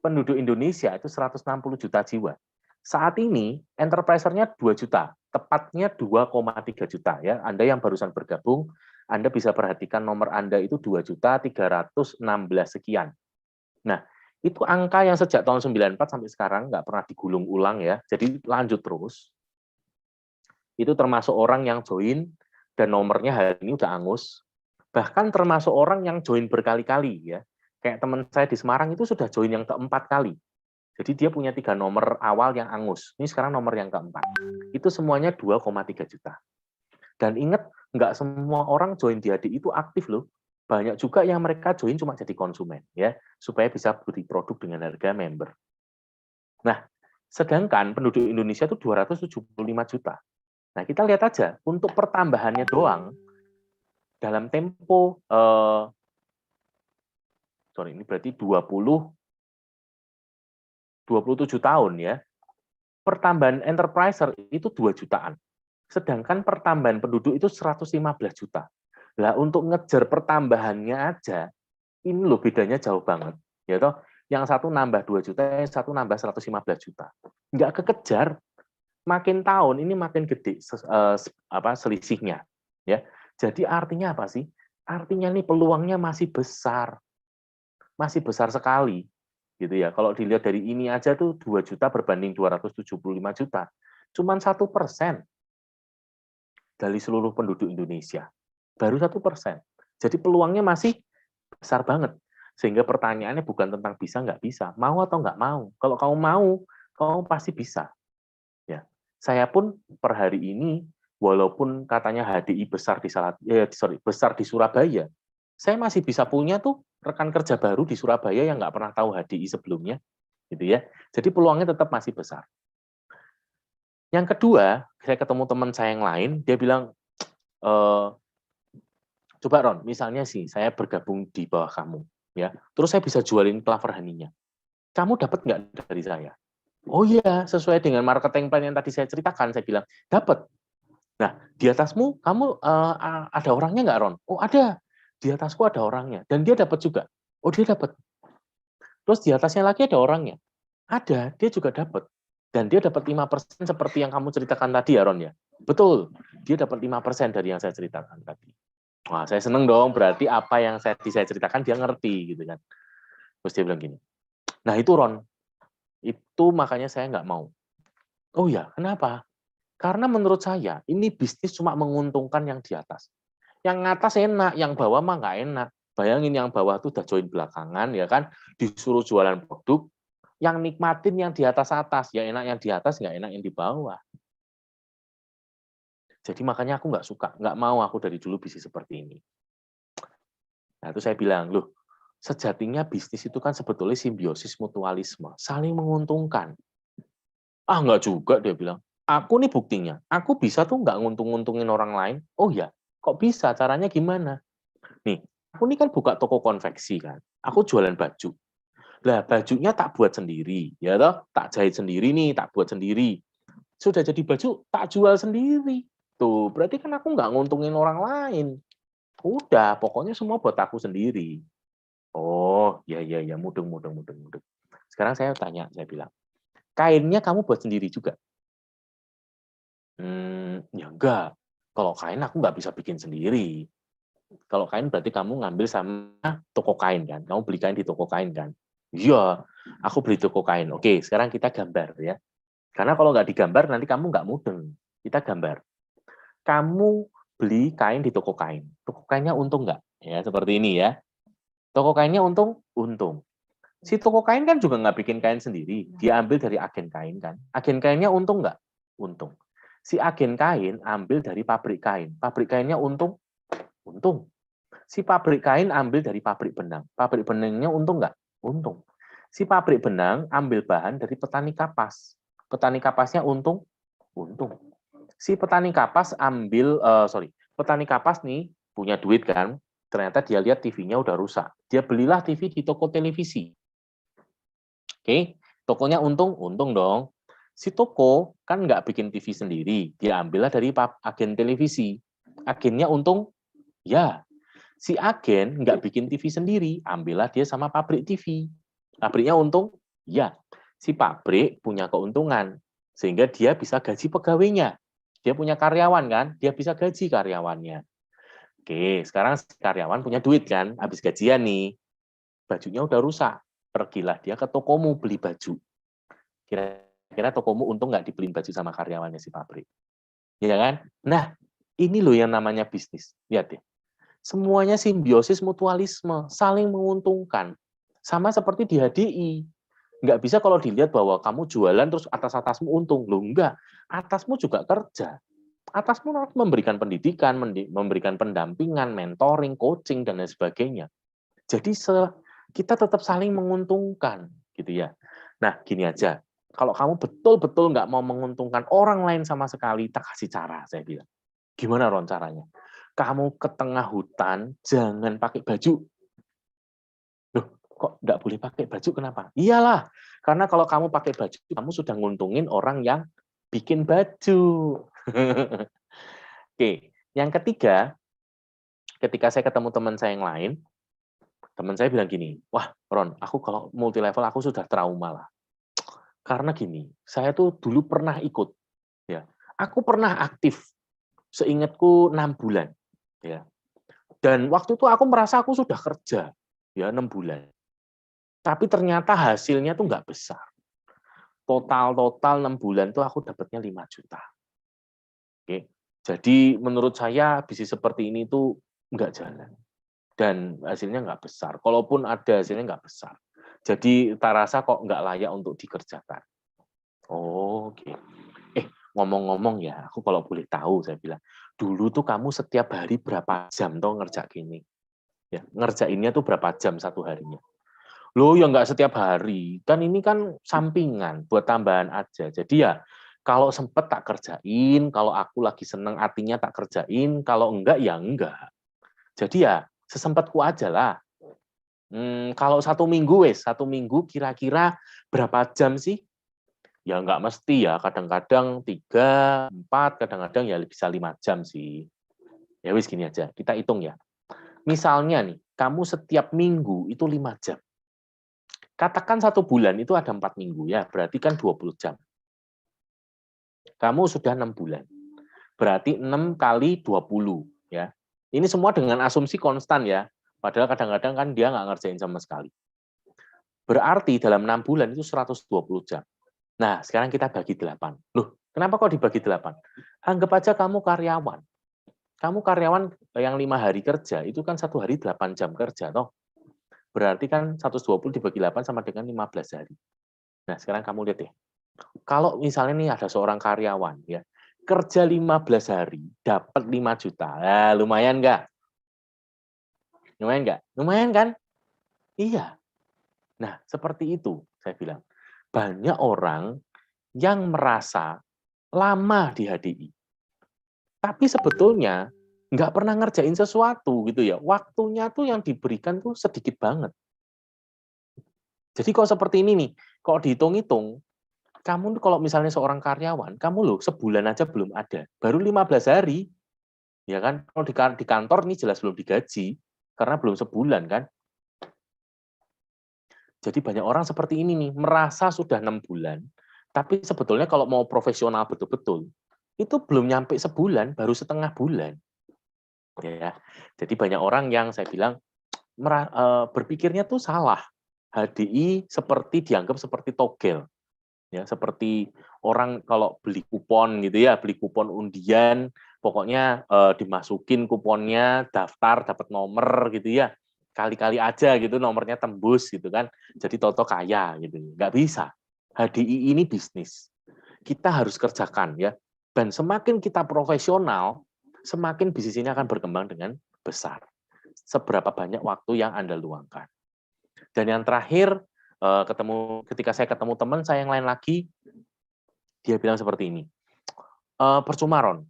Penduduk Indonesia itu 160 juta jiwa. Saat ini enterpriser-nya 2 juta, tepatnya 2,3 juta ya. Anda yang barusan bergabung, Anda bisa perhatikan nomor Anda itu 2.316 sekian. Nah, itu angka yang sejak tahun 94 sampai sekarang nggak pernah digulung ulang ya. Jadi lanjut terus. Itu termasuk orang yang join dan nomornya hari ini udah angus. Bahkan termasuk orang yang join berkali-kali ya. Kayak teman saya di Semarang itu sudah join yang keempat kali. Jadi dia punya 3 nomor awal yang angus. Ini sekarang nomor yang keempat. Itu semuanya 2,3 juta. Dan ingat, nggak semua orang join di HDI itu aktif loh. Banyak juga yang mereka join cuma jadi konsumen ya, supaya bisa beli produk dengan harga member. Nah, sedangkan penduduk Indonesia itu 275 juta. Nah, kita lihat aja untuk pertambahannya doang dalam tempo ini berarti 27 tahun ya. Pertambahan enterpriser itu 2 jutaan. Sedangkan pertambahan penduduk itu 115 juta. Lah untuk ngejar pertambahannya aja, ini loh bedanya jauh banget. Ya toh, yang satu nambah 2 juta, yang satu nambah 115 juta. Nggak kekejar, makin tahun ini makin gede selisihnya. Ya. Jadi artinya apa sih? Artinya nih peluangnya masih besar. Masih besar sekali. Gitu ya. Kalau dilihat dari ini aja tuh 2 juta berbanding 275 juta. Cuman 1% dari seluruh penduduk Indonesia. Baru 1%. Jadi peluangnya masih besar banget. Sehingga pertanyaannya bukan tentang bisa nggak bisa, mau atau nggak mau. Kalau kamu mau, kamu pasti bisa. Ya, saya pun per hari ini, walaupun katanya HDI besar besar di Surabaya, saya masih bisa punya tuh rekan kerja baru di Surabaya yang nggak pernah tahu HDI sebelumnya, gitu ya. Jadi peluangnya tetap masih besar. Yang kedua, saya ketemu teman saya yang lain, dia bilang, coba Ron, misalnya sih saya bergabung di bawah kamu, ya, terus saya bisa jualin Clover Honey-nya. Kamu dapat nggak dari saya? Oh iya, sesuai dengan marketing plan yang tadi saya ceritakan, saya bilang, dapat. Nah, di atasmu, kamu ada orangnya nggak, Ron? Oh, ada. Di atasku ada orangnya. Dan dia dapat juga. Oh, dia dapat. Terus di atasnya lagi ada orangnya. Ada, dia juga dapat. Dan dia dapat 5% seperti yang kamu ceritakan tadi ya, Ron ya? Betul, dia dapat 5% dari yang saya ceritakan tadi. Wah, saya seneng dong, berarti apa yang saya ceritakan dia ngerti, gitu kan. Terus dia bilang gini, nah itu Ron, itu makanya saya nggak mau. Oh ya, kenapa? Karena menurut saya, ini bisnis cuma menguntungkan yang di atas. Yang atas enak, yang bawah mah nggak enak. Bayangin yang bawah tuh udah join belakangan, ya kan, disuruh jualan produk, yang nikmatin yang di atas-atas, ya enak yang di atas, nggak enak yang di bawah. Jadi makanya aku nggak suka, nggak mau aku dari dulu bisnis seperti ini. Nah itu saya bilang, loh, sejatinya bisnis itu kan sebetulnya simbiosis mutualisme, saling menguntungkan. Ah nggak juga, dia bilang. Aku nih buktinya, aku bisa tuh nggak nguntung-nguntungin orang lain. Oh ya, kok bisa? Caranya gimana? Nih, aku nih kan buka toko konveksi kan. Aku jualan baju. Lah bajunya tak buat sendiri, ya toh, tak jahit sendiri nih, tak buat sendiri. Sudah jadi baju, tak jual sendiri. Tuh, berarti kan aku nggak nguntungin orang lain. Udah, pokoknya semua buat aku sendiri. Oh, ya, mudeng. Sekarang saya tanya, saya bilang, kainnya kamu buat sendiri juga? Ya enggak. Kalau kain aku nggak bisa bikin sendiri. Kalau kain berarti kamu ngambil sama toko kain kan? Kamu beli kain di toko kain kan? Iya, aku beli toko kain. Oke, sekarang kita gambar ya. Karena kalau nggak digambar nanti kamu nggak mudeng. Kita gambar. Kamu beli kain di toko kain. Toko kainnya untung nggak? Ya, seperti ini ya. Toko kainnya untung? Untung. Si toko kain kan juga nggak bikin kain sendiri. Dia ambil dari agen kain kan. Agen kainnya untung nggak? Untung. Si agen kain ambil dari pabrik kain. Pabrik kainnya untung? Untung. Si pabrik kain ambil dari pabrik benang. Pabrik benangnya untung nggak? Untung. Si pabrik benang ambil bahan dari petani kapas. Petani kapasnya untung? Untung. Si petani kapas petani kapas nih punya duit kan, ternyata dia lihat TV-nya udah rusak. Dia belilah TV di toko televisi. Oke, tokonya untung? Untung dong. Si toko kan nggak bikin TV sendiri, dia ambillah dari agen televisi. Agennya untung? Ya. Si agen nggak bikin TV sendiri, ambillah dia sama pabrik TV. Pabriknya untung? Ya. Si pabrik punya keuntungan, sehingga dia bisa gaji pegawainya. Dia punya karyawan kan, dia bisa gaji karyawannya. Oke, sekarang si karyawan punya duit kan, habis gajian nih, bajunya udah rusak. Pergilah dia ke tokomu beli baju. Kira-kira tokomu untung nggak dibeliin baju sama karyawannya si pabrik? Ya kan? Nah, ini loh yang namanya bisnis. Lihat ya. Semuanya simbiosis mutualisme, saling menguntungkan. Sama seperti di HDI. Nggak bisa kalau dilihat bahwa kamu jualan terus atas-atasmu untung. Loh enggak, atasmu juga kerja. Atasmu harus memberikan pendidikan, memberikan pendampingan, mentoring, coaching, dan lain sebagainya. Jadi kita tetap saling menguntungkan. Gitu ya. Nah, gini aja. Kalau kamu betul-betul nggak mau menguntungkan orang lain sama sekali, tak kasih cara, saya bilang. Gimana Ron caranya? Kamu ke tengah hutan, jangan pakai baju. Loh, kok nggak boleh pakai baju, kenapa? Iyalah, karena kalau kamu pakai baju, kamu sudah nguntungin orang yang bikin baju. Oke, yang ketiga, ketika saya ketemu teman saya yang lain, teman saya bilang gini, wah Ron, aku kalau multi level aku sudah trauma lah. Karena gini, saya tuh dulu pernah ikut, ya, aku pernah aktif, seingatku 6 bulan, ya. Dan waktu itu aku merasa aku sudah kerja, ya 6 bulan. Tapi ternyata hasilnya tuh nggak besar. Total 6 bulan tuh aku dapatnya 5 juta. Oke. Jadi menurut saya bisnis seperti ini tuh nggak jalan. Dan hasilnya nggak besar. Kalaupun ada hasilnya nggak besar. Jadi tak rasa kok nggak layak untuk dikerjakan. Oh, oke. Ngomong-ngomong ya, aku kalau boleh tahu, saya bilang, dulu tuh kamu setiap hari berapa jam tuh ngerjain ini? Ya, ngerjainnya tuh berapa jam satu harinya? Loh, ya nggak setiap hari. Kan ini kan sampingan, buat tambahan aja. Jadi ya, kalau sempet tak kerjain, kalau aku lagi seneng hatinya tak kerjain, kalau enggak ya enggak. Jadi ya, sesempatku aja lah. Kalau satu minggu kira-kira berapa jam sih? Ya nggak mesti ya, kadang-kadang 3, 4, kadang-kadang ya bisa 5 jam sih. Ya wis gini aja, kita hitung ya. Misalnya nih, kamu setiap minggu itu 5 jam. Katakan 1 bulan itu ada 4 minggu ya, berarti kan 20 jam. Kamu sudah 6 bulan. Berarti 6 kali 20 ya. Ini semua dengan asumsi konstan ya. Padahal kadang-kadang kan dia nggak ngerjain sama sekali. Berarti dalam 6 bulan itu 120 jam. Nah, sekarang kita bagi 8. Loh, kenapa kok dibagi 8? Anggap aja kamu karyawan. Kamu karyawan yang 5 hari kerja, itu kan 1 hari 8 jam kerja, toh. Berarti kan 120 dibagi 8 sama dengan 15 hari. Nah, sekarang kamu lihat deh. Kalau misalnya nih ada seorang karyawan, ya, kerja 15 hari, dapat 5 juta. Nah, lumayan nggak? Lumayan nggak? Lumayan kan? Iya. Nah, seperti itu, saya bilang. Banyak orang yang merasa lama di HDI. Tapi sebetulnya nggak pernah ngerjain sesuatu gitu ya. Waktunya tuh yang diberikan tuh sedikit banget. Jadi kalau seperti ini nih, kalau dihitung-hitung, kamu kalau misalnya seorang karyawan, kamu loh sebulan aja belum ada, baru 15 hari. Ya kan? Kalau di kantor ini jelas belum digaji karena belum sebulan kan. Jadi banyak orang seperti ini nih, merasa sudah 6 bulan, tapi sebetulnya kalau mau profesional betul-betul, itu belum nyampe sebulan, baru setengah bulan. Ya. Jadi banyak orang yang saya bilang berpikirnya tuh salah. HDI seperti dianggap seperti togel. Ya, seperti orang kalau beli kupon gitu ya, beli kupon undian, pokoknya dimasukin kuponnya, daftar, dapat nomor gitu ya. Kali-kali aja gitu nomornya tembus gitu kan. Jadi toto kaya gitu. Nggak bisa. HDI ini bisnis. Kita harus kerjakan ya. Dan semakin kita profesional, semakin bisnis ini akan berkembang dengan besar. Seberapa banyak waktu yang Anda luangkan. Dan yang terakhir, ketika saya ketemu teman saya yang lain lagi, dia bilang seperti ini, percuma Ron,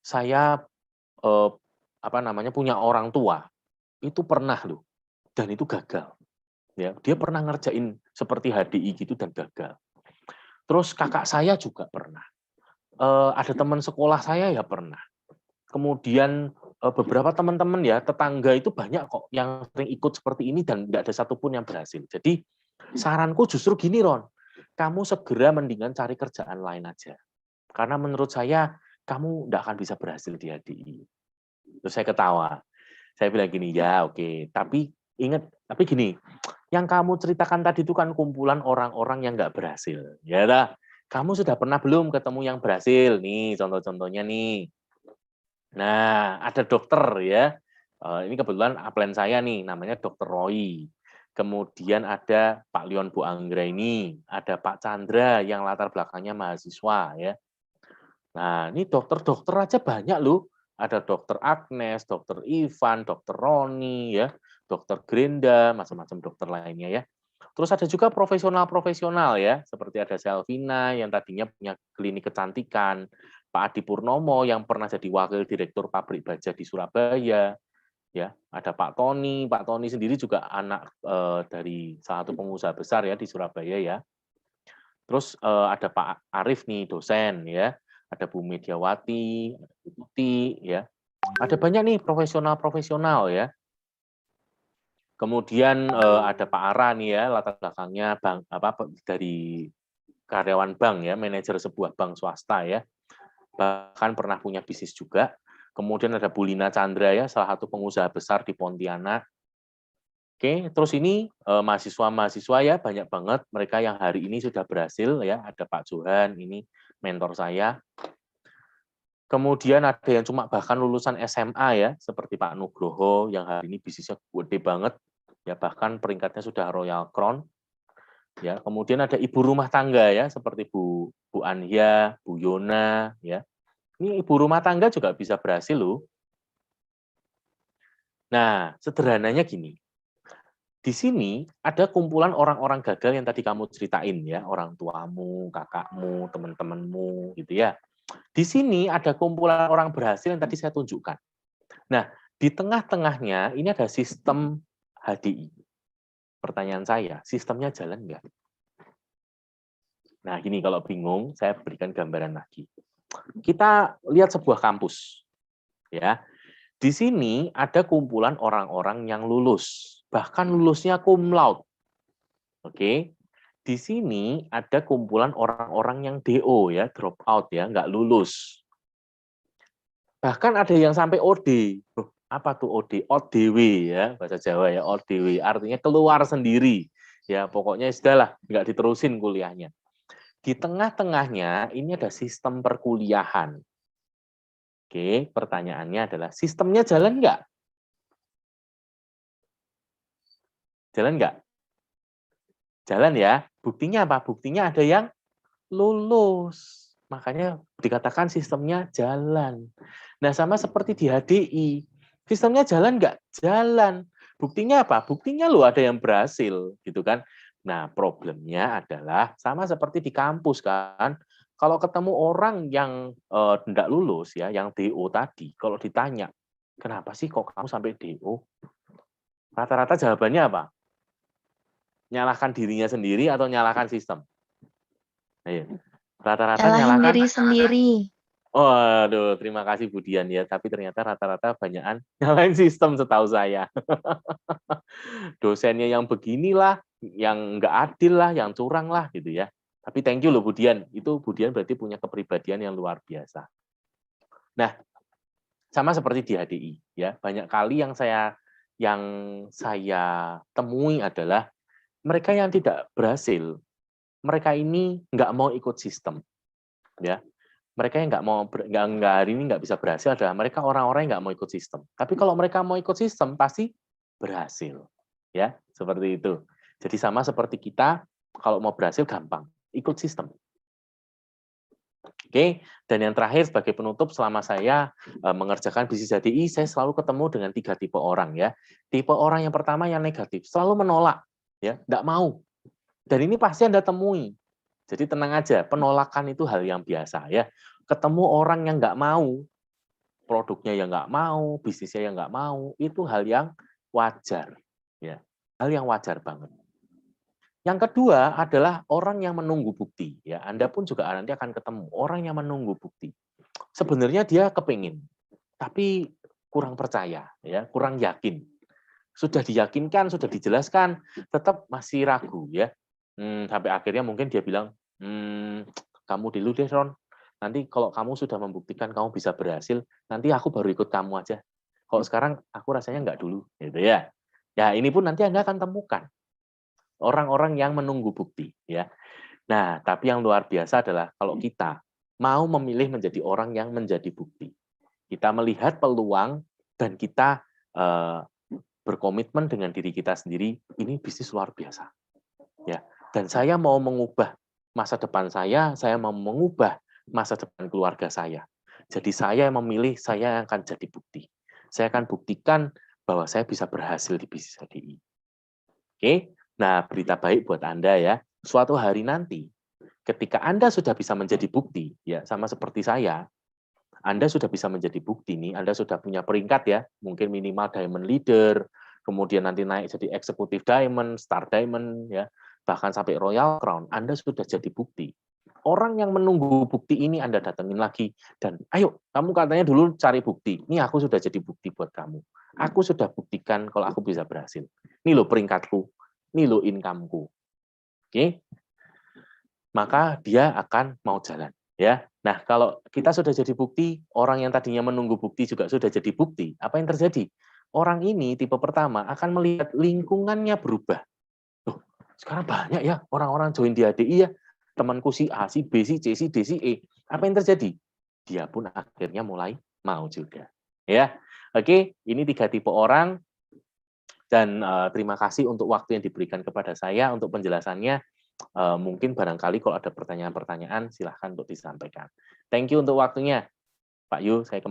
saya punya orang tua, itu pernah loh, dan itu gagal. Ya, dia pernah ngerjain seperti HDI gitu dan gagal. Terus kakak saya juga pernah. Ada teman sekolah saya ya pernah. Kemudian beberapa teman-teman ya, tetangga itu banyak kok yang sering ikut seperti ini dan nggak ada satupun yang berhasil. Jadi saranku justru gini Ron, kamu segera mendingan cari kerjaan lain aja. Karena menurut saya kamu nggak akan bisa berhasil di HDI. Terus saya ketawa. Saya bilang gini, ya oke, tapi ingat, tapi gini, yang kamu ceritakan tadi itu kan kumpulan orang-orang yang nggak berhasil. Ya dah, kamu sudah pernah belum ketemu yang berhasil? Nih contoh-contohnya nih. Nah, ada dokter ya. Ini kebetulan upline saya nih, namanya Dokter Roy. Kemudian ada Pak Leon Bu Anggra ini, ada Pak Chandra yang latar belakangnya mahasiswa ya. Nah, ini dokter-dokter aja banyak loh. Ada Dokter Agnes, Dokter Ivan, Dokter Roni ya, Dokter Grenda, macam-macam dokter lainnya ya. Terus ada juga profesional-profesional ya, seperti ada Selvina yang tadinya punya klinik kecantikan, Pak Adi Purnomo yang pernah jadi wakil direktur pabrik baja di Surabaya, ya ada Pak Tony sendiri juga anak dari salah satu pengusaha besar ya di Surabaya ya. Terus ada Pak Arif nih dosen ya, ada Bu Mediawati, ada Bu Tuti ya, ada banyak nih profesional-profesional ya. Kemudian ada Pak Ara nih ya, latar belakangnya bank dari karyawan bank ya, manajer sebuah bank swasta ya, bahkan pernah punya bisnis juga. Kemudian ada Bu Lina Chandra ya, salah satu pengusaha besar di Pontianak. Oke, terus ini mahasiswa-mahasiswa ya banyak banget mereka yang hari ini sudah berhasil ya, ada Pak Johan ini mentor saya. Kemudian ada yang cuma bahkan lulusan SMA ya, seperti Pak Nugroho yang hari ini bisnisnya gede banget ya, bahkan peringkatnya sudah Royal Crown. Ya, kemudian ada ibu rumah tangga ya, seperti Bu Anya, Bu Yona ya. Ini ibu rumah tangga juga bisa berhasil loh. Nah, sederhananya gini. Di sini ada kumpulan orang-orang gagal yang tadi kamu ceritain ya, orang tuamu, kakakmu, teman-temanmu gitu ya. Di sini ada kumpulan orang berhasil yang tadi saya tunjukkan. Nah, di tengah-tengahnya ini ada sistem HDI. Pertanyaan saya, sistemnya jalan nggak? Nah, gini kalau bingung, saya berikan gambaran lagi. Kita lihat sebuah kampus. Ya. Di sini ada kumpulan orang-orang yang lulus, bahkan lulusnya cum laude. Oke. Di sini ada kumpulan orang-orang yang DO ya, drop out ya, nggak lulus. Bahkan ada yang sampai OD. Apa tuh OD? ODW ya, bahasa Jawa ya, ODW. Artinya keluar sendiri. Ya, pokoknya sudahlah, nggak diterusin kuliahnya. Di tengah-tengahnya ini ada sistem perkuliahan. Oke, pertanyaannya adalah sistemnya jalan nggak? Jalan nggak? Jalan ya. Buktinya apa? Buktinya ada yang lulus. Makanya dikatakan sistemnya jalan. Nah, sama seperti di HDI. Sistemnya jalan nggak? Jalan. Buktinya apa? Buktinya loh ada yang berhasil, gitu kan. Nah, problemnya adalah sama seperti di kampus kan. Kalau ketemu orang yang tidak lulus ya, yang DO tadi, kalau ditanya, kenapa sih kok kamu sampai DO? Rata-rata jawabannya apa? Nyalahkan dirinya sendiri atau nyalahkan sistem? Ayo. Rata-rata Nyalahin nyalahkan diri sendiri. Waduh, terima kasih Budian ya, tapi ternyata rata-rata banyakan nyalain sistem setahu saya. Dosennya yang beginilah, yang nggak adil lah, yang curang lah gitu ya. Tapi thank you loh Budian, itu Budian berarti punya kepribadian yang luar biasa. Nah, sama seperti di HDI ya, banyak kali yang saya temui adalah mereka yang tidak berhasil, mereka ini nggak mau ikut sistem ya. Mereka yang nggak mau nggak hari ini nggak bisa berhasil adalah mereka orang-orang yang nggak mau ikut sistem. Tapi kalau mereka mau ikut sistem pasti berhasil, ya seperti itu. Jadi sama seperti kita kalau mau berhasil gampang ikut sistem. Oke, dan yang terakhir sebagai penutup selama saya mengerjakan bisnis HDI, saya selalu ketemu dengan 3 tipe orang ya. Tipe orang yang pertama yang negatif, selalu menolak, ya, nggak mau. Dan ini pasti Anda temui. Jadi tenang aja, penolakan itu hal yang biasa ya. Ketemu orang yang nggak mau, produknya yang nggak mau, bisnisnya yang nggak mau, itu hal yang wajar. Ya, hal yang wajar banget. Yang kedua adalah orang yang menunggu bukti. Ya, Anda pun juga nanti akan ketemu orang yang menunggu bukti. Sebenarnya dia kepingin, tapi kurang percaya, ya, kurang yakin. Sudah diyakinkan, sudah dijelaskan, tetap masih ragu, ya. Sampai akhirnya mungkin dia bilang, kamu dulu deh, Ron. Nanti kalau kamu sudah membuktikan kamu bisa berhasil, nanti aku baru ikut kamu aja. Kalau sekarang aku rasanya nggak dulu, gitu ya. Ya ini pun nanti Anda akan temukan orang-orang yang menunggu bukti, ya. Nah, tapi yang luar biasa adalah kalau kita mau memilih menjadi orang yang menjadi bukti. Kita melihat peluang dan kita berkomitmen dengan diri kita sendiri, ini bisnis luar biasa. Ya, dan saya mau mengubah masa depan saya mau mengubah masa depan keluarga saya. Jadi saya yang memilih, saya yang akan jadi bukti. Saya akan buktikan bahwa saya bisa berhasil di bisnis HDI. Oke, nah berita baik buat Anda ya. Suatu hari nanti, ketika Anda sudah bisa menjadi bukti, ya sama seperti saya, Anda sudah bisa menjadi bukti nih, Anda sudah punya peringkat ya, mungkin minimal Diamond Leader, kemudian nanti naik jadi Executive Diamond, Star Diamond, ya, bahkan sampai Royal Crown, Anda sudah jadi bukti. Orang yang menunggu bukti ini Anda datengin lagi, dan ayo, kamu katanya dulu cari bukti, ini aku sudah jadi bukti buat kamu. Aku sudah buktikan kalau aku bisa berhasil. Ini loh peringkatku, ini loh income-ku. Oke? Maka dia akan mau jalan. Ya, nah kalau kita sudah jadi bukti, orang yang tadinya menunggu bukti juga sudah jadi bukti. Apa yang terjadi? Orang ini tipe pertama akan melihat lingkungannya berubah. Loh, sekarang banyak ya orang-orang join di HDI ya. Temanku si A, si B, si C, si D, si E. Apa yang terjadi? Dia pun akhirnya mulai mau juga. Ya, oke. Ini 3 tipe orang. Dan terima kasih untuk waktu yang diberikan kepada saya untuk penjelasannya. Mungkin barangkali kalau ada pertanyaan-pertanyaan silahkan untuk disampaikan. Thank you untuk waktunya, Pak Yu. Saya kembali.